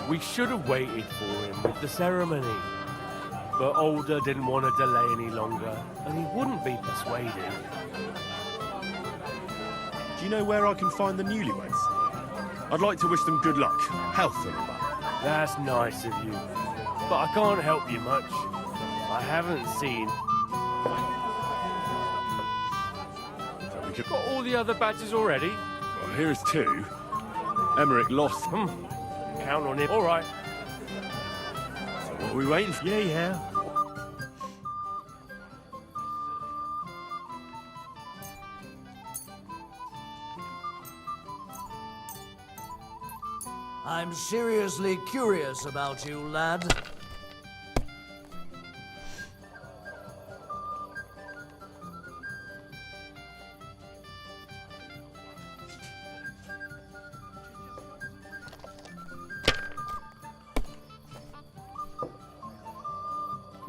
We should have waited for him with the ceremony. But Older didn't want to delay any longer, and he wouldn't be persuaded. Do you know where I can find the newlyweds? I'd like to wish them good luck, health and all that. That's nice of you. But I can't help you much. I haven't seen... Got all the other badges already? Well, here's 2. Emmerich lost. Count on it. All right. So what are we waiting for? Yeah. I'm seriously curious about you, lad.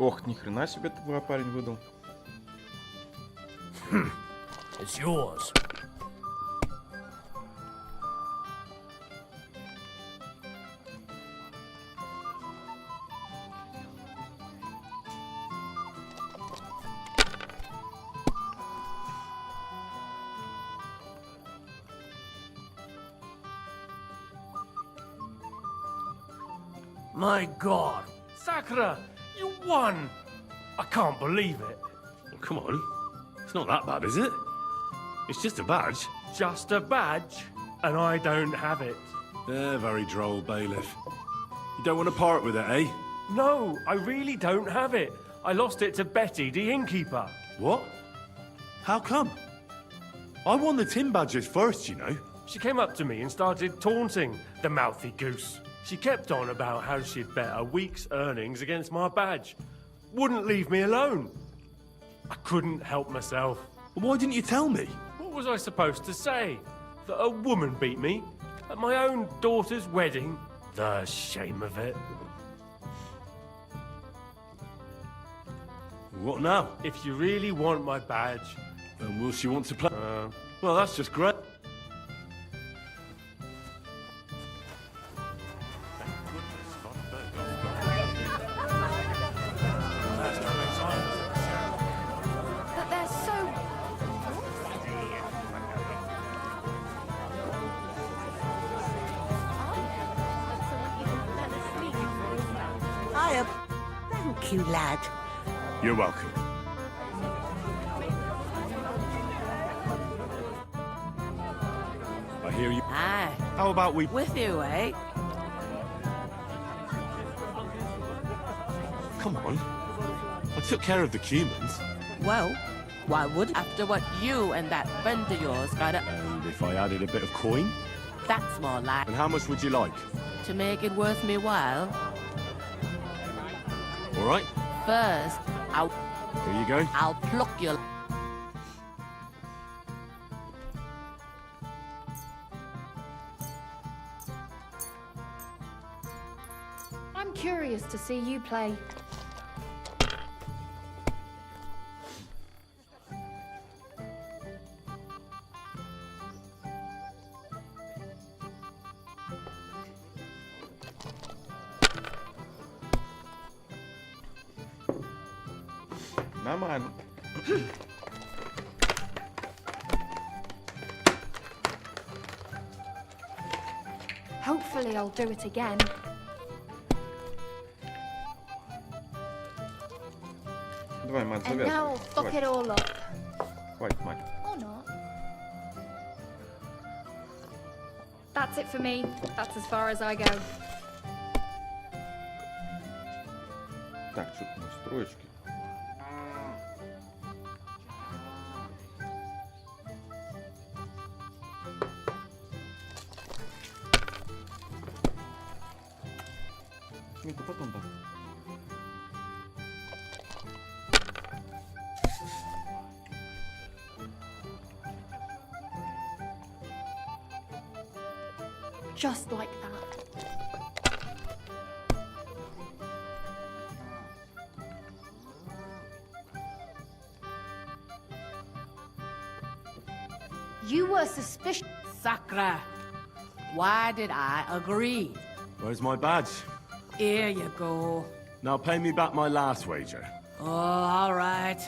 Ох, ни хрена себе твой парень выдал. It's yours. My God. Sakura, you won! I can't believe it. Oh, come on. It's not that bad, is it? It's just a badge. Just a badge, and I don't have it. Very droll, bailiff. You don't want to part with it, eh? No, I really don't have it. I lost it to Betty, the innkeeper. What? How come? I won the tin badges first, you know. She came up to me and started taunting, the mouthy goose. She kept on about how she'd bet a week's earnings against my badge. Wouldn't leave me alone. I couldn't help myself. Why didn't you tell me? What was I supposed to say? That a woman beat me? At my own daughter's wedding? The shame of it. What now? If you really want my badge... Then will she want to play? Well, that's just great. But they're so... Thank you, lad. You're welcome. I hear you. Aye. How about we... With you, eh? Come on. I took care of the Cumans. Well, why would after what you and that friend of yours got up? And if I added a bit of coin? That's more like... And how much would you like? To make it worth me while. All right. First, Here you go. I'll pluck you. I'm curious to see you play. Нормально. Hopefully I'll do it again. Давай, мать, And завязывай. now I'll fuck it all up. Хватит, мать. Or not. That's it for me. That's as far as I go. Так, что-то настройки. Ну-ка, потом да. Just like that. You were suspicious. Sacre. Why did I agree? Where's my badge? Here you go. Now pay me back my last wager. Oh, all right.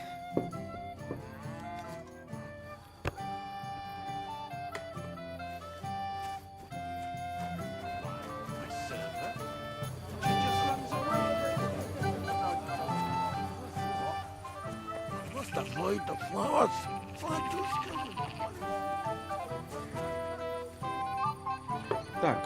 Must avoid the flowers. Так.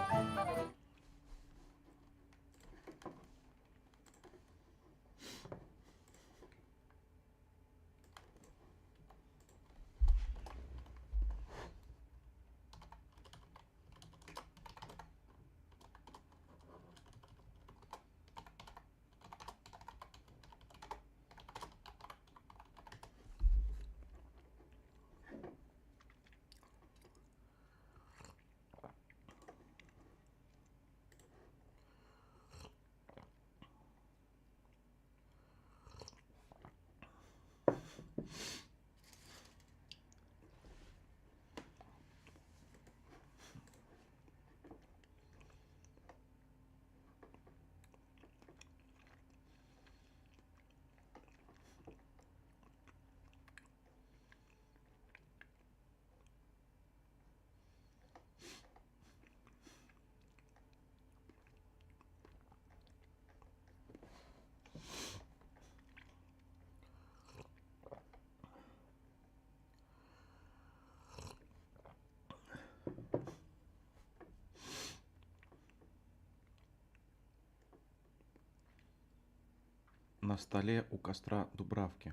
На столе у костра Дубравки.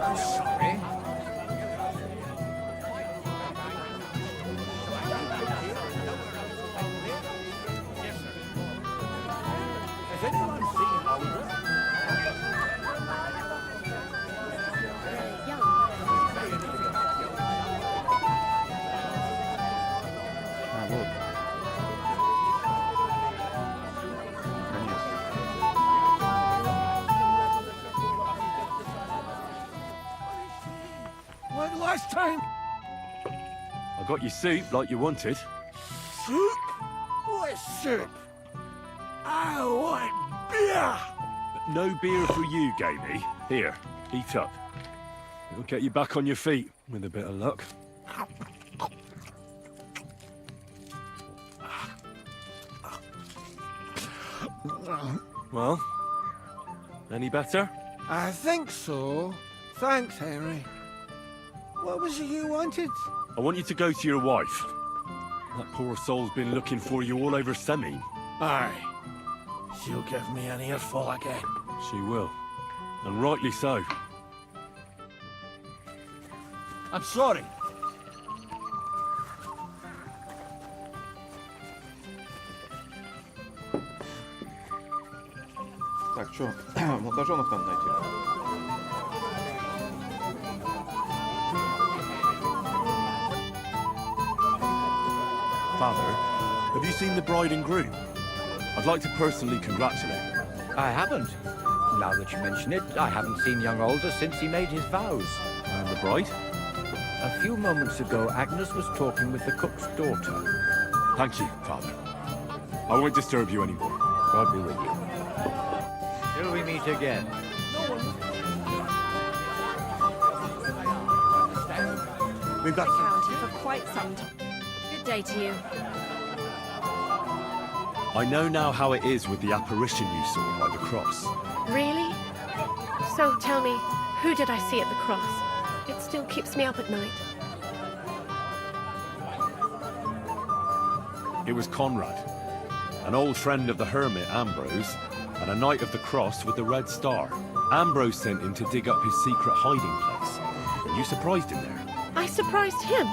I'm sorry. Has anyone seen Oliver? А, вот. Like last time. I got your soup like you wanted. Soup? What soup? I want beer. But no beer for you, Gamey. Here, eat up. It'll get you back on your feet, with a bit of luck. Well, any better? I think so. Thanks, Henry. What was it you wanted? I want you to go to your wife. That poor soul's been looking for you all over Semi. Aye. She'll give me an earful again. She will. And rightly so. I'm sorry. Так, что, молодоженов там найти? Father, have you seen the bride and groom? I'd like to personally congratulate them. I haven't. Now that you mention it, I haven't seen young Alder since he made his vows. And the bride? A few moments ago, Agnes was talking with the cook's daughter. Thank you, Father. I won't disturb you anymore. God be with you. Till we meet again. We've got County for quite some time. Good day to you. I know now how it is with the apparition you saw by the cross. Really? So tell me, who did I see at the cross? It still keeps me up at night. It was Conrad, an old friend of the hermit Ambrose, and a knight of the cross with the red star. Ambrose sent him to dig up his secret hiding place, and you surprised him there. I surprised him.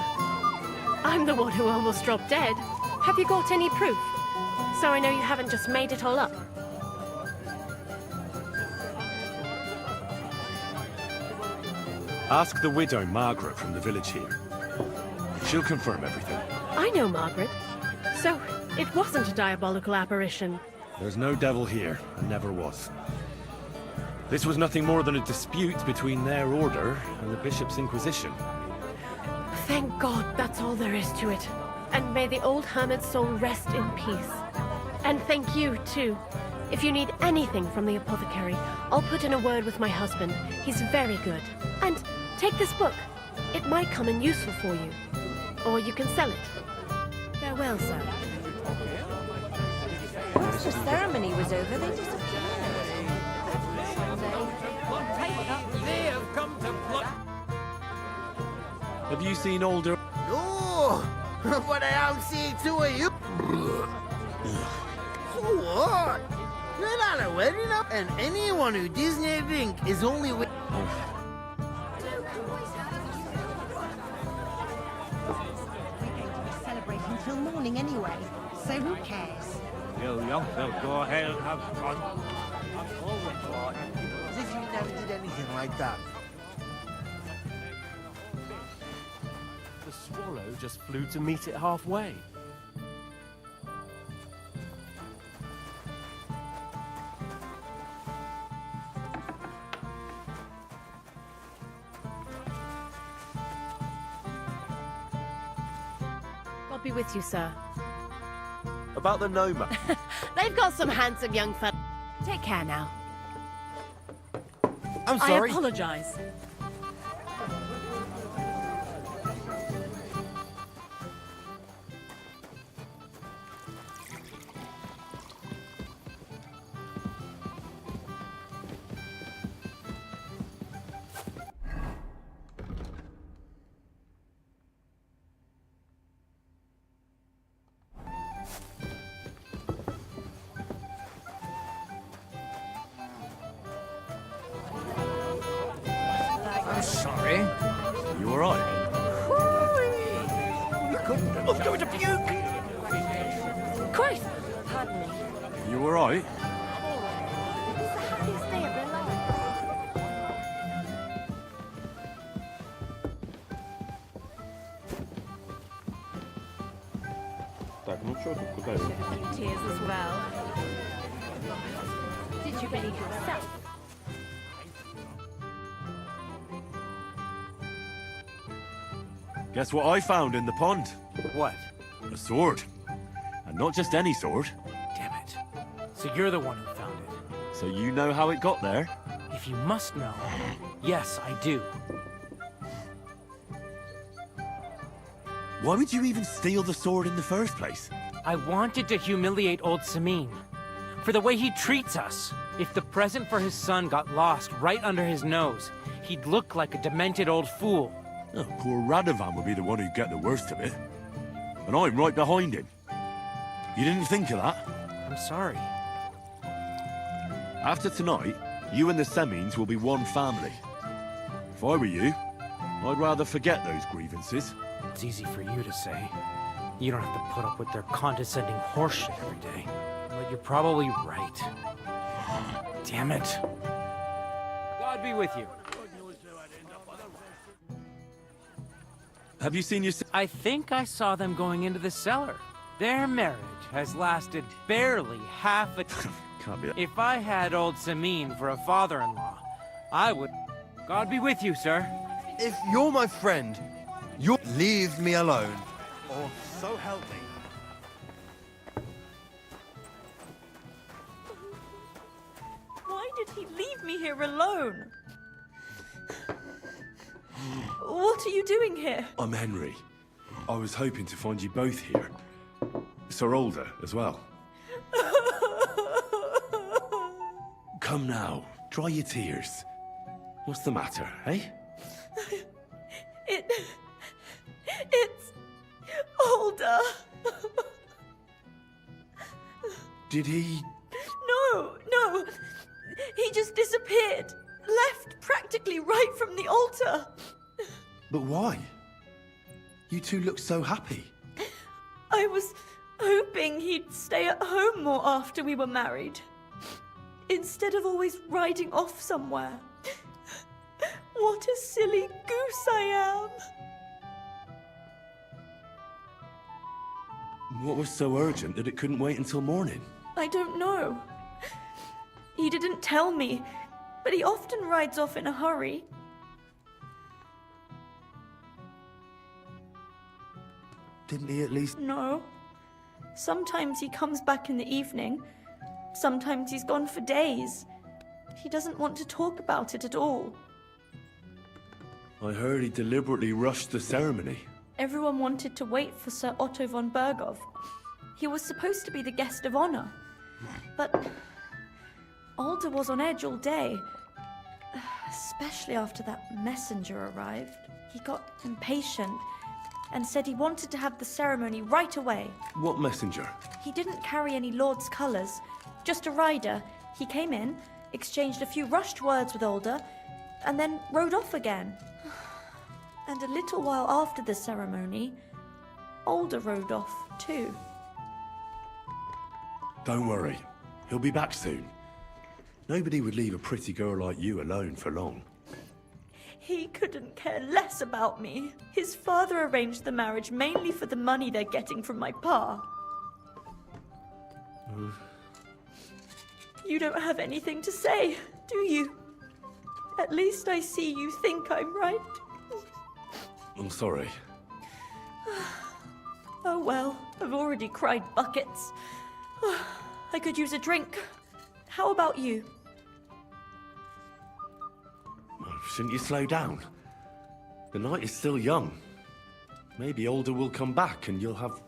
I'm the one who almost dropped dead. Have you got any proof? So I know you haven't just made it all up. Ask the widow Margaret from the village here. She'll confirm everything. I know Margaret. So, it wasn't a diabolical apparition. There's no devil here, and never was. This was nothing more than a dispute between their order and the Bishop's Inquisition. Thank God that's all there is to it. And may the old hermit's soul rest in peace. And thank you, too. If you need anything from the apothecary, I'll put in a word with my husband. He's very good. And take this book. It might come in useful for you. Or you can sell it. Farewell, sir. Once the ceremony was over, they disappeared. They have come to pluck. Have you seen older... No! But I don't see two of you. So what? You're not a wedding up, and anyone who doesn't drink is only with. Celebrating till morning anyway, so who cares? You young fella, go ahead and have fun. I'm over it, as if you never did anything like that. The swallow just flew to meet it halfway. God be with you, sir. About the Noma. They've got some handsome young fellas. Take care now. I'm sorry. I apologize. I'm sorry. You alright? I'm going to puke. Christ! Pardon me. You alright? It's the happiest day of their life. Так, ну что тут, куда его? Tears as well. Did you bathe yourself? Guess what I found in the pond? What? A sword. And not just any sword. Damn it. So you're the one who found it. So you know how it got there? If you must know, yes, I do. Why would you even steal the sword in the first place? I wanted to humiliate old Samin. For the way he treats us. If the present for his son got lost right under his nose, he'd look like a demented old fool. Oh, poor Radovan would be the one who'd get the worst of it. And I'm right behind him. You didn't think of that? I'm sorry. After tonight, you and the Semines will be one family. If I were you, I'd rather forget those grievances. It's easy for you to say. You don't have to put up with their condescending horseshit every day. But you're probably right. Damn it. God be with you. Have you seen your... I think I saw them going into the cellar. Their marriage has lasted barely half a... Can't be that. If I had old Samin for a father-in-law, I would... God be with you, sir. If you're my friend, you leave me alone. Or so help me. Why did he leave me here alone? What are you doing here? I'm Henry. I was hoping to find you both here. Sir Older as well. Come now, dry your tears. What's the matter, eh? It's Older. Did he... No. He just disappeared. Left practically right from the altar. But why? You two look so happy. I was hoping he'd stay at home more after we were married. Instead of always riding off somewhere. What a silly goose I am! What was so urgent that it couldn't wait until morning? I don't know. He didn't tell me, but he often rides off in a hurry. Didn't he at least... No. Sometimes he comes back in the evening. Sometimes he's gone for days. He doesn't want to talk about it at all. I heard he deliberately rushed the ceremony. Everyone wanted to wait for Sir Otto von Berghoff. He was supposed to be the guest of honor. But Alder was on edge all day. Especially after that messenger arrived. He got impatient and said he wanted to have the ceremony right away. What messenger? He didn't carry any lord's colours, just a rider. He came in, exchanged a few rushed words with Alder, and then rode off again. And a little while after the ceremony, Alder rode off too. Don't worry. He'll be back soon. Nobody would leave a pretty girl like you alone for long. He couldn't care less about me. His father arranged the marriage mainly for the money they're getting from my pa. You don't have anything to say, do you? At least I see you think I'm right. I'm sorry. Oh well, I've already cried buckets. I could use a drink. How about you? Shouldn't you slow down? The night is still young. Maybe Alder will come back and you'll have...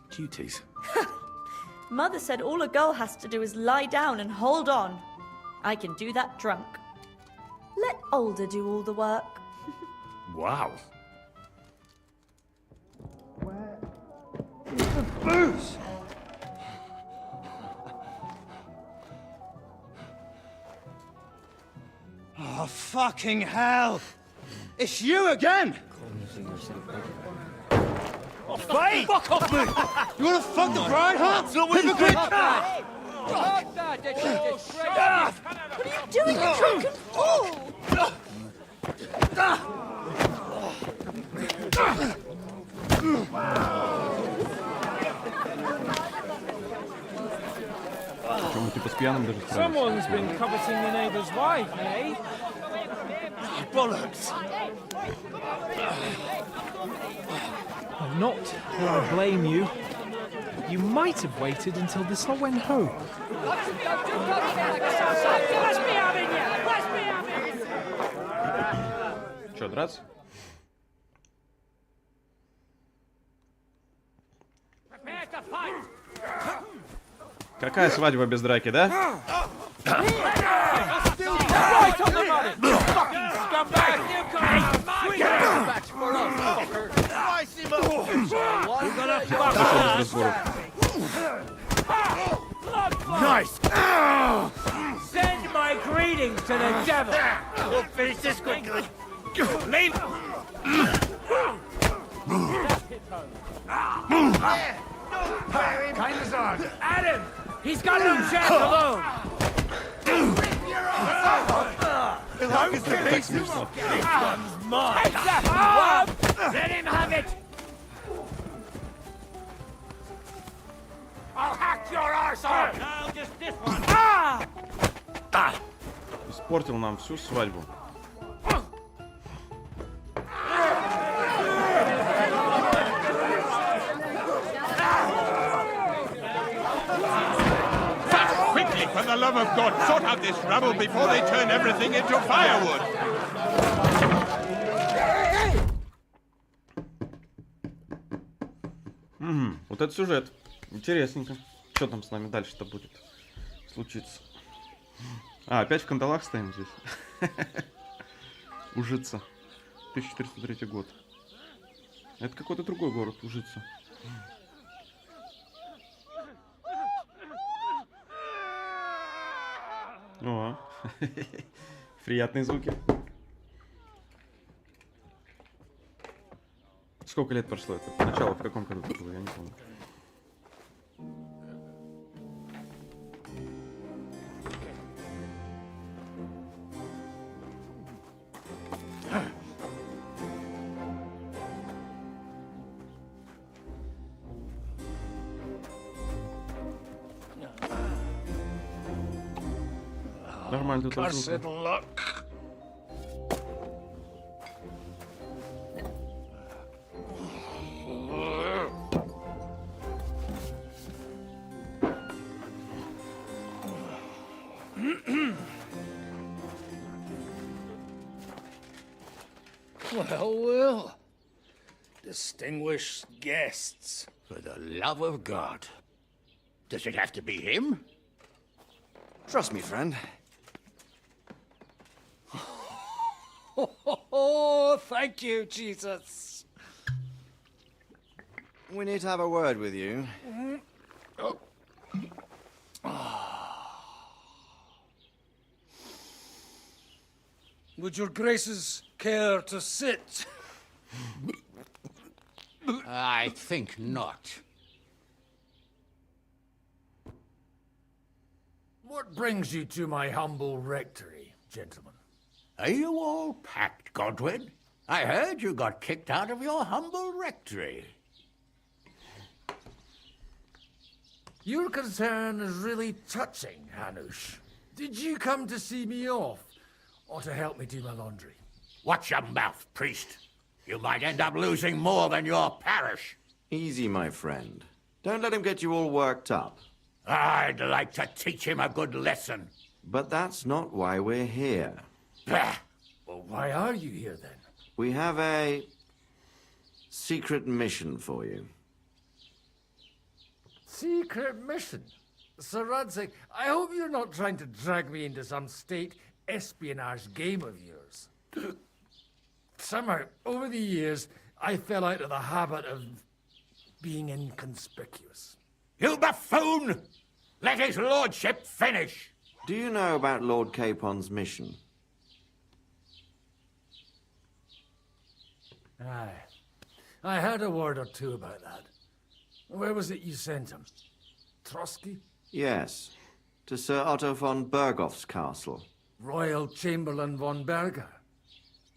duties. Mother said all a girl has to do is lie down and hold on. I can do that drunk. Let Alder do all the work. Wow. The booze! Oh, fucking hell! It's you again! Oh, Faye! Fuck off me! You wanna fuck the bride, huh? Hypocrite! What are you doing, you drunken fool? Почему ты с пьяным даже справишься? Someone's been coveting the neighbor's wife, eh? Bollocks! Well, not that I blame you. You might have waited until this all went home. Че, драться? Какая свадьба без драки, да? Nice! Send my greetings to the devil! We'll finish this quickly. Leave! Kind as ours. Adam! He's got no chance alone! This one's mine! Take that, let him have it! I'll hack your arse off! Now just this one! Испортил нам всю свадьбу. Quickly, for the love of God, sort out this rabble before they turn everything into firewood! Вот этот сюжет. Интересненько. Что там с нами дальше-то будет случиться? А, опять в кандалах стоим здесь. Ужица. 1403 год. Это какой-то другой город, Ужица. О, приятные звуки. Сколько лет прошло это? Начало в каком году было, я не помню. Нормально тут Cursed luck. Well, well. Distinguished guests. For the love of God. Does it have to be him? Trust me, friend. Oh, thank you, Jesus. We need to have a word with you. Oh. Would your graces care to sit? I think not. What brings you to my humble rectory, gentlemen? Are you all packed, Godwin? I heard you got kicked out of your humble rectory. Your concern is really touching, Hanush. Did you come to see me off, or to help me do my laundry? Watch your mouth, priest. You might end up losing more than your parish. Easy, my friend. Don't let him get you all worked up. I'd like to teach him a good lesson. But that's not why we're here. Bah! Well, why are you here, then? We have a secret mission for you. Secret mission? Sir Radzig, I hope you're not trying to drag me into some state espionage game of yours. Somehow, over the years, I fell out of the habit of being inconspicuous. You buffoon! Let his lordship finish! Do you know about Lord Capon's mission? Aye. I heard a word or two about that. Where was it you sent him? Trotsky? Yes. To Sir Otto von Bergoff's castle. Royal Chamberlain von Berger?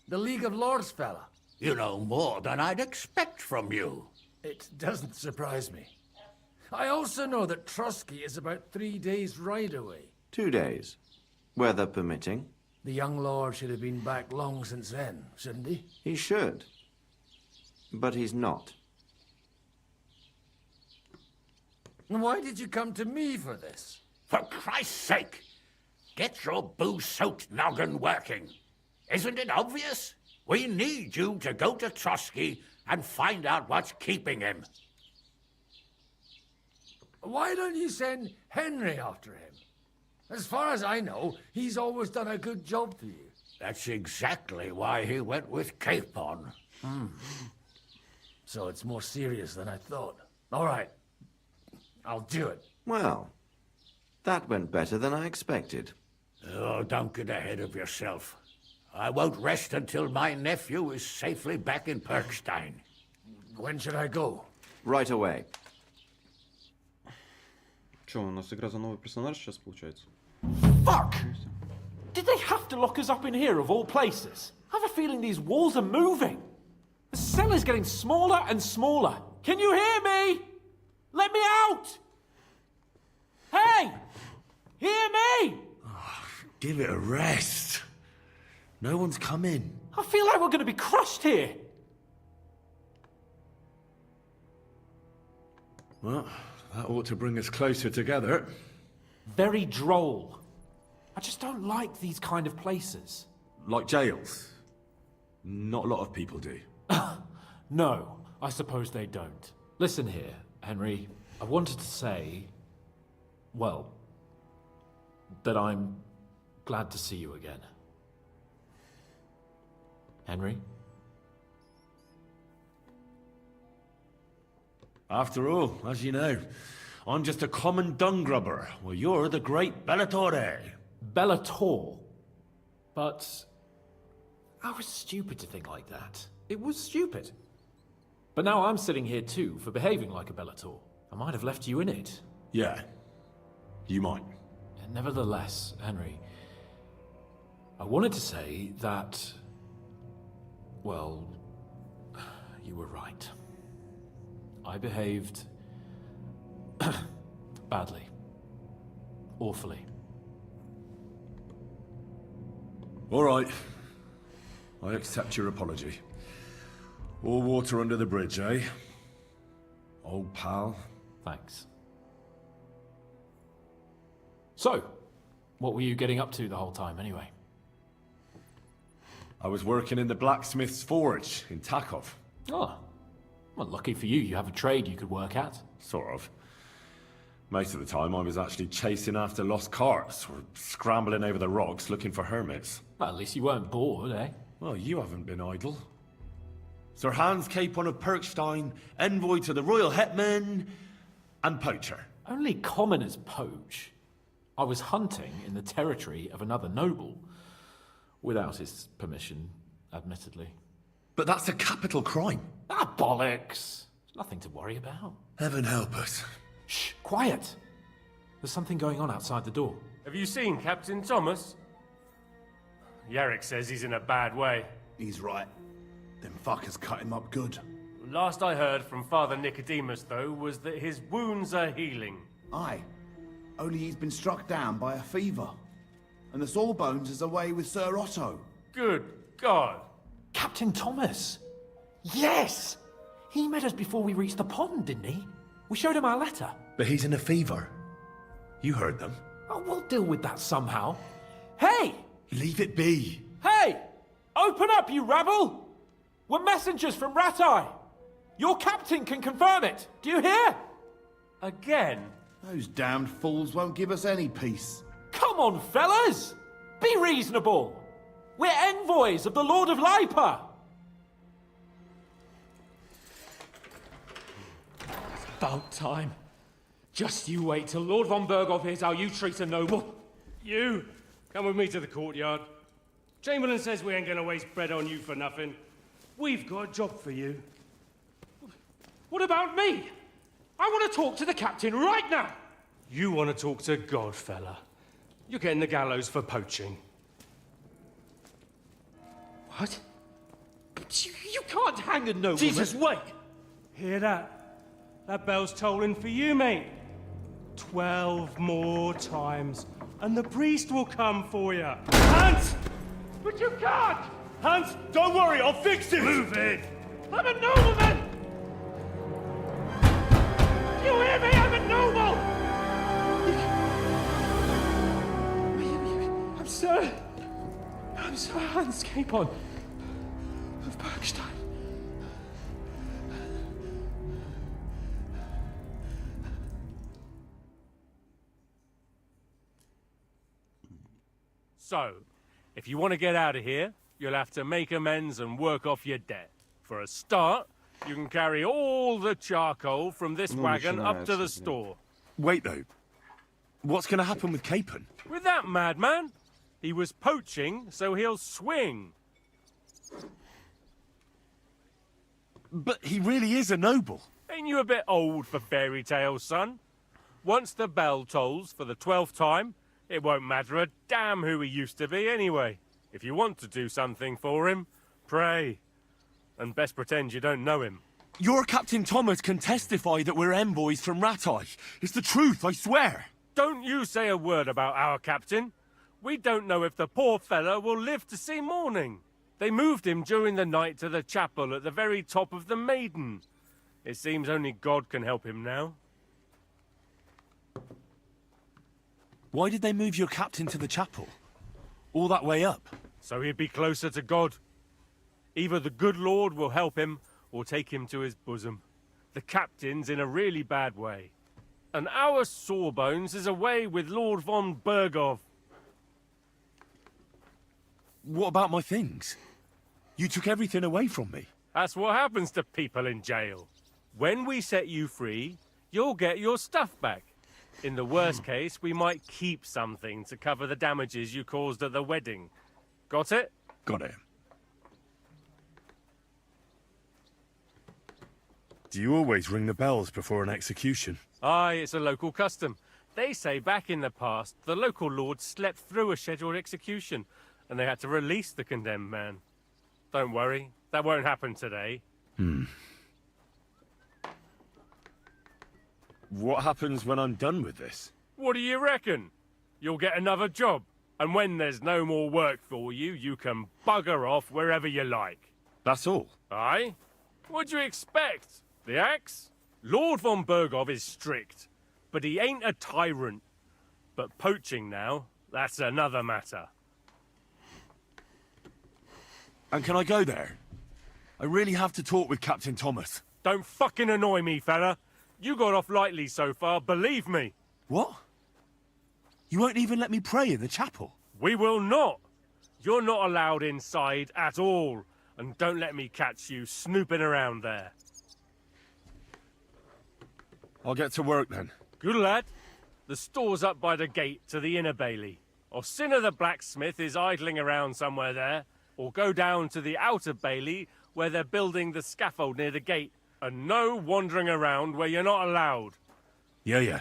The League of Lords fella? You know more than I'd expect from you. It doesn't surprise me. I also know that Trotsky is about 3 days' ride away. 2 days. Weather permitting. The young lord should have been back long since then, shouldn't he? He should. But he's not. And why did you come to me for this? For Christ's sake! Get your booze-soaked noggin working. Isn't it obvious? We need you to go to Trotsky and find out what's keeping him. Why don't you send Henry after him? As far as I know, he's always done a good job for you. That's exactly why he went with Capon. So it's more serious than I thought. All right. I'll do it. Well, that went better than I expected. Oh, don't get ahead of yourself. I won't rest until my nephew is safely back in Perkstein. When should I go? Right away. Че, у нас игра за новый персонаж сейчас получается? Fuck! Did they have to lock us up in here of all places? I have a feeling these walls are moving. The cell is getting smaller and smaller. Can you hear me? Let me out! Hey! Hear me! Give it a rest. No one's come in. I feel like we're going to be crushed here. Well, that ought to bring us closer together. Very droll. I just don't like these kind of places. Like jails. Not a lot of people do. No, I suppose they don't. Listen here, Henry. I wanted to say, well, that I'm glad to see you again. Henry? After all, as you know, I'm just a common dung grubber, while you're the great Bellatore. Bellator? But I was stupid to think like that. It was stupid. But now I'm sitting here too for behaving like a Bellator. I might have left you in it. Yeah, you might. Nevertheless, Henry, I wanted to say that, well, you were right. I behaved badly. Awfully. All right. I accept your apology. All water under the bridge, eh? Old pal. Thanks. So, what were you getting up to the whole time, anyway? I was working in the blacksmith's forge in Takov. Oh. Well, lucky for you, you have a trade you could work at. Sort of. Most of the time I was actually chasing after lost carts, or scrambling over the rocks looking for hermits. Well, at least you weren't bored, eh? Well, you haven't been idle. Sir Hans Capon of Perkstein, envoy to the royal hetman, and poacher. Only commoners poach. I was hunting in the territory of another noble. Without his permission, admittedly. But that's a capital crime. Ah, bollocks! Nothing to worry about. Heaven help us. Shh, quiet! There's something going on outside the door. Have you seen Captain Thomas? Yarrick says he's in a bad way. He's right. Them fuckers cut him up good. Last I heard from Father Nicodemus, though, was that his wounds are healing. Aye. Only he's been struck down by a fever. And the Sawbones is away with Sir Otto. Good God! Captain Thomas! Yes! He met us before we reached the pond, didn't he? We showed him our letter. But he's in a fever. You heard them. Oh, we'll deal with that somehow. Hey! Leave it be. Hey! Open up, you rabble! We're messengers from Ratai. Your captain can confirm it. Do you hear? Again? Those damned fools won't give us any peace. Come on, fellas! Be reasonable! We're envoys of the Lord of Lipa! About time. Just you wait till Lord von Berghoff hears how you treat a noble. You, come with me to the courtyard. Chamberlain says we ain't gonna waste bread on you for nothing. We've got a job for you. What about me? I want to talk to the captain right now. You want to talk to God, fella. You're getting the gallows for poaching. What? You can't hang a nobleman. Jesus, wait! Hear that? That bell's tolling for you, mate. 12 more times, and the priest will come for you. Hans! But you can't! Hans, don't worry, I'll fix it! Move it! I'm a nobleman! You hear me? I'm a noble! I'm Sir Hans Capon of Perkstein. So, if you want to get out of here, you'll have to make amends and work off your debt. For a start, you can carry all the charcoal from this wagon up to the store. Wait, though. What's going to happen with Capon? With that madman? He was poaching, so he'll swing. But he really is a noble. Ain't you a bit old for fairy tales, son? Once the bell tolls for the 12th time, it won't matter a damn who he used to be anyway. If you want to do something for him, pray. And best pretend you don't know him. Your Captain Thomas can testify that we're envoys from Ratai. It's the truth, I swear. Don't you say a word about our captain. We don't know if the poor fella will live to see morning. They moved him during the night to the chapel at the very top of the Maiden. It seems only God can help him now. Why did they move your captain to the chapel? All that way up? So he'd be closer to God. Either the good Lord will help him, or take him to his bosom. The captain's in a really bad way. And our Sawbones is away with Lord von Berghoff. What about my things? You took everything away from me. That's what happens to people in jail. When we set you free, you'll get your stuff back. In the worst case, we might keep something to cover the damages you caused at the wedding. Got it? Got it. Do you always ring the bells before an execution? Aye, it's a local custom. They say back in the past, the local lord slept through a scheduled execution, and they had to release the condemned man. Don't worry, that won't happen today. What happens when I'm done with this? What do you reckon? You'll get another job. And when there's no more work for you, you can bugger off wherever you like. That's all? Aye? What'd you expect? The axe? Lord von Bergov is strict, but he ain't a tyrant. But poaching now, that's another matter. And can I go there? I really have to talk with Captain Thomas. Don't fucking annoy me, fella. You got off lightly so far, believe me. What? You won't even let me pray in the chapel? We will not. You're not allowed inside at all. And don't let me catch you snooping around there. I'll get to work then. Good lad. The store's up by the gate to the inner bailey. Orsina the blacksmith is idling around somewhere there. Or go down to the outer bailey where they're building the scaffold near the gate. And no wandering around where you're not allowed. Yeah.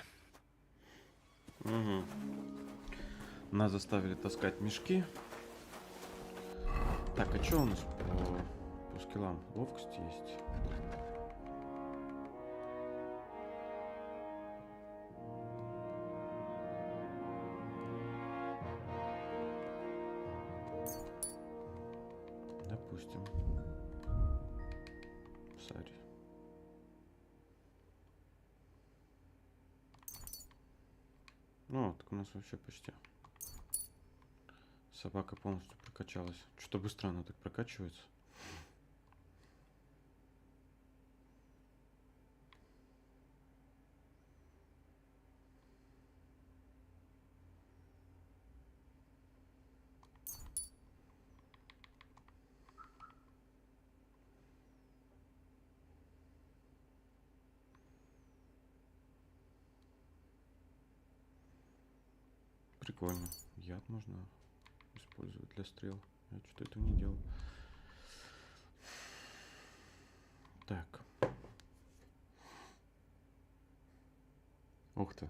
Угу. Нас заставили таскать мешки. Так, а что у нас по скиллам? Ловкость есть. Допустим. Сари. Ну, так у нас вообще почти. Собака полностью прокачалась. Что-то быстро она так прокачивается. Прикольно. Яд можно использовать для стрел. Я что-то этого не делал. Так. Ух ты.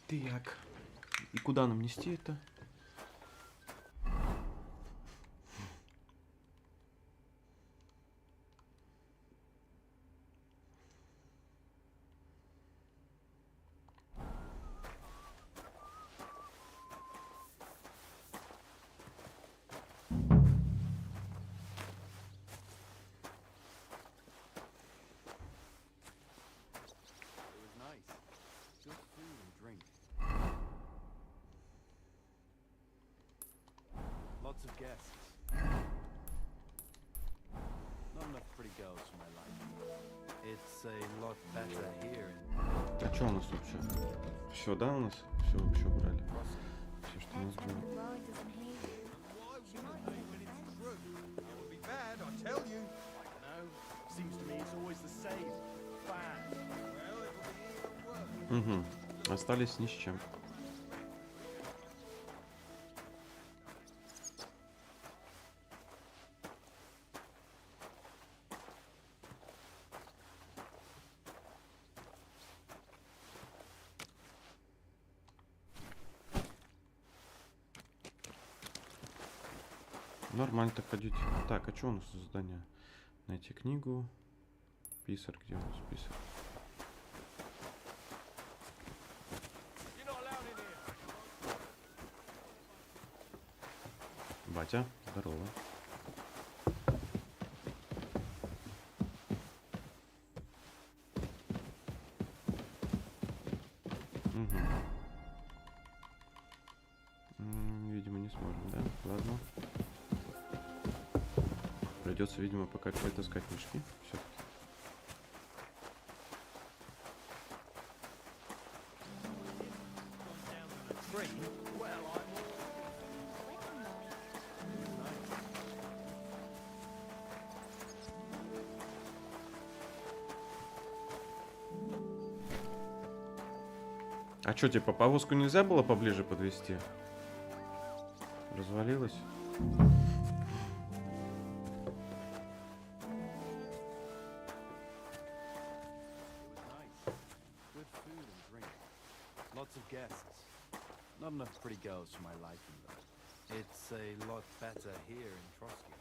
Так. И куда нам нести это? Lots of guests. Not enough pretty girls for my liking. It's a lot better here in... А что у нас вообще? Все, да, у нас? Все вообще убрали. Все, что у нас было. Угу. Остались ни с чем. Нормально так ходить. Так, а что у нас за задание? Найти книгу. Писарь, где у нас писарь? Батя, здорово. Придется, видимо, пока таскать мешки. Все-таки. А что, типа, повозку нельзя было поближе подвести? Развалилась? Lots of guests. Not enough pretty girls for my liking, though. It's a lot better here in Trotsky.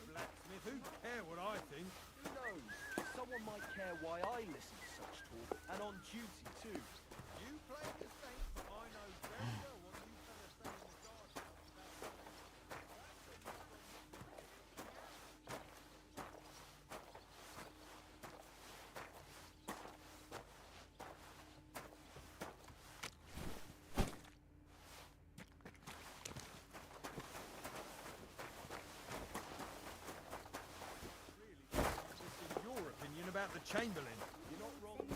Blacksmith, who care what I think? Who knows? Someone might care why I listen to such talk, and on duty too. You play the saint, but I know better what you fellas say in the garden. Your opinion about the Chamberlain. You're not wrong.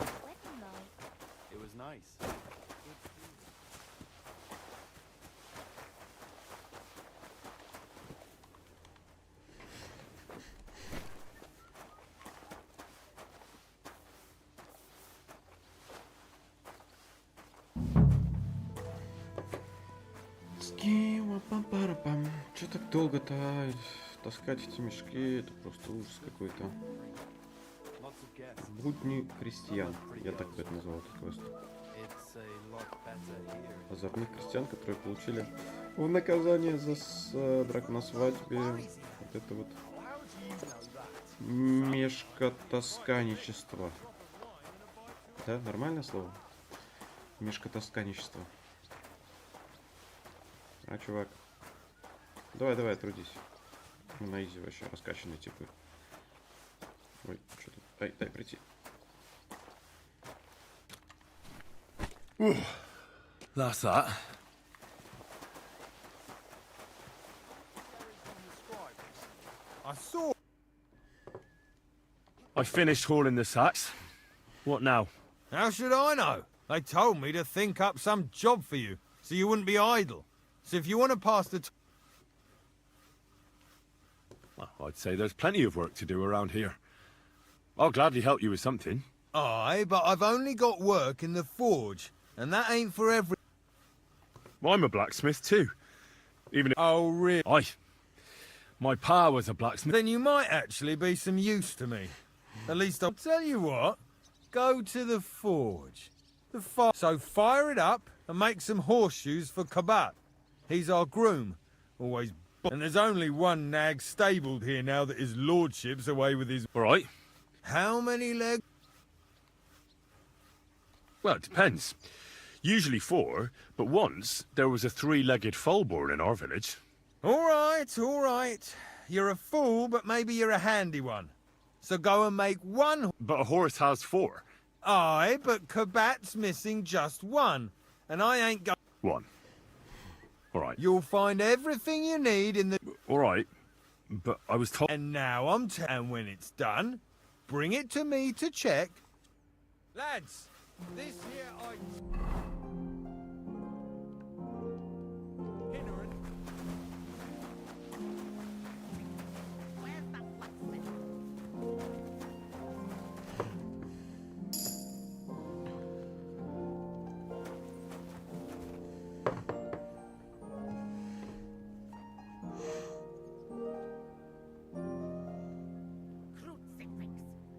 It was nice. Че так долго-то таскать эти мешки? Это просто ужас какой-то. Будни крестьян. Я так бы это назвал, этот квест. Озорных крестьян, которые получили в наказание за драку на свадьбе. Вот это вот мешкотасканничество. Да, нормальное слово? Мешкотасканничество. А, чувак. Давай, трудись. На изи вообще раскачанные типы. Ой, что тут? Дай прийти. That's that. I saw. I finished hauling the sacks. What now? How should I know? They told me to think up some job for you, so you wouldn't be idle. So if you want to pass the Well, I'd say there's plenty of work to do around here. I'll gladly help you with something. Aye, but I've only got work in the forge, and that ain't for every... I'm a blacksmith too. Even Oh, really? My pa was a blacksmith. Then you might actually be some use to me. At least I'll tell you what. Go to the forge. So fire it up and make some horseshoes for Kabat. He's our groom. Always... And there's only one nag stabled here now that his lordship's away with his... All right. How many legs? Well, it depends. Usually 4, but once there was a 3-legged foal born in our village. All right. You're a fool, but maybe you're a handy one. So go and make one... But a horse has 4. Aye, but Kabat's missing just one. And I ain't got... 1. All right. You'll find everything you need in the... All right, but I was told... And now and when it's done, bring it to me to check. Lads, this here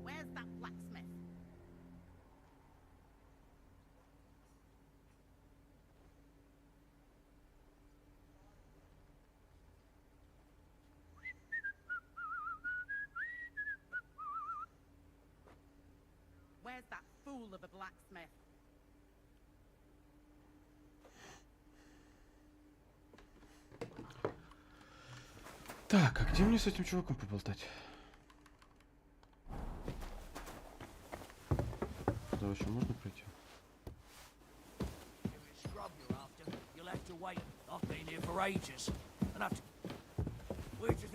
Where's that blacksmith? Where's that fool of a blacksmith? Так, а где мне с этим чуваком поболтать? Сюда вообще можно пройти? You'll have to wait. I've been here for ages. And I've to... Where'd you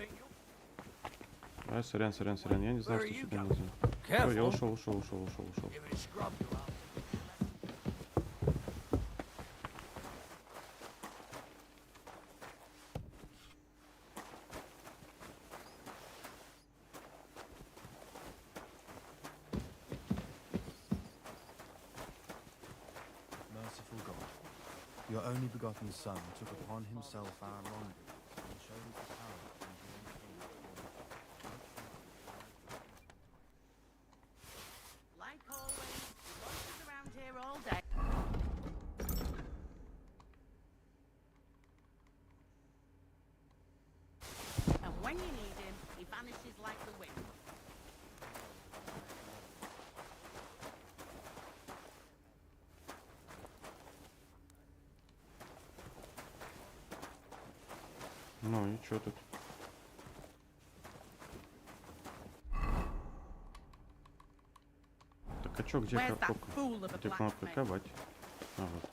А, сорян, я не знал, что сюда нельзя. Ой, я ушел. Merciful God, your only begotten Son took upon himself our wrongdoings and showed us the power of enduring pain. Like always, he loafers around here all day. And when you need him, he vanishes like the wind. Ну и что тут? Так, а чё, где кнопка? Где кнопка ковать? А, вот.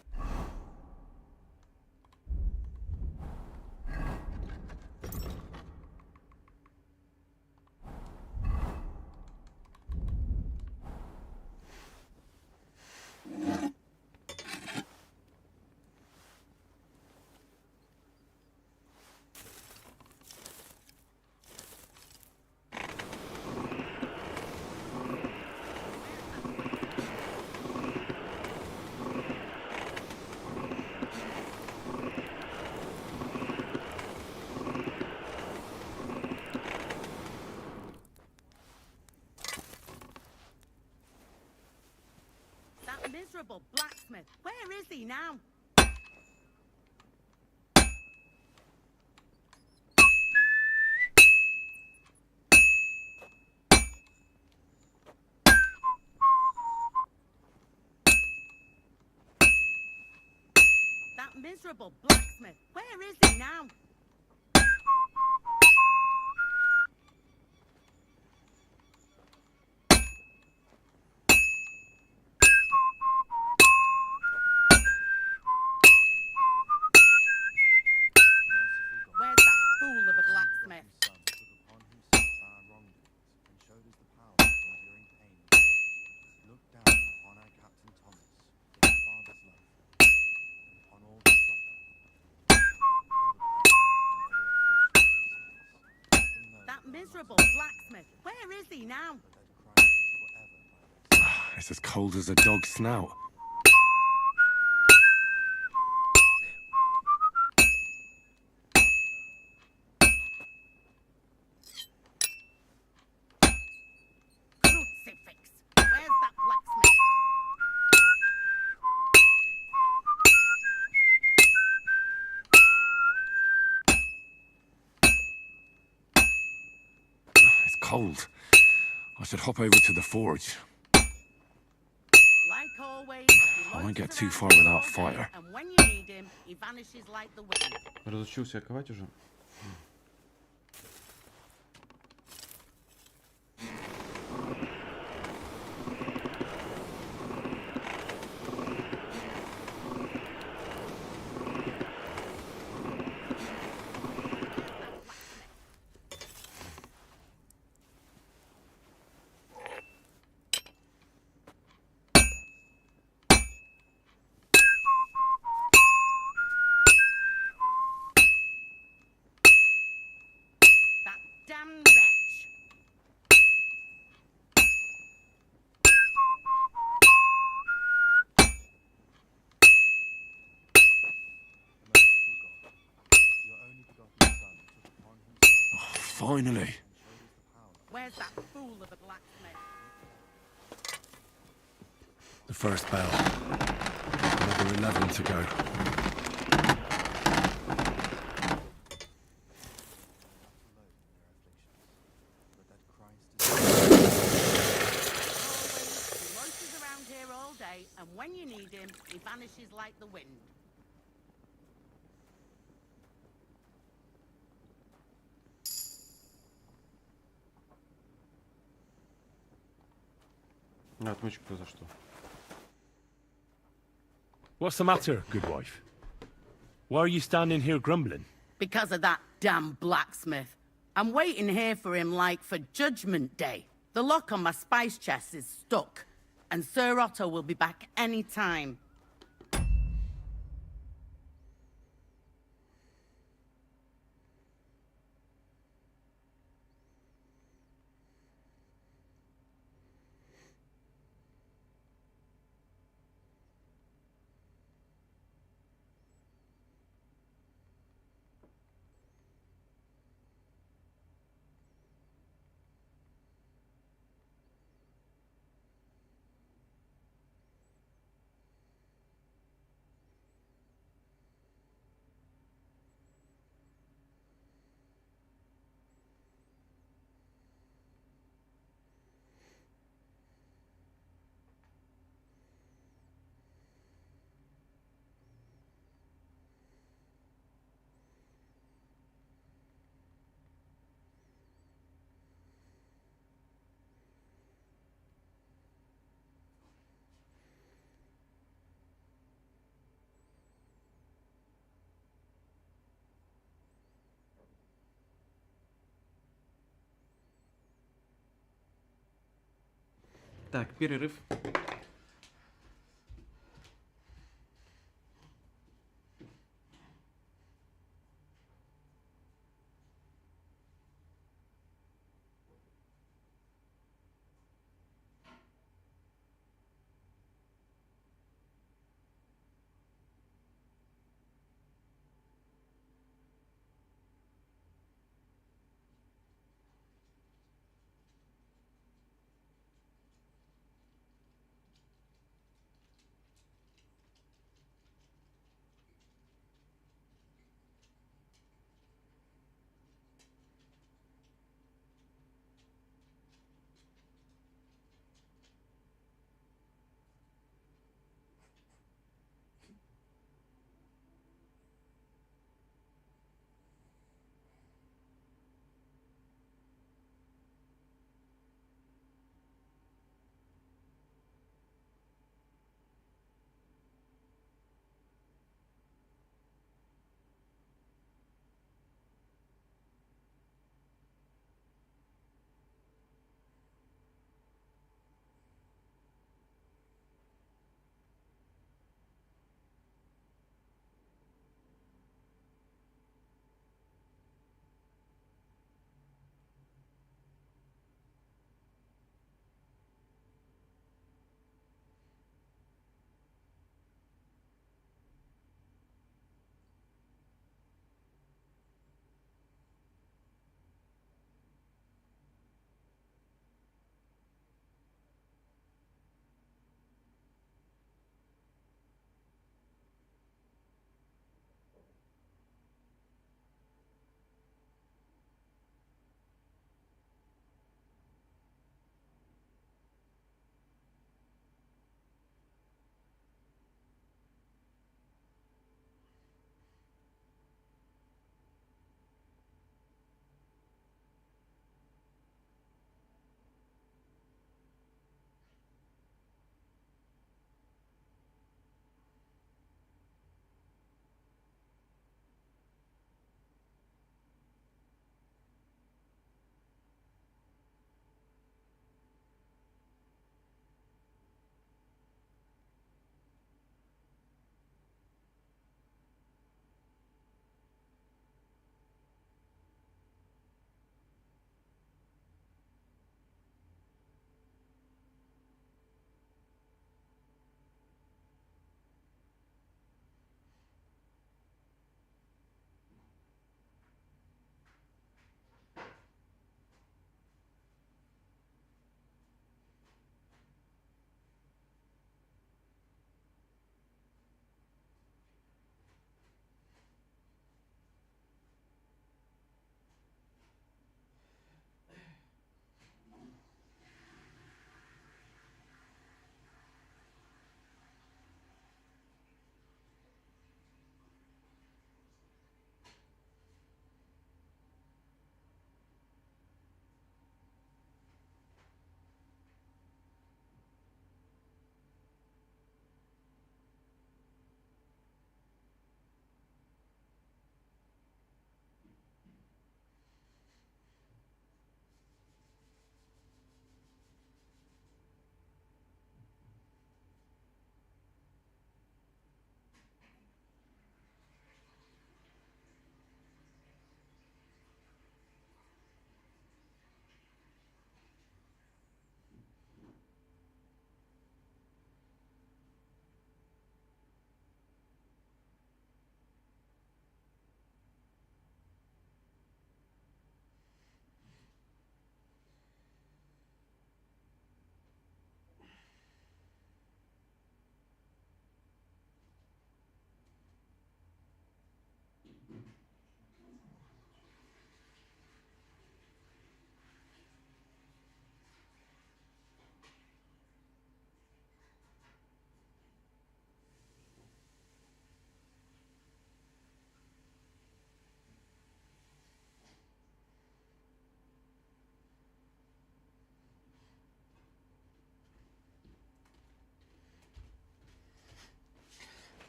That miserable blacksmith. Where is he now? That miserable blacksmith. Where is he now? Where's that fool of a blacksmith? Son took upon himself our wrongdoings and showed us the power of enduring pain and fortitude. Look down upon our Captain Thomas, in his father's love, and upon all who suffer. That miserable blacksmith. Where is he now? It's as cold as a dog's snout. Crucifix. Where's that blacksmith? It's cold. I should hop over to the forge. Like always, I won't get too far without fire. and when you need him, he vanishes like the wind. Разучился я ковать уже? That damn wretch. Your only begotten Son took upon himself. Finally. Where's that fool of a blacksmith? The first bell. Another 11 to go. He loafers around here all day, and when you need him, he vanishes like the wind. На отмычку за что? What's the matter, good wife? Why are you standing here grumbling? Because of that damn blacksmith. I'm waiting here for him like for Judgment Day. The lock on my spice chest is stuck, and Sir Otto will be back any time. Так, перерыв.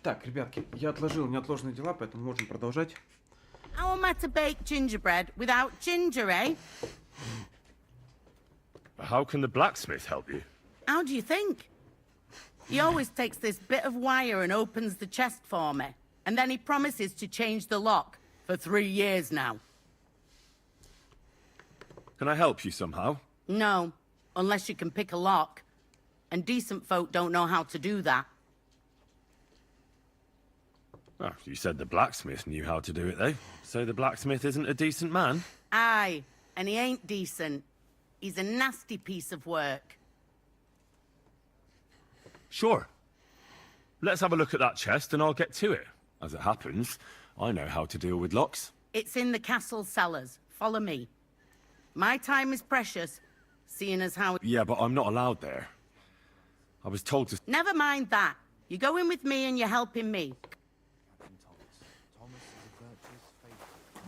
Так, ребятки, я отложил неотложные дела, поэтому можем продолжать. How am I to bake gingerbread without ginger, eh? How can the blacksmith help you? How do you think? He always takes this bit of wire and opens the chest for me. And then he promises to change the lock for 3 years now. Can I help you somehow? No, unless you can pick a lock. And decent folk don't know how to do that. Oh, you said the blacksmith knew how to do it, though. So the blacksmith isn't a decent man? Aye, and he ain't decent. He's a nasty piece of work. Sure. Let's have a look at that chest and I'll get to it. As it happens, I know how to deal with locks. It's in the castle cellars. Follow me. My time is precious, seeing as how... Yeah, but I'm not allowed there. I was told to... Never mind that. You go in with me and you're helping me.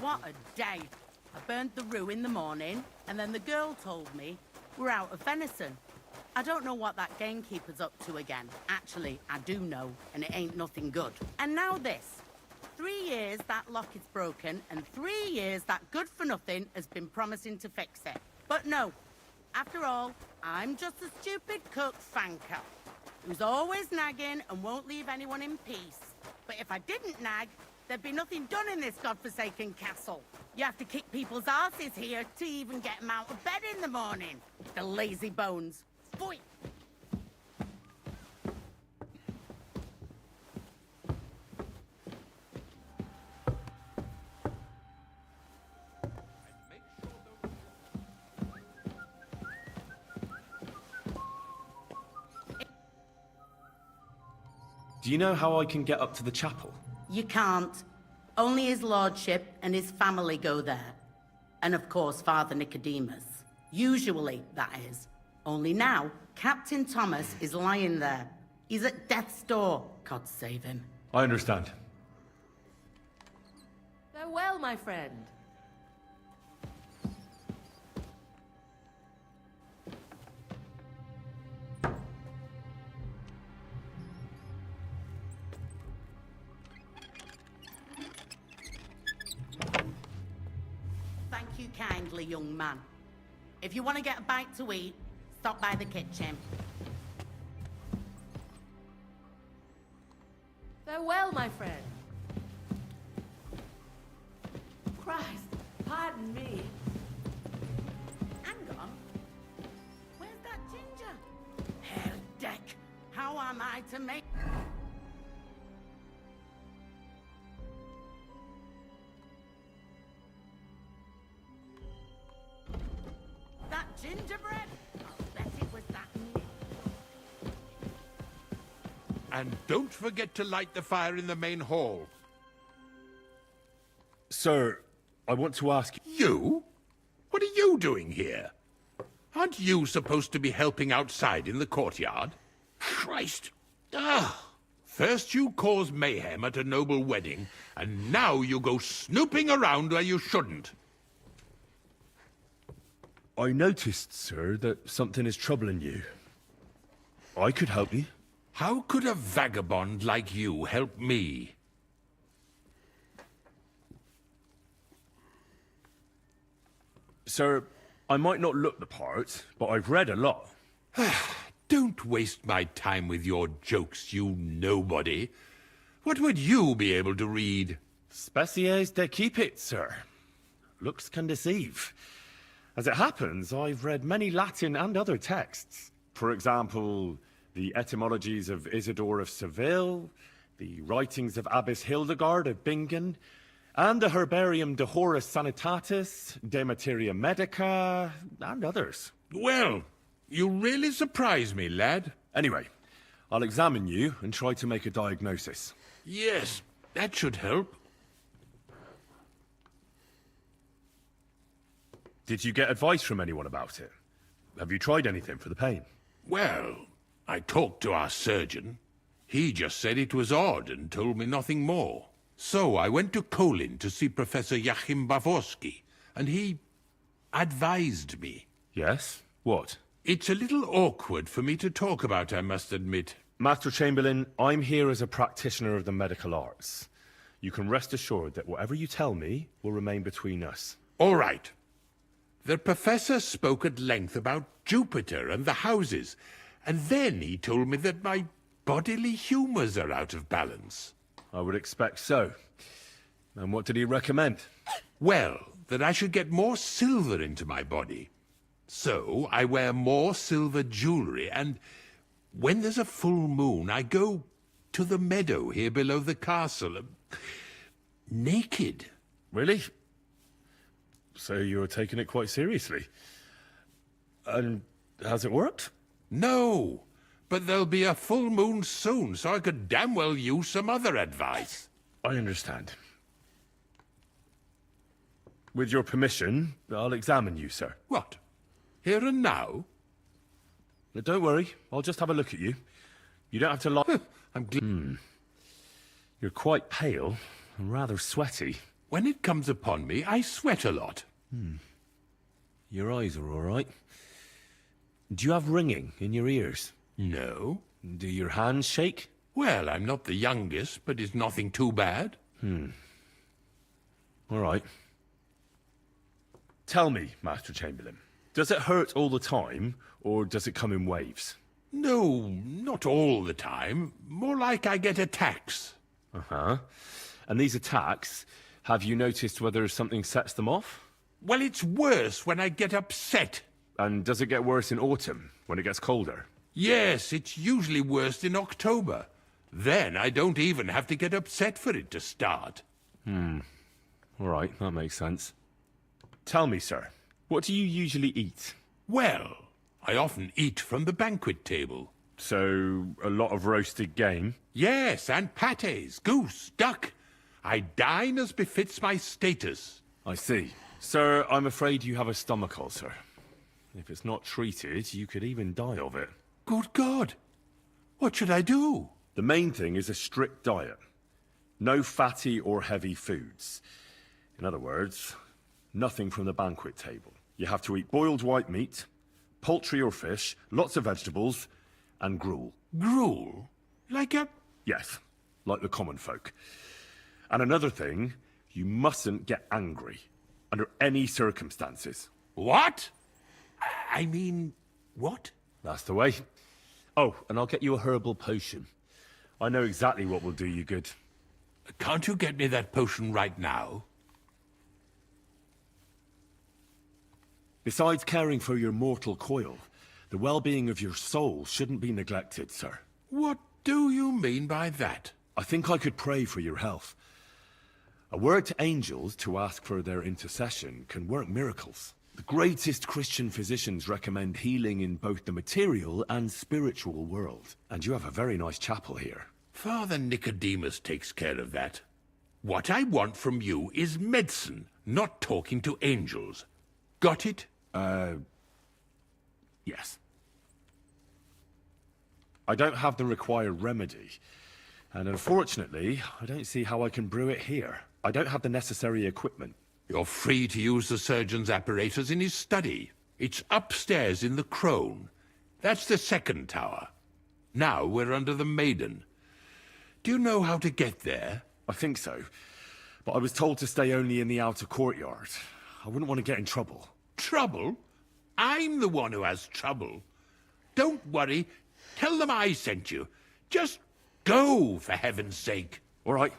What a day. I burned the rue in the morning, and then the girl told me we're out of venison. I don't know what that gamekeeper's up to again. Actually, I do know, and it ain't nothing good. And now this. 3 years that lock is broken, and 3 years that good-for-nothing has been promising to fix it. But no. After all, I'm just a stupid cook fanker who's always nagging and won't leave anyone in peace. But if I didn't nag, there'd be nothing done in this godforsaken castle. You have to kick people's asses here to even get them out of bed in the morning. The lazy bones. Boy. Do you know how I can get up to the chapel? You can't. Only his lordship and his family go there. And of course, Father Nicodemus. Usually, that is. Only now, Captain Thomas is lying there. He's at death's door. God save him. I understand. Farewell, my friend. Thank you kindly, young man. If you want to get a bite to eat, stop by the kitchen. Farewell, my friend. Christ, pardon me. Hang on. Where's that ginger? Herr Deck, how am I to make... That gingerbread? I'll bet it was that... And don't forget to light the fire in the main hall. Sir, I want to ask... You? What are you doing here? Aren't you supposed to be helping outside in the courtyard? Christ! Ah! First you cause mayhem at a noble wedding, and now you go snooping around where you shouldn't. I noticed, sir, that something is troubling you. I could help you. How could a vagabond like you help me? Sir, I might not look the part, but I've read a lot. Don't waste my time with your jokes, you nobody. What would you be able to read? Species de cipit, sir. Looks can deceive. As it happens, I've read many Latin and other texts. For example, the etymologies of Isidore of Seville, the writings of Abbess Hildegard of Bingen, and the Herbarium de Horis Sanitatis, De Materia Medica, and others. Well, you really surprise me, lad. Anyway, I'll examine you and try to make a diagnosis. Yes, that should help. Did you get advice from anyone about it? Have you tried anything for the pain? Well, I talked to our surgeon. He just said it was odd and told me nothing more. So I went to Kolin to see Professor Joachim Bavorsky, and he advised me. Yes? What? It's a little awkward for me to talk about, I must admit. Master Chamberlain, I'm here as a practitioner of the medical arts. You can rest assured that whatever you tell me will remain between us. All right. The professor spoke at length about Jupiter and the houses, and then he told me that my bodily humours are out of balance. I would expect so. And what did he recommend? Well, that I should get more silver into my body. So I wear more silver jewellery, and when there's a full moon, I go to the meadow here below the castle, naked. Really? So you're taking it quite seriously. And has it worked? No, but there'll be a full moon soon, so I could damn well use some other advice. I understand. With your permission, I'll examine you, sir. What? Here and now? Don't worry, I'll just have a look at you. You don't have to lie. You're quite pale and rather sweaty. When it comes upon me, I sweat a lot. Your eyes are all right. Do you have ringing in your ears? No. Do your hands shake? Well, I'm not the youngest, but it's nothing too bad. All right. Tell me, Master Chamberlain, does it hurt all the time, or does it come in waves? No, not all the time. More like I get attacks. Uh-huh. And these attacks, have you noticed whether something sets them off? Well, it's worse when I get upset. And does it get worse in autumn, when it gets colder? Yes, it's usually worst in October. Then I don't even have to get upset for it to start. All right, that makes sense. Tell me, sir, what do you usually eat? Well, I often eat from the banquet table. So, a lot of roasted game? Yes, and pâtés, goose, duck. I dine as befits my status. I see. Sir, I'm afraid you have a stomach ulcer. If it's not treated, you could even die of it. Good God! What should I do? The main thing is a strict diet. No fatty or heavy foods. In other words, nothing from the banquet table. You have to eat boiled white meat, poultry or fish, lots of vegetables, and gruel. Gruel? Like a... Yes, like the common folk. And another thing, you mustn't get angry, under any circumstances. What? I mean, what? That's the way. Oh, and I'll get you a herbal potion. I know exactly what will do you good. Can't you get me that potion right now? Besides caring for your mortal coil, the well-being of your soul shouldn't be neglected, sir. What do you mean by that? I think I could pray for your health. A word to angels to ask for their intercession can work miracles. The greatest Christian physicians recommend healing in both the material and spiritual world. And you have a very nice chapel here. Father Nicodemus takes care of that. What I want from you is medicine, not talking to angels. Got it? Yes. I don't have the required remedy. And unfortunately, I don't see how I can brew it here. I don't have the necessary equipment. You're free to use the surgeon's apparatus in his study. It's upstairs in the Crone. That's the second tower. Now we're under the Maiden. Do you know how to get there? I think so. But I was told to stay only in the outer courtyard. I wouldn't want to get in trouble. Trouble? I'm the one who has trouble. Don't worry. Tell them I sent you. Just go, for heaven's sake. All right.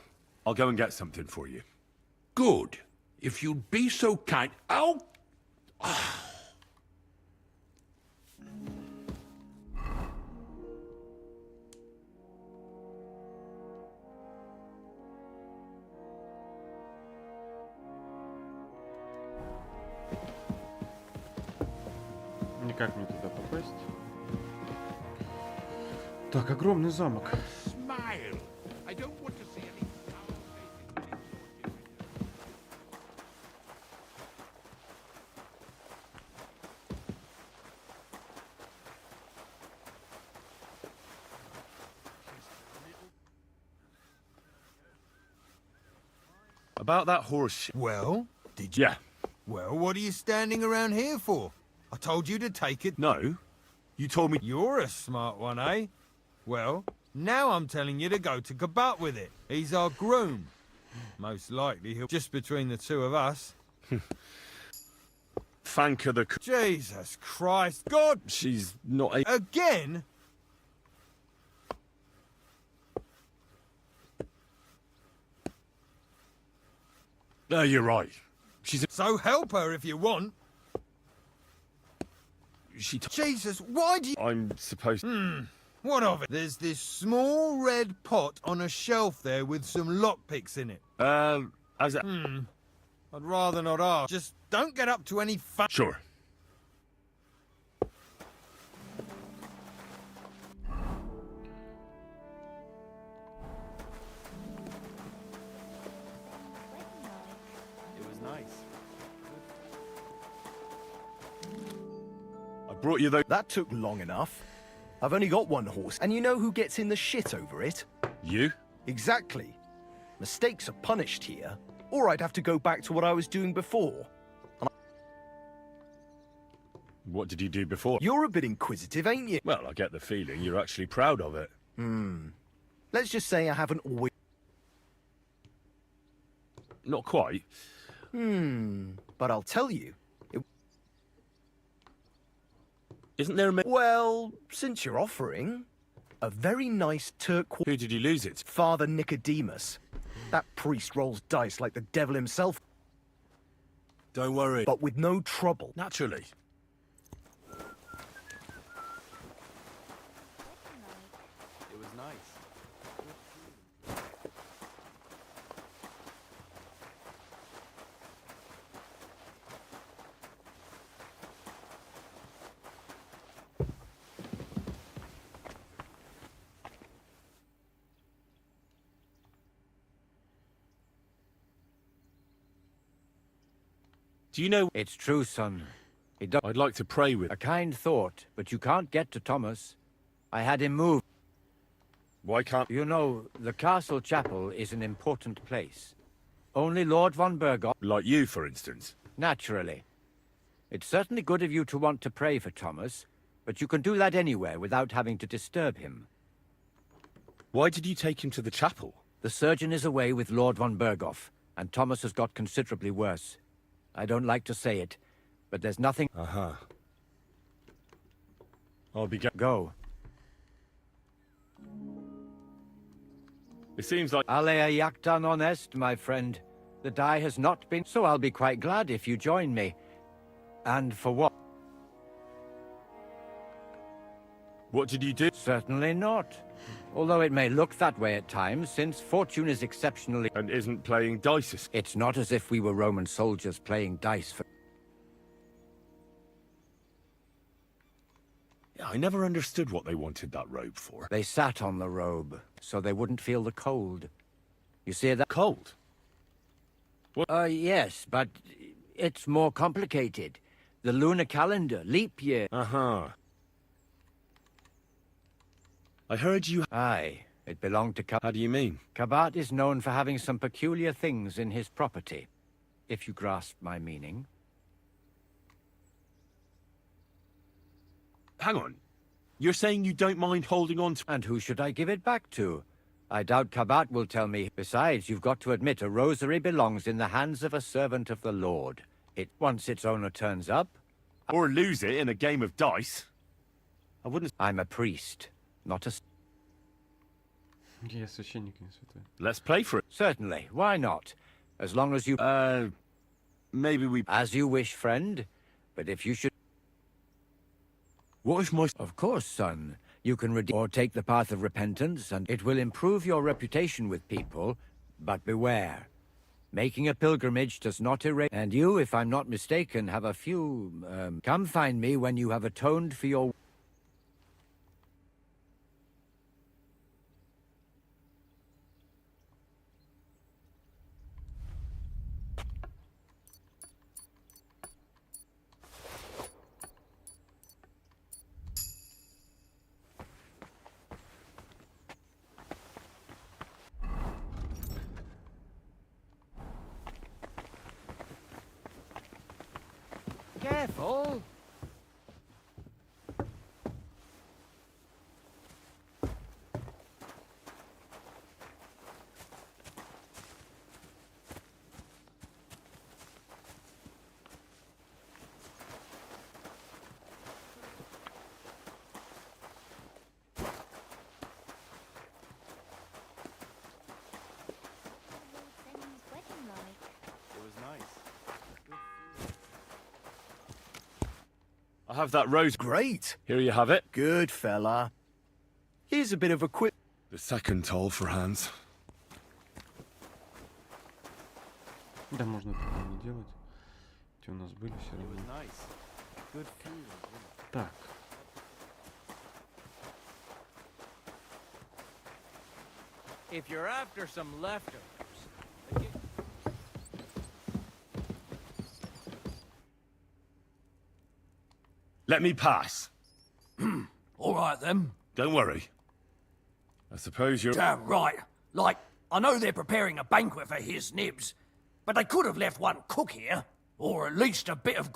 I'll go and get something for you. Good. If you'd be so kind... Ow! Никак мне туда попасть. Так, огромный замок. Smile. I don't want to see any... about that horse. Well, did you? Yeah. Well, what are you standing around here for? I told you to take it. No. You told me... You're a smart one, eh? Well, now I'm telling you to go to Kabat with it. He's our groom. Most likely he'll... Just between the two of us. Thank her the... Jesus Christ, God! She's not a... Again? No, you're right. She's... So help her if you want. Jesus, why do you... I'm supposed... What of it? There's this small red pot on a shelf there with some lockpicks in it. As a... I'd rather not ask. Just don't get up to any fun... Sure. It was nice. I brought you the... That took long enough. I've only got one horse, and you know who gets in the shit over it? You? Exactly. Mistakes are punished here, or I'd have to go back to what I was doing before. What did you do before? You're a bit inquisitive, ain't you? Well, I get the feeling you're actually proud of it. Let's just say I haven't always... Not quite. But I'll tell you. Isn't there a... Well, since you're offering, a very nice turquoise... Who did you lose it? Father Nicodemus. That priest rolls dice like the devil himself. Don't worry. But with no trouble. Naturally. It was nice. Do you know... It's true, son. I'd like to pray with... A kind thought, but you can't get to Thomas. I had him moved. Why can't... You know, the castle chapel is an important place. Only Lord von Bergoff... Like you, for instance. Naturally. It's certainly good of you to want to pray for Thomas, but you can do that anywhere without having to disturb him. Why did you take him to the chapel? The surgeon is away with Lord von Bergoff, and Thomas has got considerably worse. I don't like to say it, but there's nothing... I'll be... Go. It seems like... Alea jacta non est, my friend. The die has not been... So I'll be quite glad if you join me. And for what? What did you do? Certainly not. Although it may look that way at times, since fortune is exceptionally... And isn't playing dice. It's not as if we were Roman soldiers playing dice for... Yeah, I never understood what they wanted that robe for. They sat on the robe, so they wouldn't feel the cold. You see that? Cold? What? Yes, but it's more complicated. The lunar calendar, leap year... I heard you... Aye, it belonged to How do you mean? Kabat is known for having some peculiar things in his property, if you grasp my meaning. Hang on. You're saying you don't mind holding on to... And who should I give it back to? I doubt Kabat will tell me. Besides, you've got to admit a rosary belongs in the hands of a servant of the Lord. Once its owner turns up... Or lose it in a game of dice. I wouldn't... I'm a priest, not a... Я священник, не святой. Let's play for it. Certainly, why not? As long as you... Maybe we... As you wish, friend. But if you should... What if my... Of course, son. You can redeem or take the path of repentance, and it will improve your reputation with people. But beware. Making a pilgrimage does not erase... And you, if I'm not mistaken, have a few... Come find me when you have atoned for your... Careful. It was nice. I have that rose. Great. Here you have it. Good fella. Here's a bit of a quick... The second toll for Hans. Да, можно такое не делать. Те у нас были все равно. Так. If you're after some leftovers, Let me pass. All right, then. Don't worry. I suppose you're... Damn right. Like, I know they're preparing a banquet for his nibs, but they could have left one cook here, or at least a bit of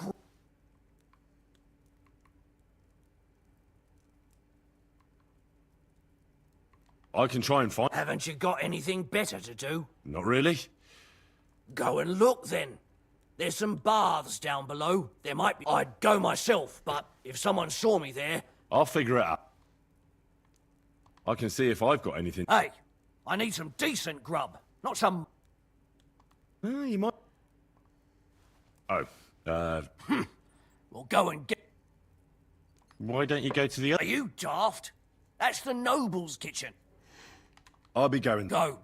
I can try and find... Haven't you got anything better to do? Not really. Go and look, then. There's some baths down below. There might be... I'd go myself, but if someone saw me there... I'll figure it out. I can see if I've got anything. Hey, I need some decent grub, not some... You might... Oh, Well, go and get... Why don't you go to the other... Are you daft? That's the noble's kitchen. I'll be going. Go.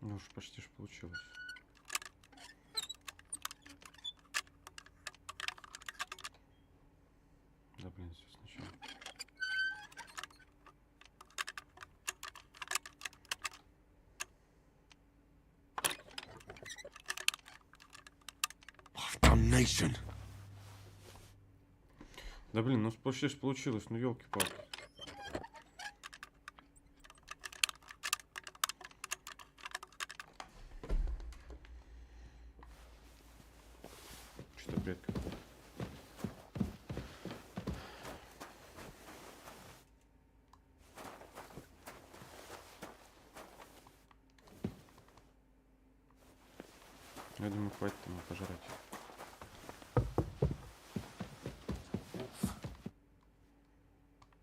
Ну уж почти ж получилось. Да блин, все сначала. Damnation. Да блин, ну почти ж получилось, ну елки-палки. Что-то бред какой-то. Я думаю, хватит ему пожрать.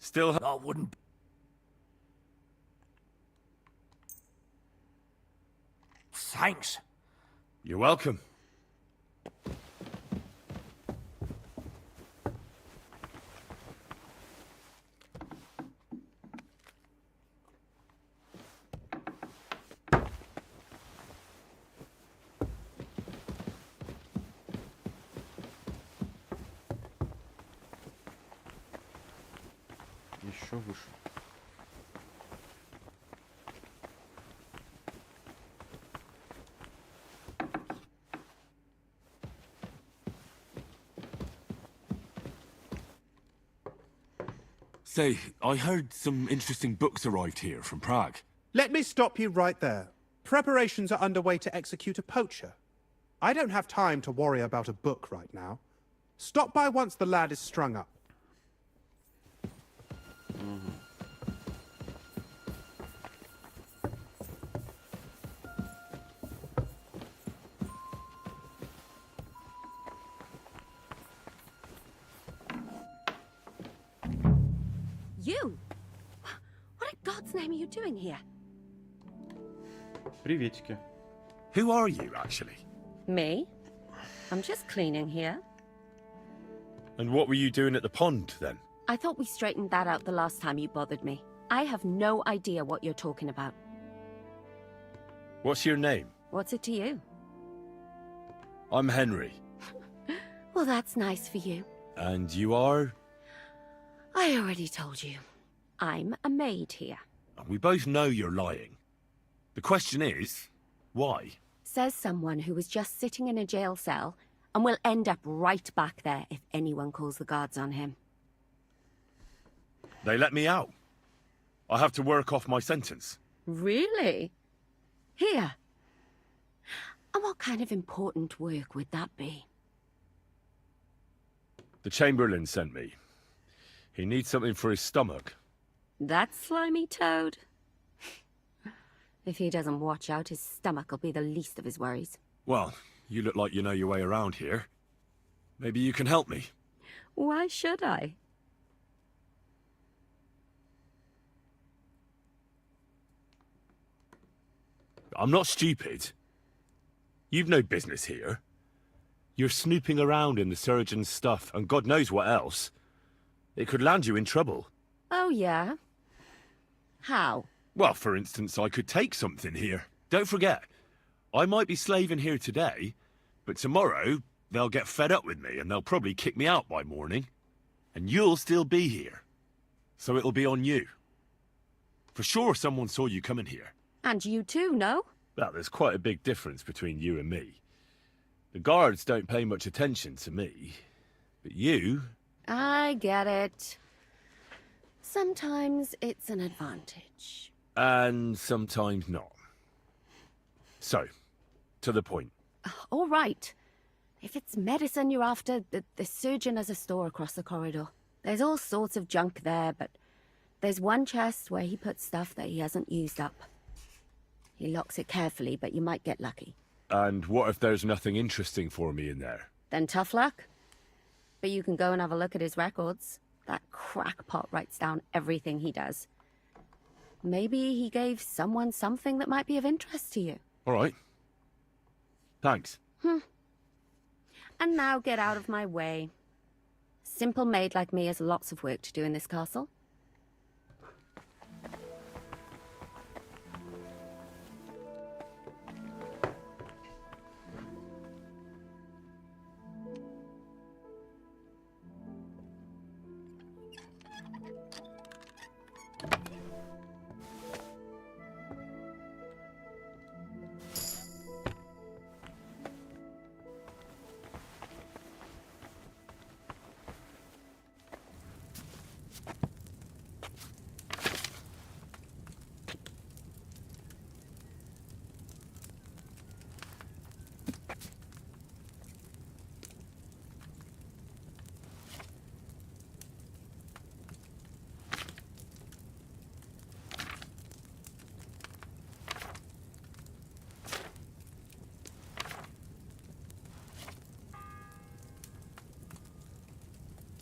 Still... I wouldn't... Thanks. You're welcome. Еще выше. Say, I heard some interesting books arrived here from Prague. Let me stop you right there. Preparations are underway to execute a poacher. I don't have time to worry about a book right now. Stop by once the lad is strung up. You? What in God's name are you doing here? Приветики. Who are you, actually? Me? I'm just cleaning here. And what were you doing at the pond, then? I thought we straightened that out the last time you bothered me. I have no idea what you're talking about. What's your name? What's it to you? I'm Henry. Well, that's nice for you. And you are? I already told you. I'm a maid here. We both know you're lying. The question is, why? Says someone who was just sitting in a jail cell and will end up right back there if anyone calls the guards on him. They let me out. I have to work off my sentence. Really? Here? And what kind of important work would that be? The Chamberlain sent me. He needs something for his stomach. That slimy toad? If he doesn't watch out, his stomach will be the least of his worries. Well, you look like you know your way around here. Maybe you can help me. Why should I? I'm not stupid. You've no business here. You're snooping around in the surgeon's stuff, and God knows what else. It could land you in trouble. Oh, yeah? How? Well, for instance, I could take something here. Don't forget, I might be slaving here today, but tomorrow they'll get fed up with me and they'll probably kick me out by morning. And you'll still be here. So it'll be on you. For sure someone saw you coming here. And you too, no? Well, there's quite a big difference between you and me. The guards don't pay much attention to me, but you... I get it. Sometimes it's an advantage. And sometimes not. So, to the point. All right. If it's medicine you're after, the surgeon has a store across the corridor. There's all sorts of junk there, but there's one chest where he puts stuff that he hasn't used up. He locks it carefully, but you might get lucky. And what if there's nothing interesting for me in there? Then tough luck. But you can go and have a look at his records. That crackpot writes down everything he does. Maybe he gave someone something that might be of interest to you. All right. Thanks. And now get out of my way. Simple maid like me has lots of work to do in this castle.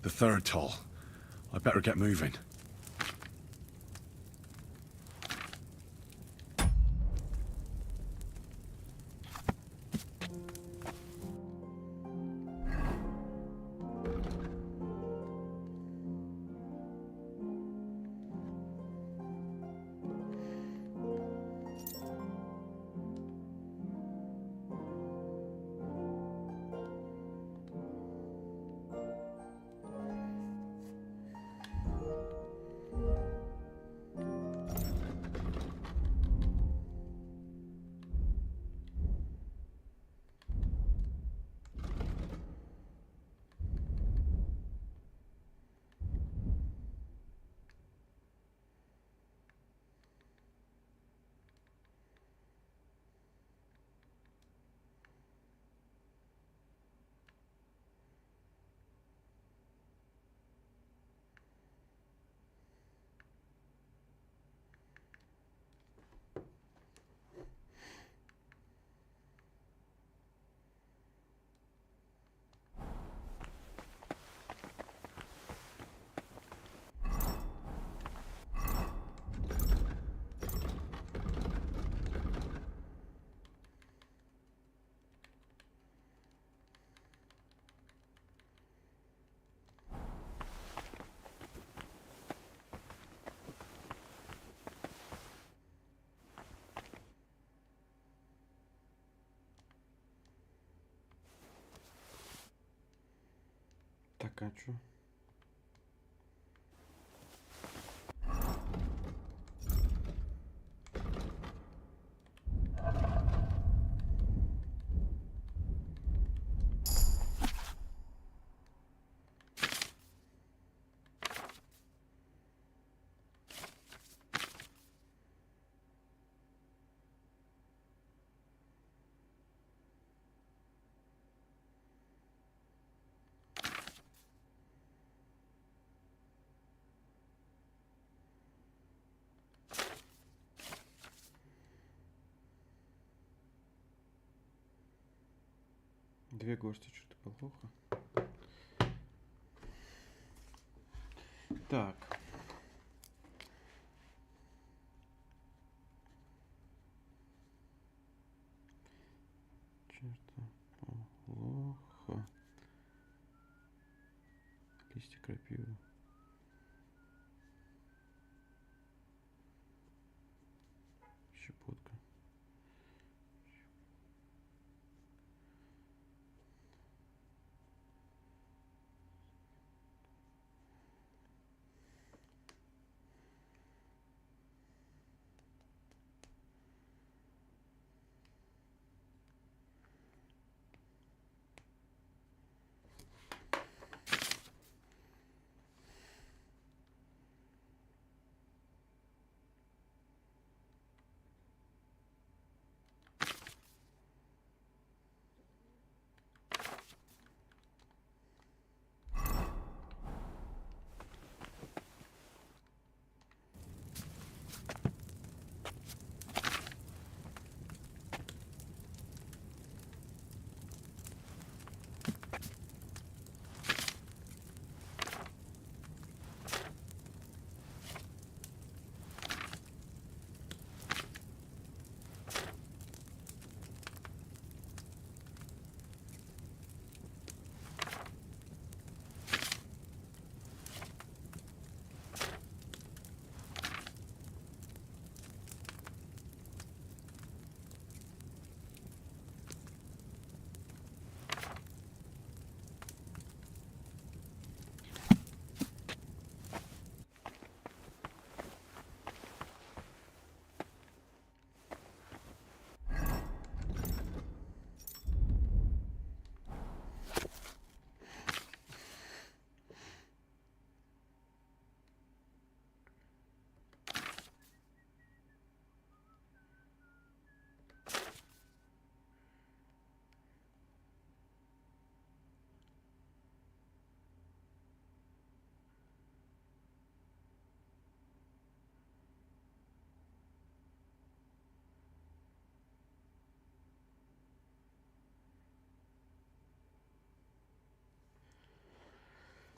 The third toll. I better get moving. Так, а чё? Две гости, что-то плохо. Так. Что-то плохо. Листья крапивы. Щепотка.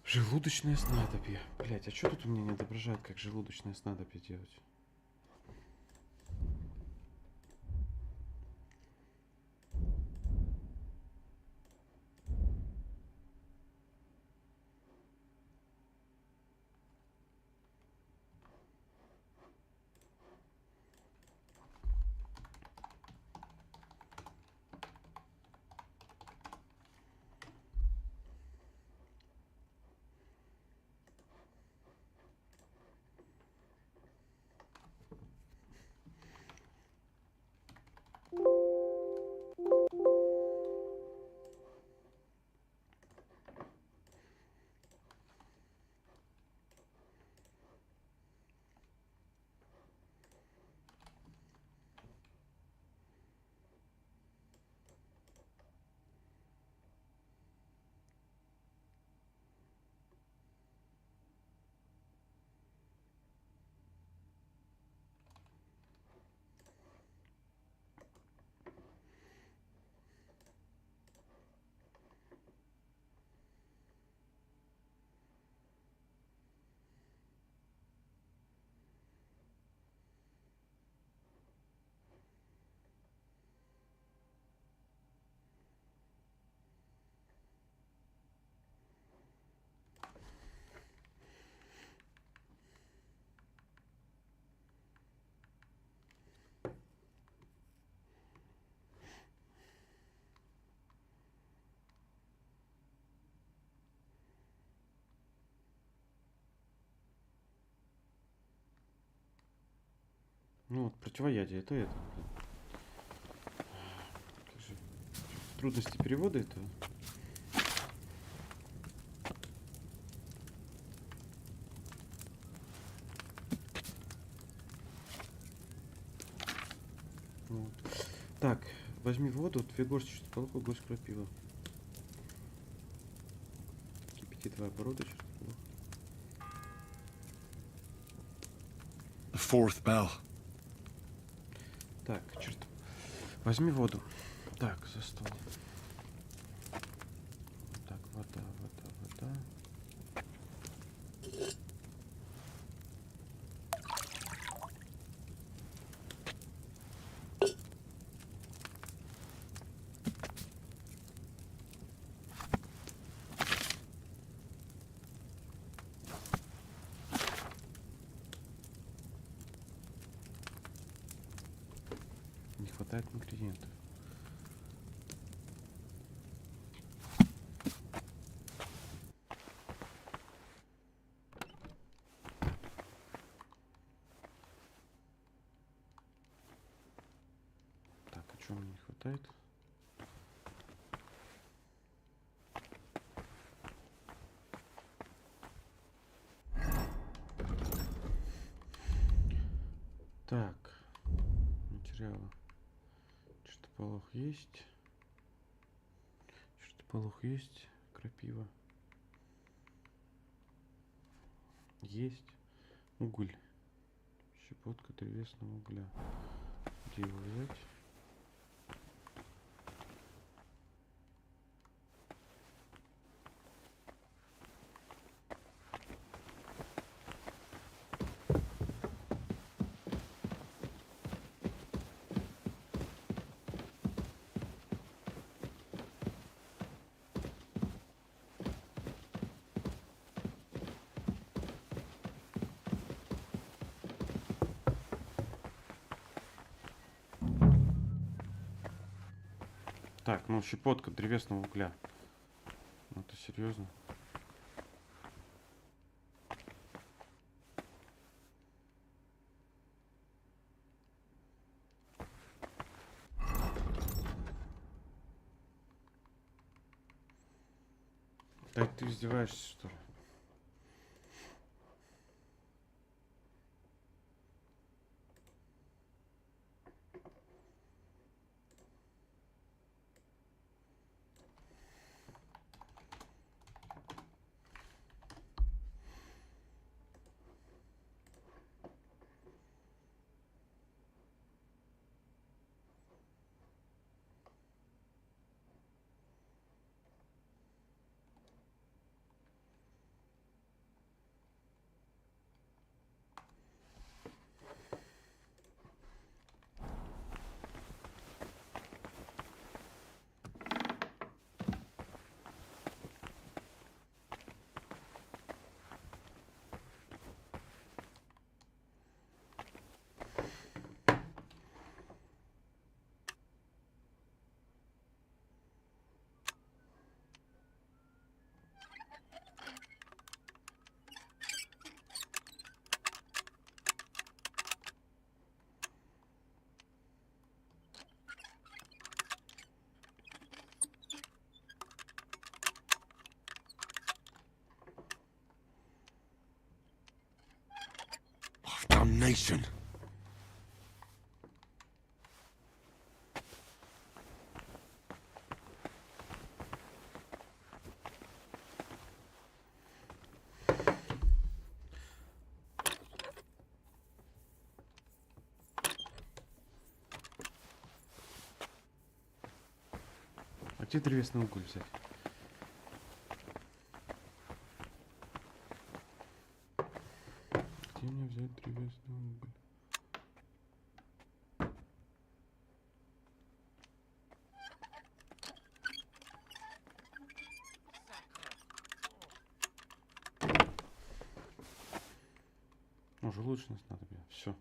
Желудочное снадобье. Блять, а что тут у меня не отображает, как желудочное снадобье делать? Ну вот, противоядие, это это. Как же трудности перевода этого. Вот. Так, возьми воду, 2 горсти чертополоха, горсть крапива. Кипяти 2 оборота чертополоха. The fourth bell. Так, черт. Возьми воду. Так, за стол. Так, вода, вода, вода. Не хватает ингредиентов. Так, а чего мне не хватает? Так, материалы. Чертополох есть. Чертополох есть. Крапива. Есть. Уголь. Щепотка древесного угля. Где его взять? Так, ну щепотка древесного угля. Ну, это серьезно? Да ты издеваешься, что ли? Damnation. А где древесный уголь взять? Где мне взять древесный уголь? Уже лучше нас надо, бля. Все.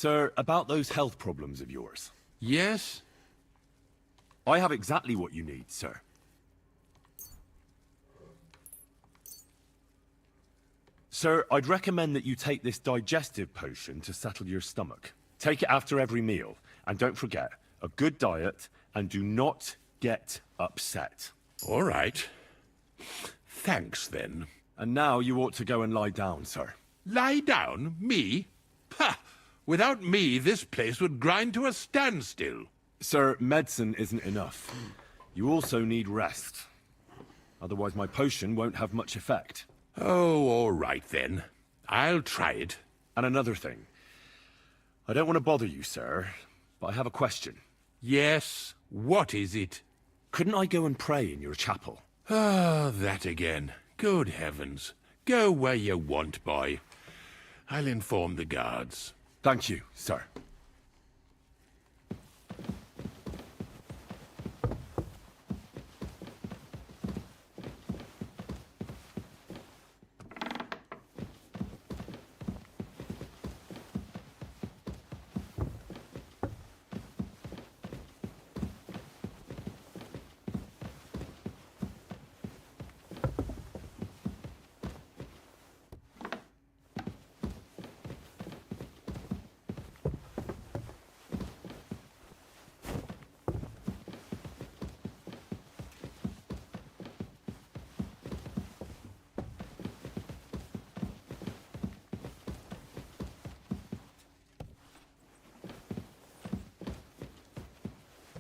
Sir, about those health problems of yours. Yes? I have exactly what you need, sir. Sir, I'd recommend that you take this digestive potion to settle your stomach. Take it after every meal, and don't forget, a good diet, and do not get upset. All right. Thanks, then. And now you ought to go and lie down, sir. Lie down? Me? Ha! Without me, this place would grind to a standstill. Sir, medicine isn't enough. You also need rest. Otherwise my potion won't have much effect. Oh, all right then. I'll try it. And another thing. I don't want to bother you, sir, but I have a question. Yes? What is it? Couldn't I go and pray in your chapel? Ah, that again. Good heavens. Go where you want, boy. I'll inform the guards. Thank you, sir.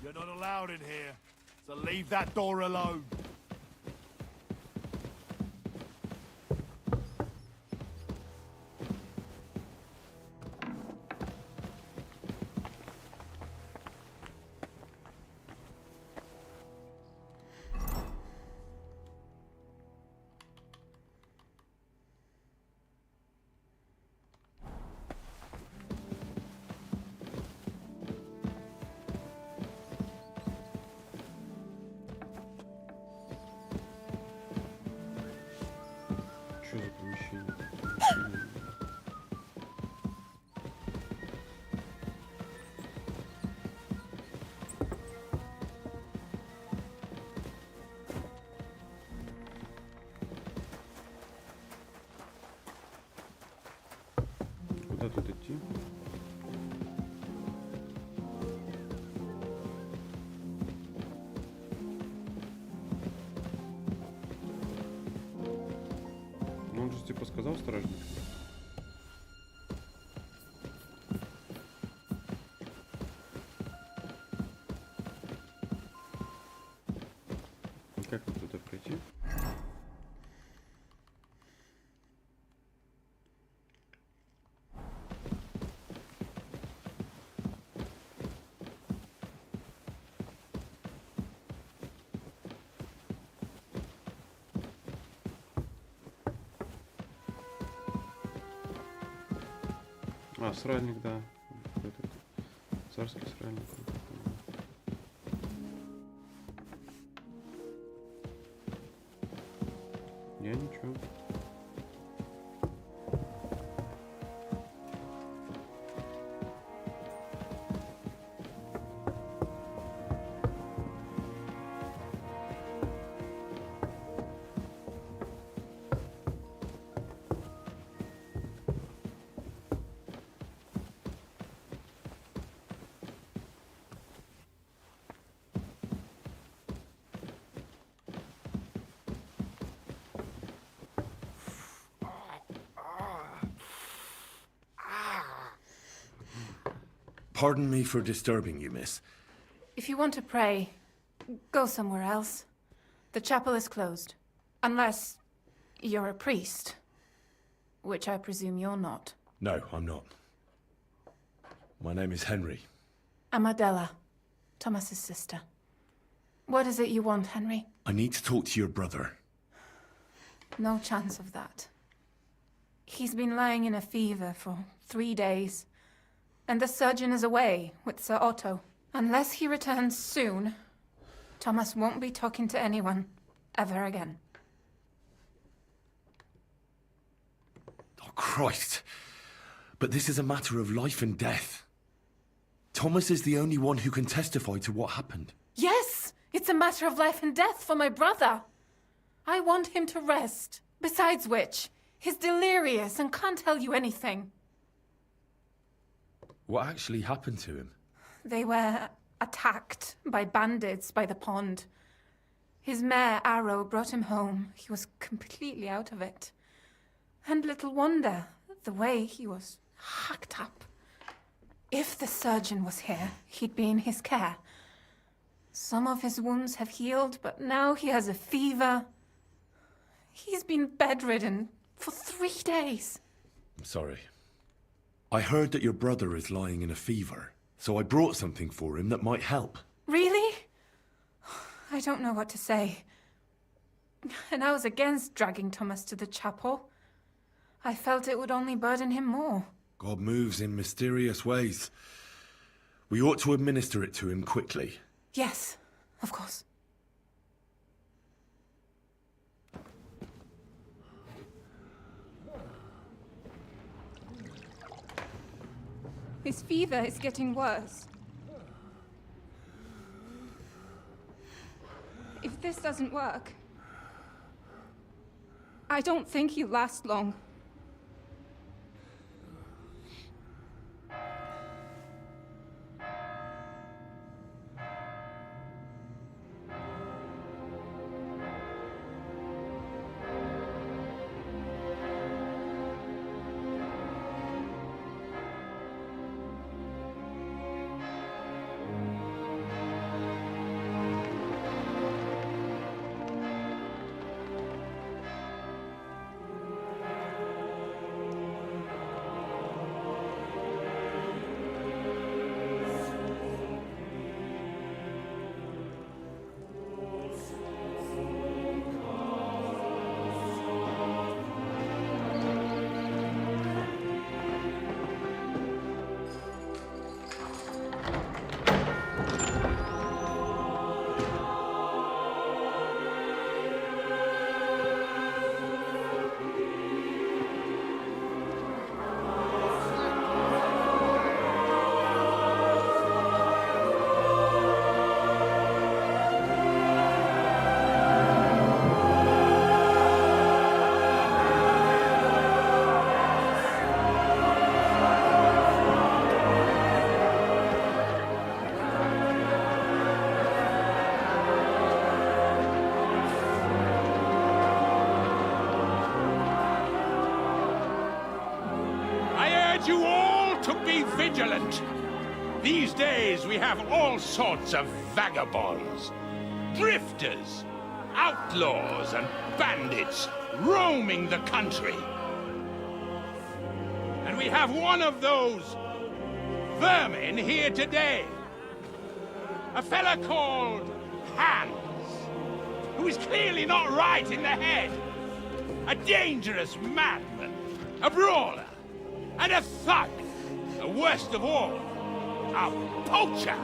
You're not allowed in here, so leave that door alone. Что за помещение? Куда тут идти? Ну, он же типа сказал стражник. Как мне туда пройти? А, сральник, да. Этот царский сральник. Я ничего. Pardon me for disturbing you, miss. If you want to pray, go somewhere else. The chapel is closed. Unless you're a priest. Which I presume you're not. No, I'm not. My name is Henry. I'm Adela, Thomas's sister. What is it you want, Henry? I need to talk to your brother. No chance of that. He's been lying in a fever for 3 days. And the surgeon is away with Sir Otto. Unless he returns soon, Thomas won't be talking to anyone ever again. Oh, Christ. But this is a matter of life and death. Thomas is the only one who can testify to what happened. Yes, it's a matter of life and death for my brother. I want him to rest. Besides which, he's delirious and can't tell you anything. What actually happened to him? They were attacked by bandits by the pond. His mare, Arrow, brought him home. He was completely out of it. And little wonder, the way he was hacked up. If the surgeon was here, he'd be in his care. Some of his wounds have healed, but now he has a fever. He's been bedridden for 3 days. I'm sorry. I heard that your brother is lying in a fever, so I brought something for him that might help. Really? I don't know what to say. And I was against dragging Thomas to the chapel. I felt it would only burden him more. God moves in mysterious ways. We ought to administer it to him quickly. Yes, of course. His fever is getting worse. If this doesn't work, I don't think he'll last long. You all to be vigilant. These days we have all sorts of vagabonds, drifters, outlaws and bandits roaming the country. And we have one of those vermin here today. A fella called Hans, who is clearly not right in the head. A dangerous madman, a brawler, and a thug, the worst of all, a poacher.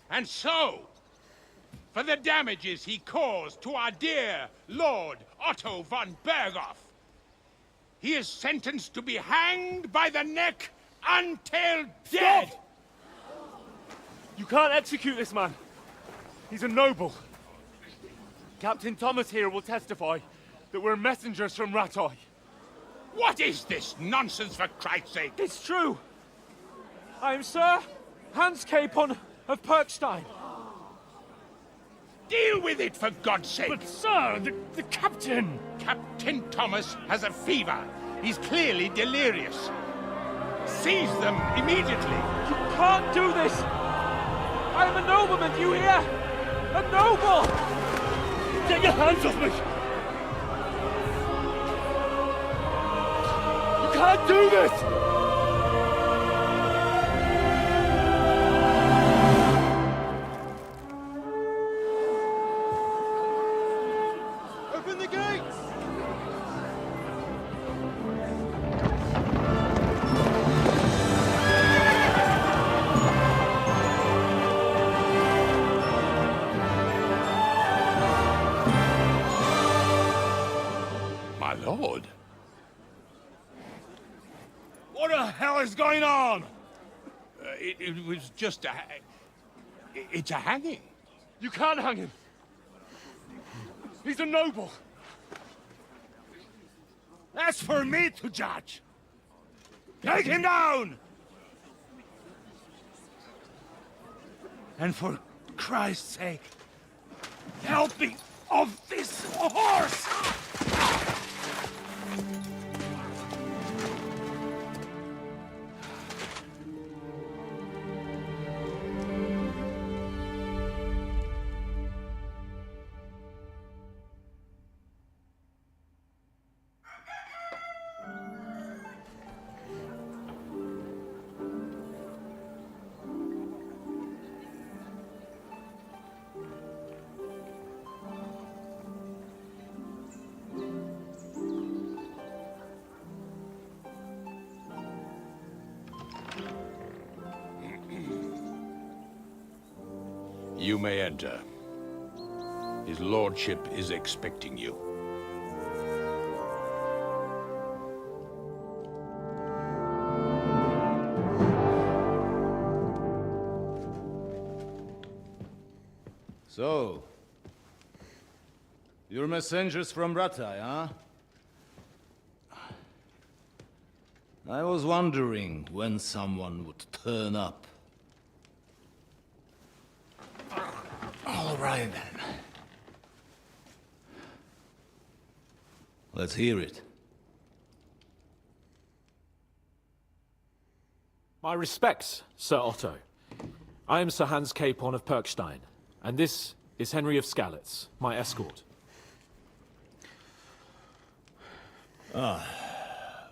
And so, for the damages he caused to our dear Lord Otto von Berghoff, he is sentenced to be hanged by the neck until dead! Stop! You can't execute this man. He's a noble. Captain Thomas here will testify that we're messengers from Ratoi. What is this nonsense, for Christ's sake? It's true. I am Sir Hans Capon of Perkstein. Deal with it, for God's sake! But, sir, the captain... Captain Thomas has a fever. He's clearly delirious. Seize them immediately. You can't do this! I am a nobleman, do you hear? A noble! Get your hands off me! You can't do this! What the hell is going on? It was just a... It's a hanging. You can't hang him. He's a noble. That's for me to judge. Take him down! And for Christ's sake, help me off this horse! You may enter. His lordship is expecting you. So, you're messengers from Rattay, huh? I was wondering when someone would turn up. All right, then. Let's hear it. My respects, Sir Otto. I am Sir Hans Capon of Perkstein, and this is Henry of Skalitz, my escort.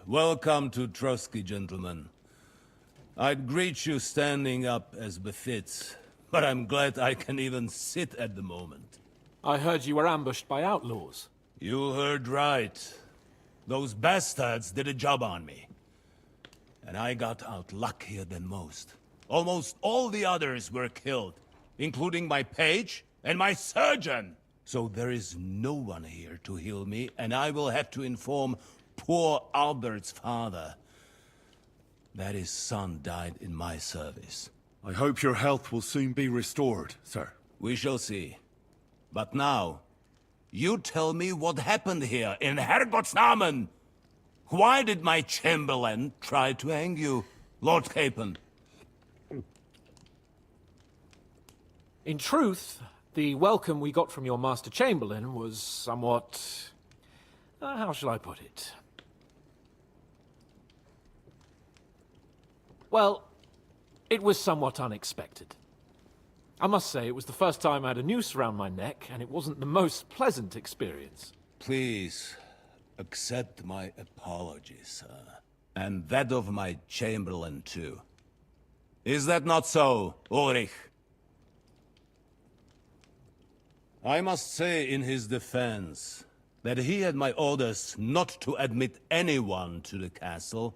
Welcome to Trotsky, gentlemen. I'd greet you standing up as befits, but I'm glad I can even sit at the moment. I heard you were ambushed by outlaws. You heard right. Those bastards did a job on me. And I got out luckier than most. Almost all the others were killed, including my page and my surgeon. So there is no one here to heal me, and I will have to inform poor Albert's father that his son died in my service. I hope your health will soon be restored, sir. We shall see. But now, you tell me what happened here in Herrgottsnamen. Why did my chamberlain try to hang you, Lord Capon? In truth, the welcome we got from your Master Chamberlain was somewhat... how shall I put it? Well, it was somewhat unexpected. I must say, it was the first time I had a noose around my neck, and it wasn't the most pleasant experience. Please, accept my apologies, sir. And that of my chamberlain, too. Is that not so, Ulrich? I must say in his defense that he had my orders not to admit anyone to the castle,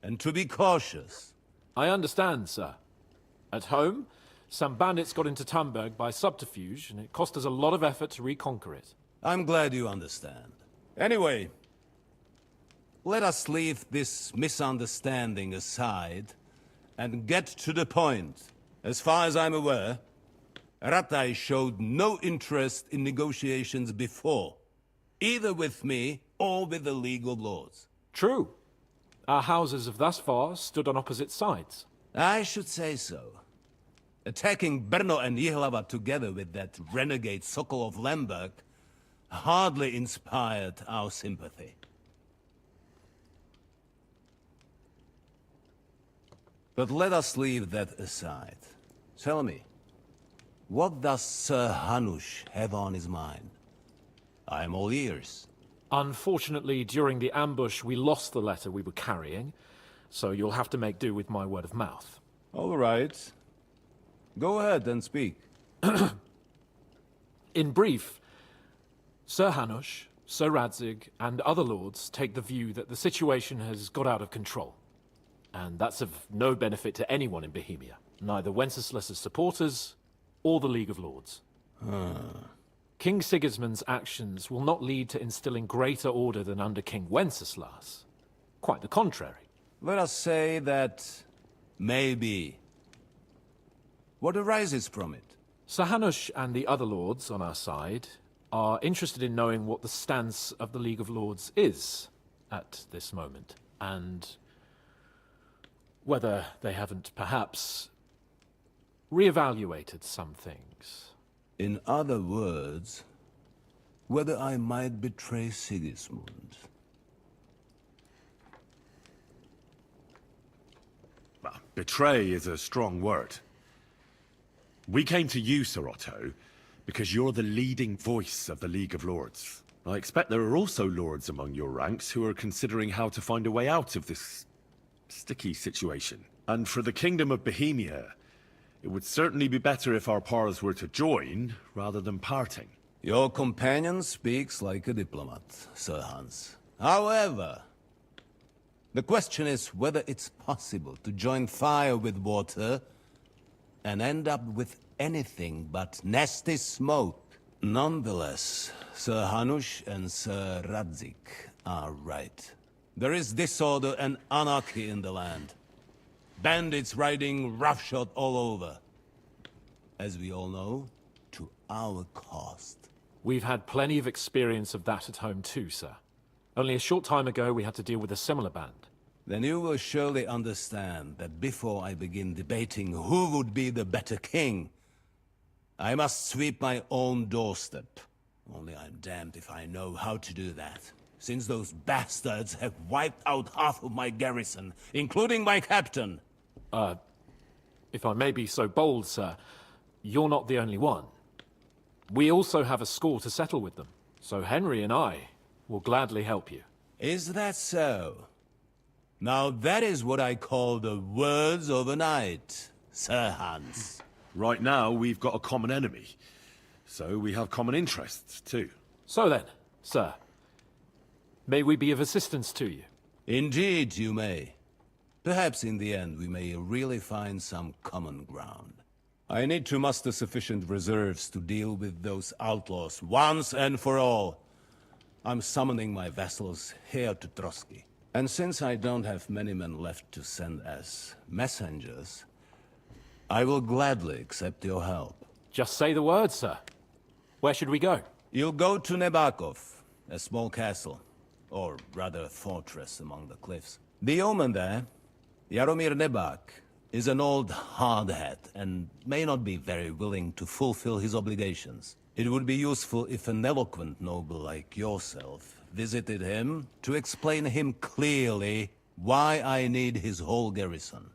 and to be cautious. I understand, sir. At home, some bandits got into Tamberg by subterfuge, and it cost us a lot of effort to reconquer it. I'm glad you understand. Anyway, let us leave this misunderstanding aside and get to the point. As far as I'm aware, Rattay showed no interest in negotiations before, either with me or with the League of Lords. True. Our houses have thus far stood on opposite sides. I should say so. Attacking Brno and Jihlava together with that renegade Sokol of Lemberg hardly inspired our sympathy. But let us leave that aside. Tell me, what does Sir Hanush have on his mind? I am all ears. Unfortunately, during the ambush, we lost the letter we were carrying, so you'll have to make do with my word of mouth. All right. Go ahead and speak. In brief, Sir Hanush, Sir Radzig, and other lords take the view that the situation has got out of control. And that's of no benefit to anyone in Bohemia, neither Wenceslas's supporters or the League of Lords. King Sigismund's actions will not lead to instilling greater order than under King Wenceslas. Quite the contrary. Let us say that maybe. What arises from it? Sir Hanush and the other lords on our side are interested in knowing what the stance of the League of Lords is at this moment, and whether they haven't perhaps reevaluated some things. In other words, whether I might betray Sigismund. Well, betray is a strong word. We came to you, Sir Otto, because you're the leading voice of the League of Lords. I expect there are also lords among your ranks who are considering how to find a way out of this sticky situation. And for the Kingdom of Bohemia, it would certainly be better if our paths were to join, rather than parting. Your companion speaks like a diplomat, Sir Hans. However, the question is whether it's possible to join fire with water and end up with anything but nasty smoke. Nonetheless, Sir Hanush and Sir Radzik are right. There is disorder and anarchy in the land. Bandits riding roughshod all over. As we all know, to our cost. We've had plenty of experience of that at home too, sir. Only a short time ago we had to deal with a similar band. Then you will surely understand that before I begin debating who would be the better king, I must sweep my own doorstep. Only I'm damned if I know how to do that, since those bastards have wiped out half of my garrison, including my captain. If I may be so bold, sir, you're not the only one. We also have a score to settle with them, so Henry and I will gladly help you. Is that so? Now that is what I call the words of a knight, Sir Hans. Right now, we've got a common enemy, so we have common interests too. So then, sir, may we be of assistance to you? Indeed, you may. Perhaps in the end we may really find some common ground. I need to muster sufficient reserves to deal with those outlaws once and for all. I'm summoning my vassals here to Trotsky. And since I don't have many men left to send as messengers, I will gladly accept your help. Just say the word, sir. Where should we go? You'll go to Nebakov, a small castle, or rather a fortress among the cliffs. The yeoman there, Jaromir Nebak, is an old hardhat and may not be very willing to fulfill his obligations. It would be useful if an eloquent noble like yourself visited him to explain him clearly why I need his whole garrison.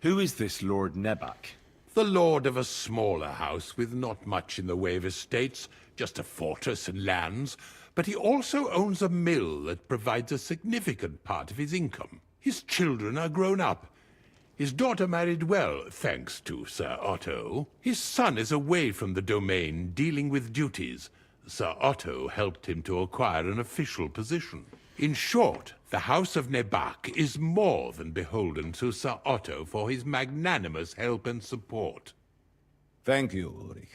Who is this Lord Nebak? The lord of a smaller house with not much in the way of estates, just a fortress and lands, but he also owns a mill that provides a significant part of his income. His children are grown up. His daughter married well, thanks to Sir Otto. His son is away from the domain, dealing with duties. Sir Otto helped him to acquire an official position. In short, the House of Nebak is more than beholden to Sir Otto for his magnanimous help and support. Thank you, Ulrich.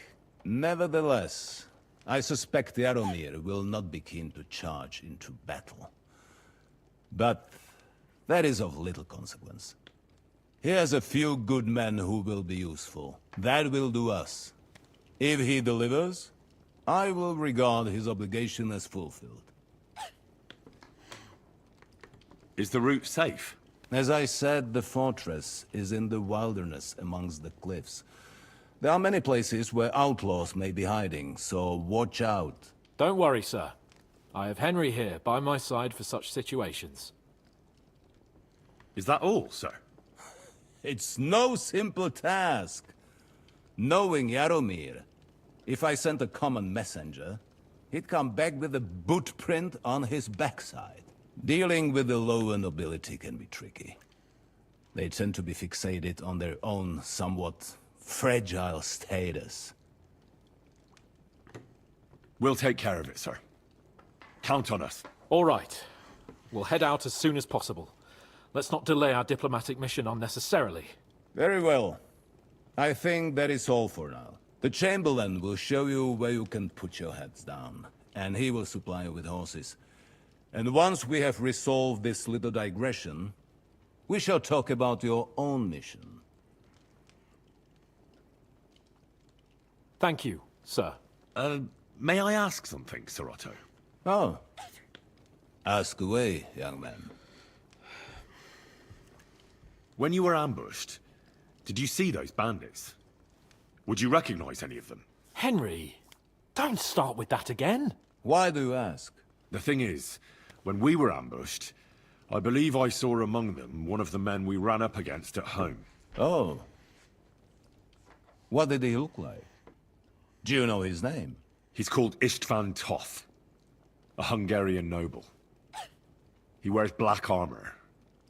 Nevertheless, I suspect Jaromir will not be keen to charge into battle. But that is of little consequence. He has a few good men who will be useful. That will do us. If he delivers, I will regard his obligation as fulfilled. Is the route safe? As I said, the fortress is in the wilderness amongst the cliffs. There are many places where outlaws may be hiding, so watch out. Don't worry, sir. I have Henry here by my side for such situations. Is that all, sir? It's no simple task. Knowing Jaromir, if I sent a common messenger, he'd come back with a boot print on his backside. Dealing with the lower nobility can be tricky. They tend to be fixated on their own somewhat fragile status. We'll take care of it, sir. Count on us. All right. We'll head out as soon as possible. Let's not delay our diplomatic mission unnecessarily. Very well. I think that is all for now. The Chamberlain will show you where you can put your heads down, and he will supply you with horses. And once we have resolved this little digression, we shall talk about your own mission. Thank you, sir. May I ask something, Sir Otto? Oh. Ask away, young man. When you were ambushed, did you see those bandits? Would you recognize any of them? Henry, don't start with that again. Why do you ask? The thing is, when we were ambushed, I believe I saw among them one of the men we ran up against at home. Oh. What did he look like? Do you know his name? He's called Istvan Toth, a Hungarian noble. He wears black armor.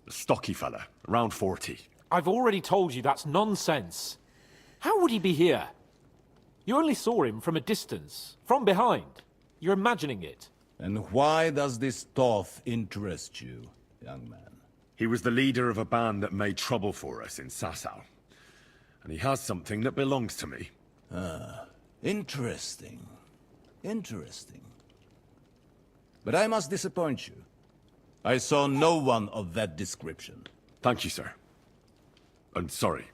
A stocky fella, around 40. I've already told you that's nonsense. How would he be here? You only saw him from a distance, from behind. You're imagining it. And why does this Toth interest you, young man? He was the leader of a band that made trouble for us in Sasau. And he has something that belongs to me. Ah, interesting. Interesting. But I must disappoint you. I saw no one of that description. Thank you, sir. And sorry.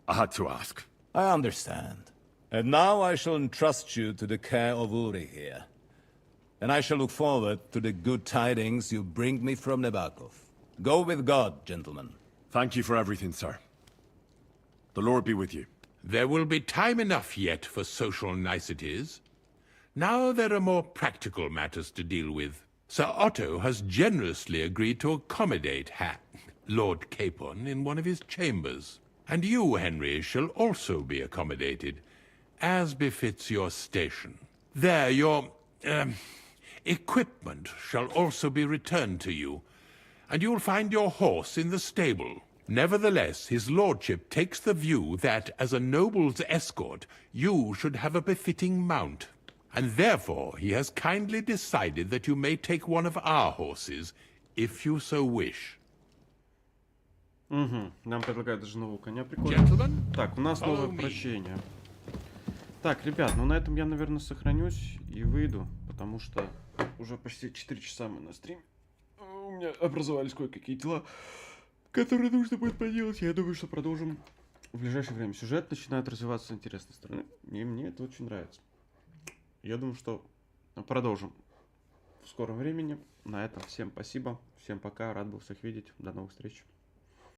I had to ask. I understand. And now I shall entrust you to the care of Uri here. And I shall look forward to the good tidings you bring me from Nebakov. Go with God, gentlemen. Thank you for everything, sir. The Lord be with you. There will be time enough yet for social niceties. Now there are more practical matters to deal with. Sir Otto has generously agreed to accommodate Lord Capon in one of his chambers. And you, Henry, shall also be accommodated, as befits your station. There, your, equipment shall also be returned to you, and you'll find your horse in the stable. Nevertheless, his lordship takes the view that, as a noble's escort, you should have a befitting mount. And therefore, he has kindly decided that you may take one of our horses, if you so wish. Угу. Нам предлагают даже нового коня. Прикольно. Gentlemen, Так, у нас новое прощение. Так, ребят, ну на этом я, наверное, сохранюсь и выйду, потому что уже почти 4 часа мы на стриме. У меня образовались кое-какие дела, которые нужно будет поделать. Я думаю, что продолжим в ближайшее время. Сюжет начинает развиваться с интересной стороны, и мне это очень нравится. Я думаю, что продолжим в скором времени. На этом всем спасибо, всем пока, рад был всех видеть, до новых встреч.